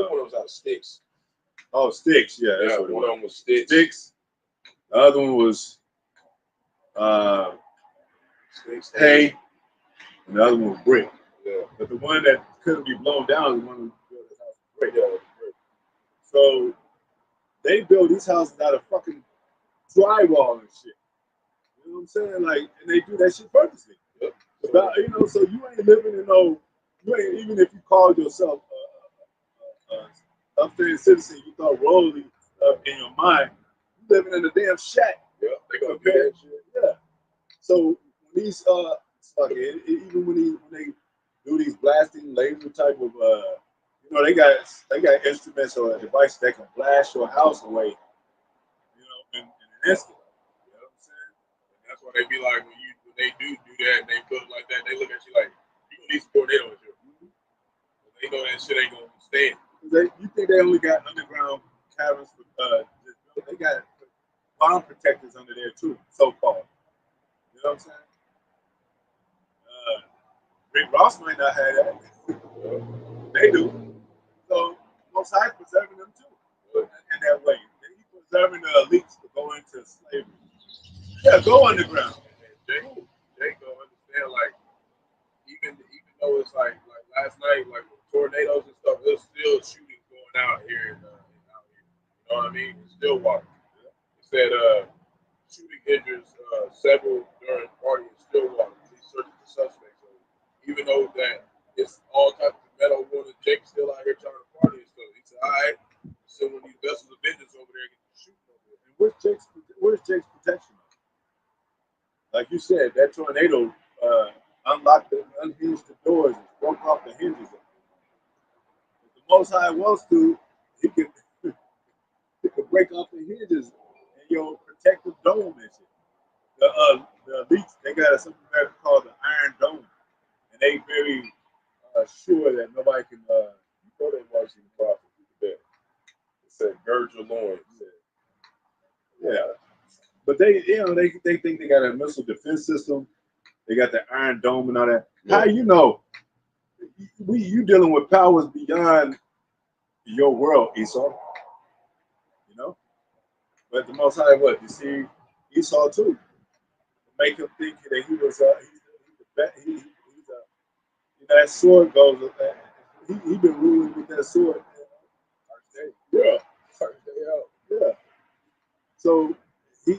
One was out of sticks. Oh, sticks, yeah. That's what one of them was sticks. The other one was sticks, hay, and the other one was brick. Yeah. But the one that couldn't be blown down was the one who built his house with brick. So they build these houses out of fucking drywall and shit. You know what I'm saying? And they do that shit purposely. So you ain't living in even if you called yourself upstanding citizen, you thought royalty in your mind, you living in a damn shack. They gonna do that shit. Yeah. So these even when they do these blasting laser type of they got instruments or devices that can blast your house away, in an instant. You know what I'm saying? And that's why they be like when they do that and they build it like that, they look at you like you gonna need some tornadoes here. They know that shit ain't gonna stand. You think they only got underground caverns with they got bomb protectors under there too, so-called. You know what I'm saying? Rick Ross might not have that. They do. So most high preserving them too. serving the elites to go into slavery. Yeah, go underground. Jake don't understand, like, even though it's like last night, like with tornadoes and stuff, there's still shooting going out here out here. You know what I mean? It's still water. It said shooting injures several during party in Stillwater. He's searching for suspects. So even though that it's all types of metal wounded, Jake's still out here trying to party and stuff. He said, all right, send one of these vessels of vengeance over there and get the shooting over there. And where's Jake's protection? Like you said, that tornado unhinged the doors and broke off the hinges. If the Most High wants to, he could break off the hinges and your protective dome and shit. The elites, they got something called the Iron Dome, and they very sure that nobody can. You know they watching the prophet. It said, gird your loins. Yeah. But they think they got a missile defense system. They got the Iron Dome and all that. Yeah. How you know? You dealing with powers beyond your world, Esau. You know? But the Most High, what? You see Esau too. Make him think that he was that sword goes. He been ruling with that sword. Yeah. Yeah. So he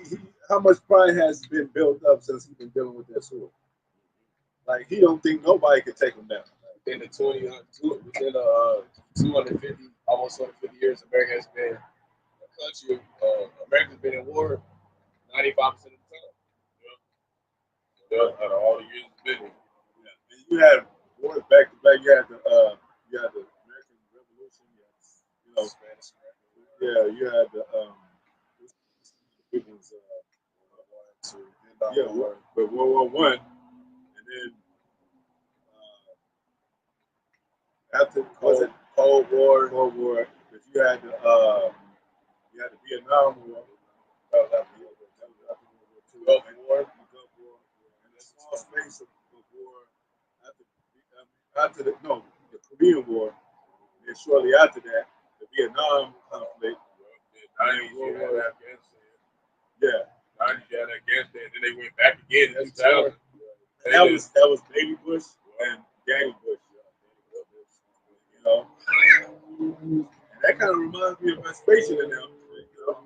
how much pride has been built up since he's been dealing with that sword? Like he don't think nobody can take him down. Within the 250, almost 250 years, America has been a country. America's been in war 95% of the time. Yeah, out of all the years it's been. Yeah. And you had wars back to back. You had the American Revolution. You know, Spanish. Yeah, you had the people's but World War I, and then after Cold War. But you had the Vietnam War. That was after World War II. Gulf War, and a small space of war after the Korean War, and shortly after that, the Vietnam conflict. Yeah. 90s had Afghanistan, then they went back again in 2000. That was Baby Bush and Daddy Bush. You know, and that kind of reminds me of Vespasian and them. You know,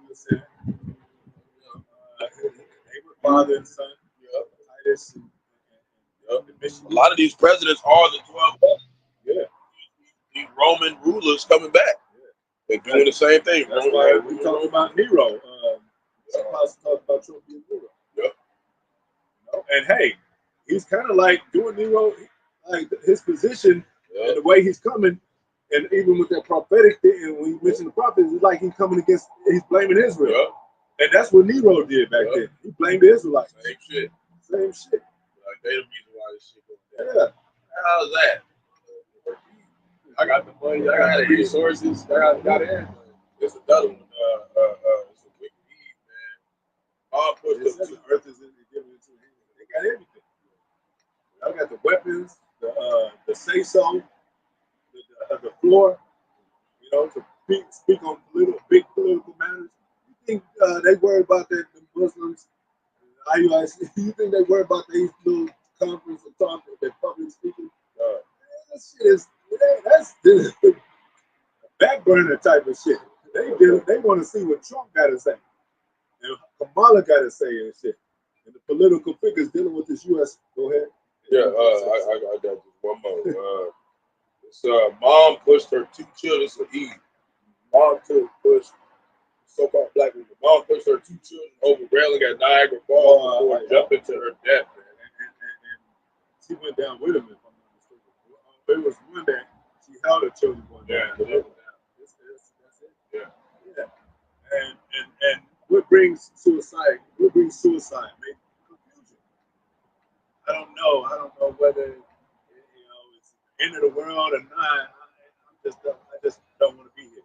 they were father and son. Titus and a lot of these presidents are the 12. Yeah. These Roman rulers coming back. They're doing the same thing. That's why we talk about Nero. Talk about Trophy Nero. Yep. You know? And hey, he's kind of like doing Nero, like his position and the way he's coming, and even with that prophetic thing, and when you mention the prophets, it's like he's coming against, he's blaming Israel. Yep. And that's what Nero did back then. He blamed the Israelites. Same shit. Like they the reason why this shit goes down. Yeah. How's that? I got the money, I got the resources, I got everything. It's another one. It's a wicked Eve, man. All put the earth is given into him. They got everything. I got the weapons, the say so, the floor, you know, to speak on big political matters. You think they worry about that, the Muslims, IUIC? You think they worry about these little conference and talk, that public speaking? That shit is, that's the back burner type of shit. They want to see what Trump got to say, and Kamala got to say and shit, and the political figures dealing with this U.S. Go ahead. Yeah, I got just one more. Mom pushed her 2 children to eat. Mom pushed so-called black woman. Mom pushed her 2 children over railing at Niagara Falls before jumping to her death. And she went down with him, if I'm not mistaken. There was one that she held her children going down. That's it. Yeah. And what brings suicide? Maybe confusion. I don't know whether it's the end of the world or not. I just don't want to be here.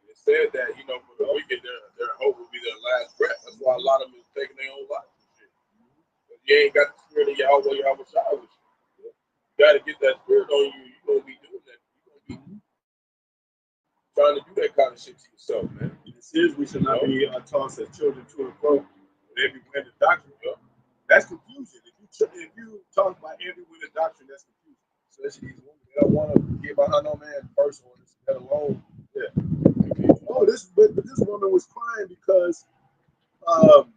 It said that for the wicked, their hope will be their last breath. That's why a lot of them is taking their own life and shit. But you ain't got the spirit of Yahawah, Yahawashi with you. You got to get that spirit on you. You're gonna be doing that. You're gonna be trying to do that kind of shit to yourself, man. it says we should not be tossed as children to and fro with every wind of doctrine. That's confusion. If you talk about every wind of doctrine, that's confusion. Especially these women that don't want to get behind no man first orders, let alone. Yeah. Oh, this woman was crying because it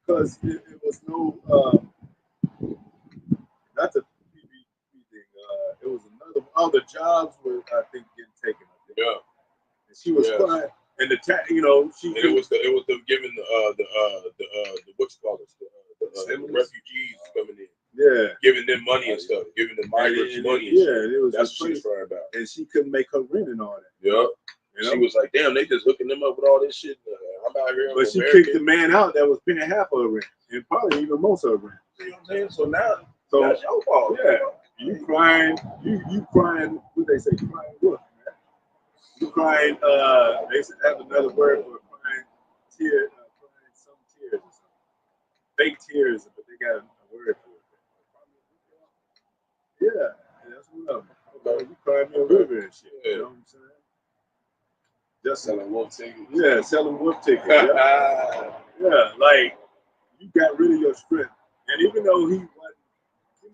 was no not the PPP thing. It was another. All the jobs were, I think, getting taken. I think. Yeah. And she was crying, and she. And it was them giving the what you call it, the refugees coming in. Yeah. Giving them money and stuff, giving the migrants money. And shit. It was. That's what she was crying about. And she couldn't make her rent and all that. Yeah. She was like, "Damn, they just hooking them up with all this shit. I'm out here." But she kicked the man out that was paying half of her rent, and probably even most of her rent. You know what I'm saying? So now, that's your fault. Yeah, you crying. You crying. What they say? Crying what? Man? You crying. They have another word for crying. Tears. Crying some tears or something. Fake tears, but they got a word for it. Yeah, that's what I'm. You crying me a river and shit. You know what I'm saying? Just selling wolf tickets. Yeah, selling wolf tickets. Yeah. Yeah, like you got rid of your strength. And even though he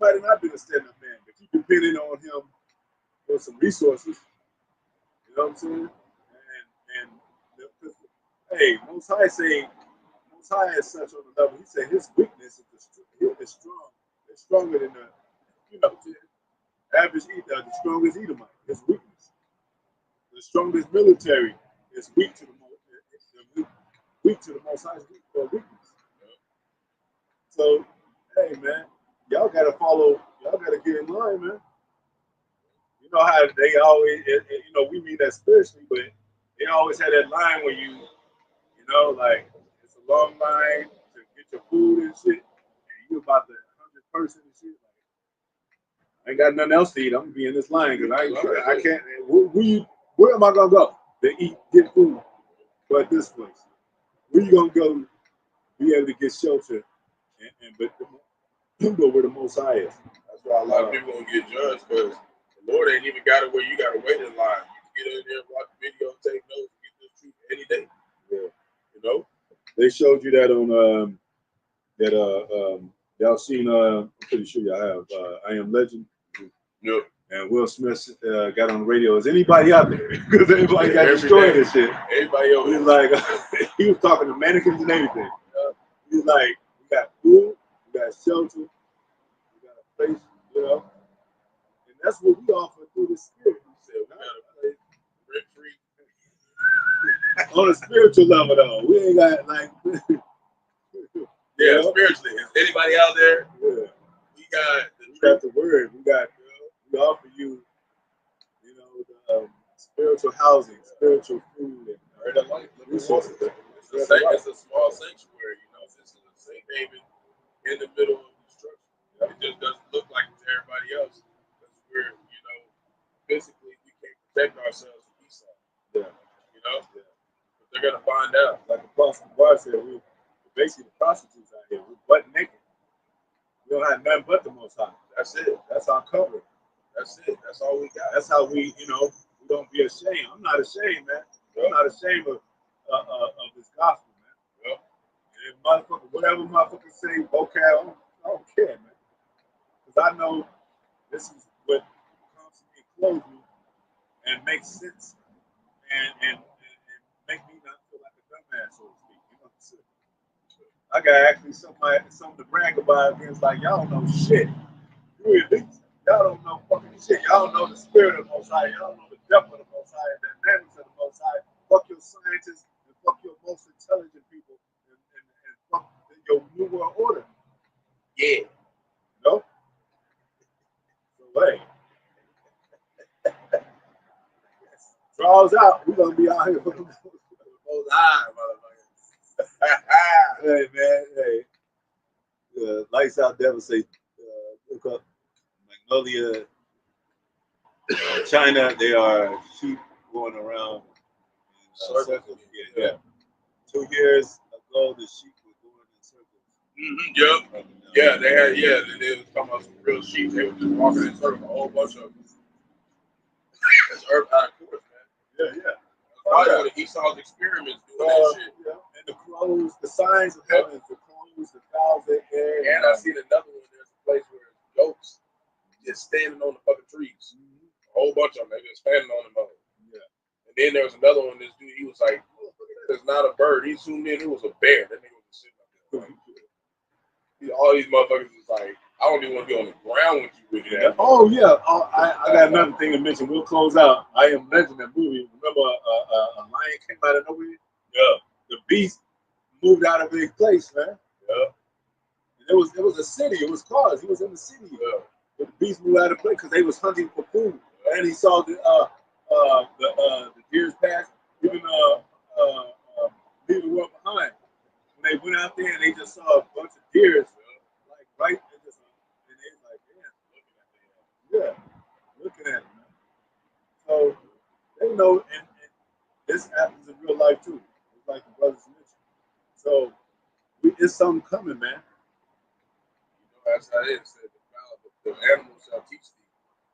might have not been a stand-up man, but you depended on him for some resources. You know what I'm saying? Hey, Most High is such on the level. He said his weakness is strong. It's stronger than the average the strongest Edomite. His weakness. The strongest military is weak to the Most High's weakness. So, hey man, y'all gotta get in line, man. You know how they always, we mean that spiritually, but they always had that line where you like it's a long line to get your food and shit, and you about the 100th person and shit. Like, I ain't got nothing else to eat. I'm gonna be in this line because I can't. Where am I gonna go to get food? But this place, where you gonna go? Be able to get shelter, but where the Most High is. That's why a lot of people don't get judged because the Lord ain't even got it where you gotta wait in line. You can get in there, watch the video, take notes, get this truth any day. Yeah, they showed you that on y'all seen. I'm pretty sure y'all have. I Am Legend. Yep. And Will Smith got on the radio. Is anybody out there? Because everybody got destroyed and shit. Everybody over there. Like, he was talking to mannequins and everything. He's like, we got food, we got shelter, we got a place, and that's what we offer through the spirit. We said, we got a place rent free. On a spiritual level, though, we ain't got like. Spiritually. Is anybody out there? Yeah. We got the word. We offer you, the spiritual housing, spiritual food, and life. It's a small sanctuary, It's a safe haven in the middle of destruction. It just doesn't look like it to everybody else because we're, physically we can't protect ourselves from Esau. Yeah. But they're gonna find out. Like the Apostle Barak said, we're basically the prostitutes out here. We're butt naked. We don't have nothing but the Most High. That's it. That's our cover. That's it. That's all we got. That's how we, we don't be ashamed. I'm not ashamed, man. I'm not ashamed of this gospel, man. Yep. And whatever motherfuckers say, vocab, I don't care, man. Because I know this is what constantly clothes me and makes sense and make me not feel like a dumbass, so to speak. You know what I'm saying? I got actually something to brag about against, like, y'all don't know shit. You elites. Y'all don't know fucking shit. Y'all don't know the spirit of the Most High. Y'all don't know the depth of the Most High and the dynamics of the Most High. Fuck your scientists and fuck your most intelligent people and fuck your New World Order. Yeah. So, hey. Draws out. We're going to be out here for the Most High, motherfuckers. Hey, man. Hey. Lights Out Devil say, look up Magnolia, China. They are sheep going around in circles. Yeah. 2 years ago, the sheep were going in circles. Mm-hmm, yep. Yeah, they was talking about some real sheep. They were just walking in circles, a whole bunch of them. That's earth out of course, man. Yeah. Esau's experiments doing that shit. Yeah. And the crows, the signs of heaven, the crows, the fowls, the air. And I seen another one. There's a place where goats just standing on the fucking trees. A whole bunch of them. They just standing on them. Yeah. And then there was another one. This dude, he was like, "It's not a bird." He zoomed in. It was a bear. That nigga was sitting up there. Like, all these motherfuckers is like, I don't even want to be on the ground with you with that. Oh yeah. Oh, I got another thing to mention. We'll close out. I Am Legend, that movie. Remember, a lion came out of nowhere. Yeah. The beast moved out of his place, man. Yeah. It was a city. It was cars. He was in the city. Yeah. But the beast moved out of place because they was hunting for food, and he saw the deers pass, even leave the world behind. When they went out there and they just saw a bunch of deers, like right, and they like, damn, looking at them. So they know, and this happens in real life too. It's like the brothers mentioned. So it's something coming, man. That's how it is. The animals shall teach thee.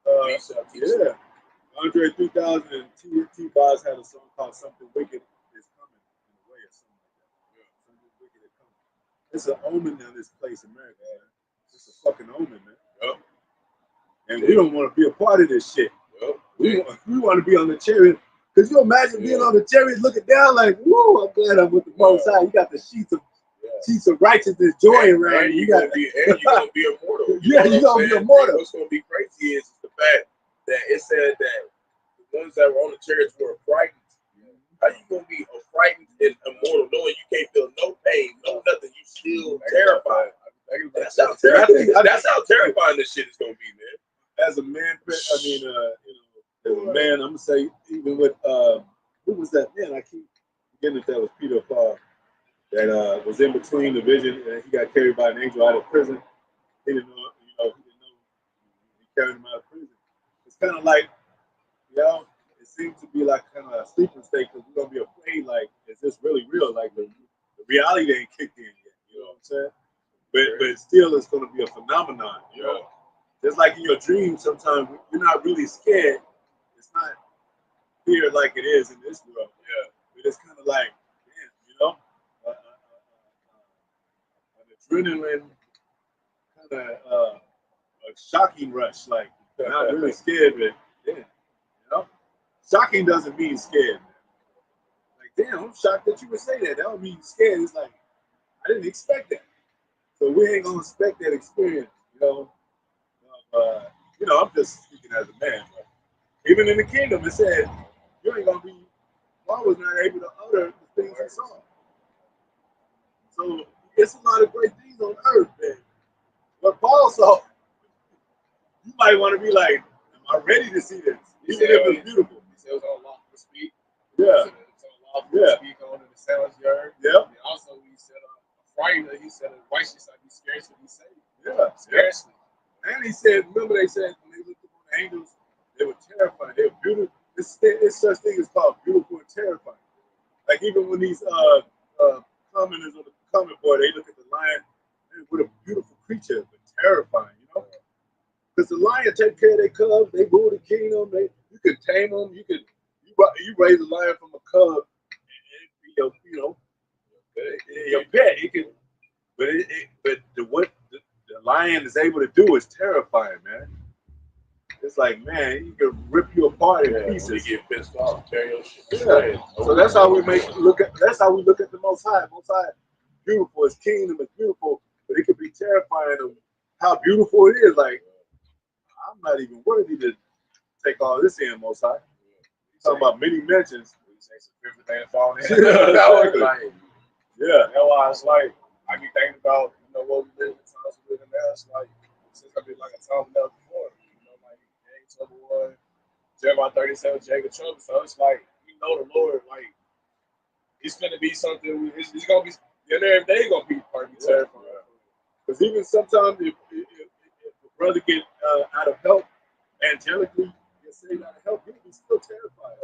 We shall teach thee. Andre 3000 and T-Boz had a song called "Something Wicked Is Coming" in a way, or something like that. Yeah. Something wicked is coming. It's an omen in this place, America. Man. It's a fucking omen, man. Yep. And we don't want to be a part of this shit. Yep. We want to be on the chariot. Could you imagine being on the chariot, looking down like, "Whoa, I'm glad I'm with the Most High." You got the sheets of righteousness, joy around you. You're gonna be immortal. You're gonna be immortal. What's gonna be crazy is the fact that it said that the ones that were on the chariots were frightened. How you gonna be frightened and immortal, knowing you can't feel no pain, no nothing? You still terrified. That's how terrifying this shit is gonna be, man. As a man, as a man, I'm gonna say, even with who was that man? I keep forgetting if that was Peter Paul. That was in between the vision, and he got carried by an angel out of prison. He didn't know, he carried him out of prison. It's kind of like, it seems to be like kind of a sleeping state because we're gonna be afraid. Like, is this really real? Like the reality ain't kicked in yet. You know what I'm saying? But still, it's gonna be a phenomenon. You know, just like in your dreams, sometimes you're not really scared. It's not fear like it is in this world. Yeah, but it's kind of like, damn, an adrenaline kind of a shocking rush, like not really scared, but shocking doesn't mean scared. Like, damn, I'm shocked that you would say that. That don't mean scared. It's like, I didn't expect that. So we ain't gonna expect that experience, I'm just speaking as a man. But even in the kingdom, it said you ain't gonna be. I was not able to utter the things I saw. So it's a lot of great things on earth, man. But Paul saw, you might want to be like, am I ready to see this? Even if it's beautiful. He said it was unlawful to speak. Yeah. It's unlawful to speak on the sounds you heard. Yeah. And also, he said, frightened, he said, a righteous like be scarcely be saved. Yeah. Scarcely. And he said, remember they said when they looked upon the angels, they were terrifying. They were beautiful. This such thing is called beautiful and terrifying. Like even when these commoners on the comment board, they look at the lion, what a beautiful creature, but terrifying, Because the lion take care of their cubs, they rule the kingdom. You can tame them. You raise a lion from a cub, and it be your pet. It can, but what the lion is able to do is terrifying, man. It's like, man, he can rip you apart in pieces. You get pissed off, tear your shit. Yeah. So that's how we look at the Most High. Most High, beautiful. His kingdom is beautiful, but it can be terrifying of how beautiful it is. Like, I'm not even worthy to take all this in, Most High. Talking about many mentions. Everything falling in. Yeah. That's why it's like, I be thinking about, what we live in, the times we live in now. It's like, since I be like a time never before. Like, Trouble 1, Jeremiah 37, Jacob Trouble. So it's like, the Lord, like, it's going to be something, it's going to be, every day going to be part of me terrifying. Because even sometimes if a brother get out of help, angelically, get saved out of help, he'll be still terrified.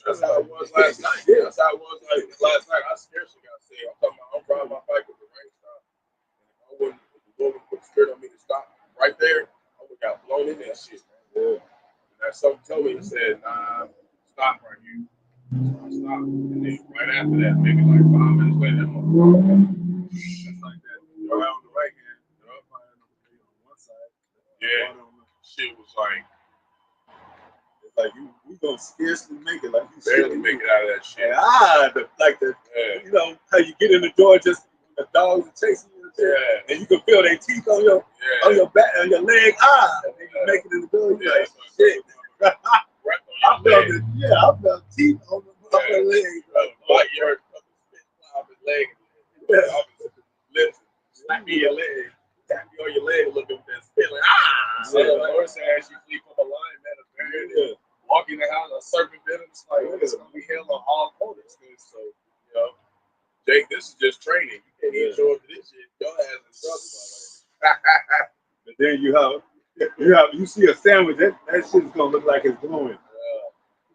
That's how it was last night. Yeah. That's how it was last night. I scarcely got saved. I'm riding my bike with the rain stop. And if the Lord would put the spirit on me to stop right there, I would have got blown in that shit, man. Yeah. And that something told me, he said, nah, stop right here. I stopped. And then right after that, maybe like 5 minutes later, that motherfucker. It's like that. You're out on the right hand, you're up on one side. Yeah. Shit was like, it's like we gonna scarcely make it. Like you barely make it out of that shit. You know how you get in the door just the dogs are chasing you, and you can feel their teeth on your back, on your leg. And you make it in the door. You like shit. I felt teeth on my leg. Like you heard his leg. Lips slap me your leg. Tap me on your leg a little bit with that spit. Like, So the Lord said, as you flee from a lion, man, a bear, walk in the house, a serpent bit him. It's like, it's going to be hell on all corners. So, you know, Jake, this is just training. You can't even show up to this shit. Your ass in trouble, by the way. But then you see a sandwich, that shit's going to look like it's glowing.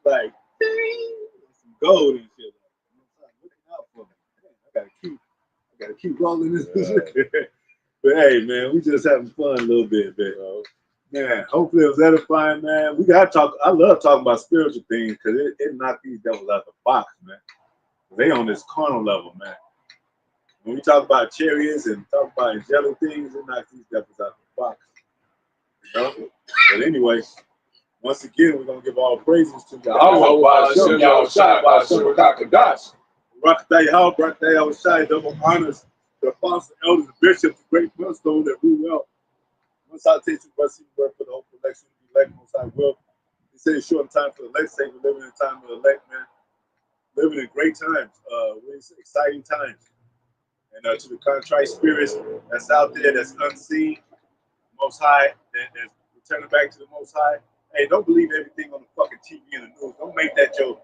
Like, some gold and shit. Looking out for me. I gotta keep rolling this. But hey, man, we just having fun a little bit, man. Man, hopefully it was edifying, man. We gotta talk. I love talking about spiritual things because it knocked these devils out the box, man. They on this carnal level, man. When we talk about chariots and talk about angelic things, it knocks these devils out the box. You know? But anyway, once again, we're gonna give all praises to Yahawah, Bahasham, Yahawashi, Qadash. Rawchaa, Yahawah, Barak, Yahawashi, double honors the apostles, elders, and bishops, the great millstone that we will. Once I take you, bless you, word for the hope of election to be elect, most I will. He said it's short time for the elect sake, we're living in a time of the elect, man. Living in great times, exciting times. And to the contrite spirits that's out there, that's unseen, Most High, that's returning back to the Most High. Hey, don't believe everything on the fucking TV and the news. Don't make that your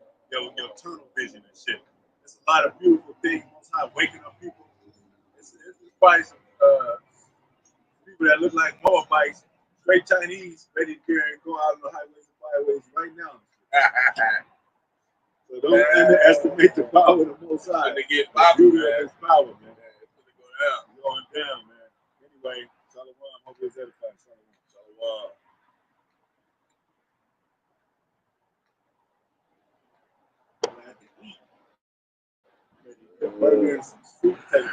tunnel vision and shit. There's a lot of beautiful things. Most High waking up people. It's probably some people that look like Moabites, straight Chinese, ready to go out on the highways and byways right now. So don't underestimate the power of the Most High. They get beauty of His power, man. It's gonna go down. Going down, man. Anyway, Shalom. Hope it's edifying. Shalom. Burger and some soup taste.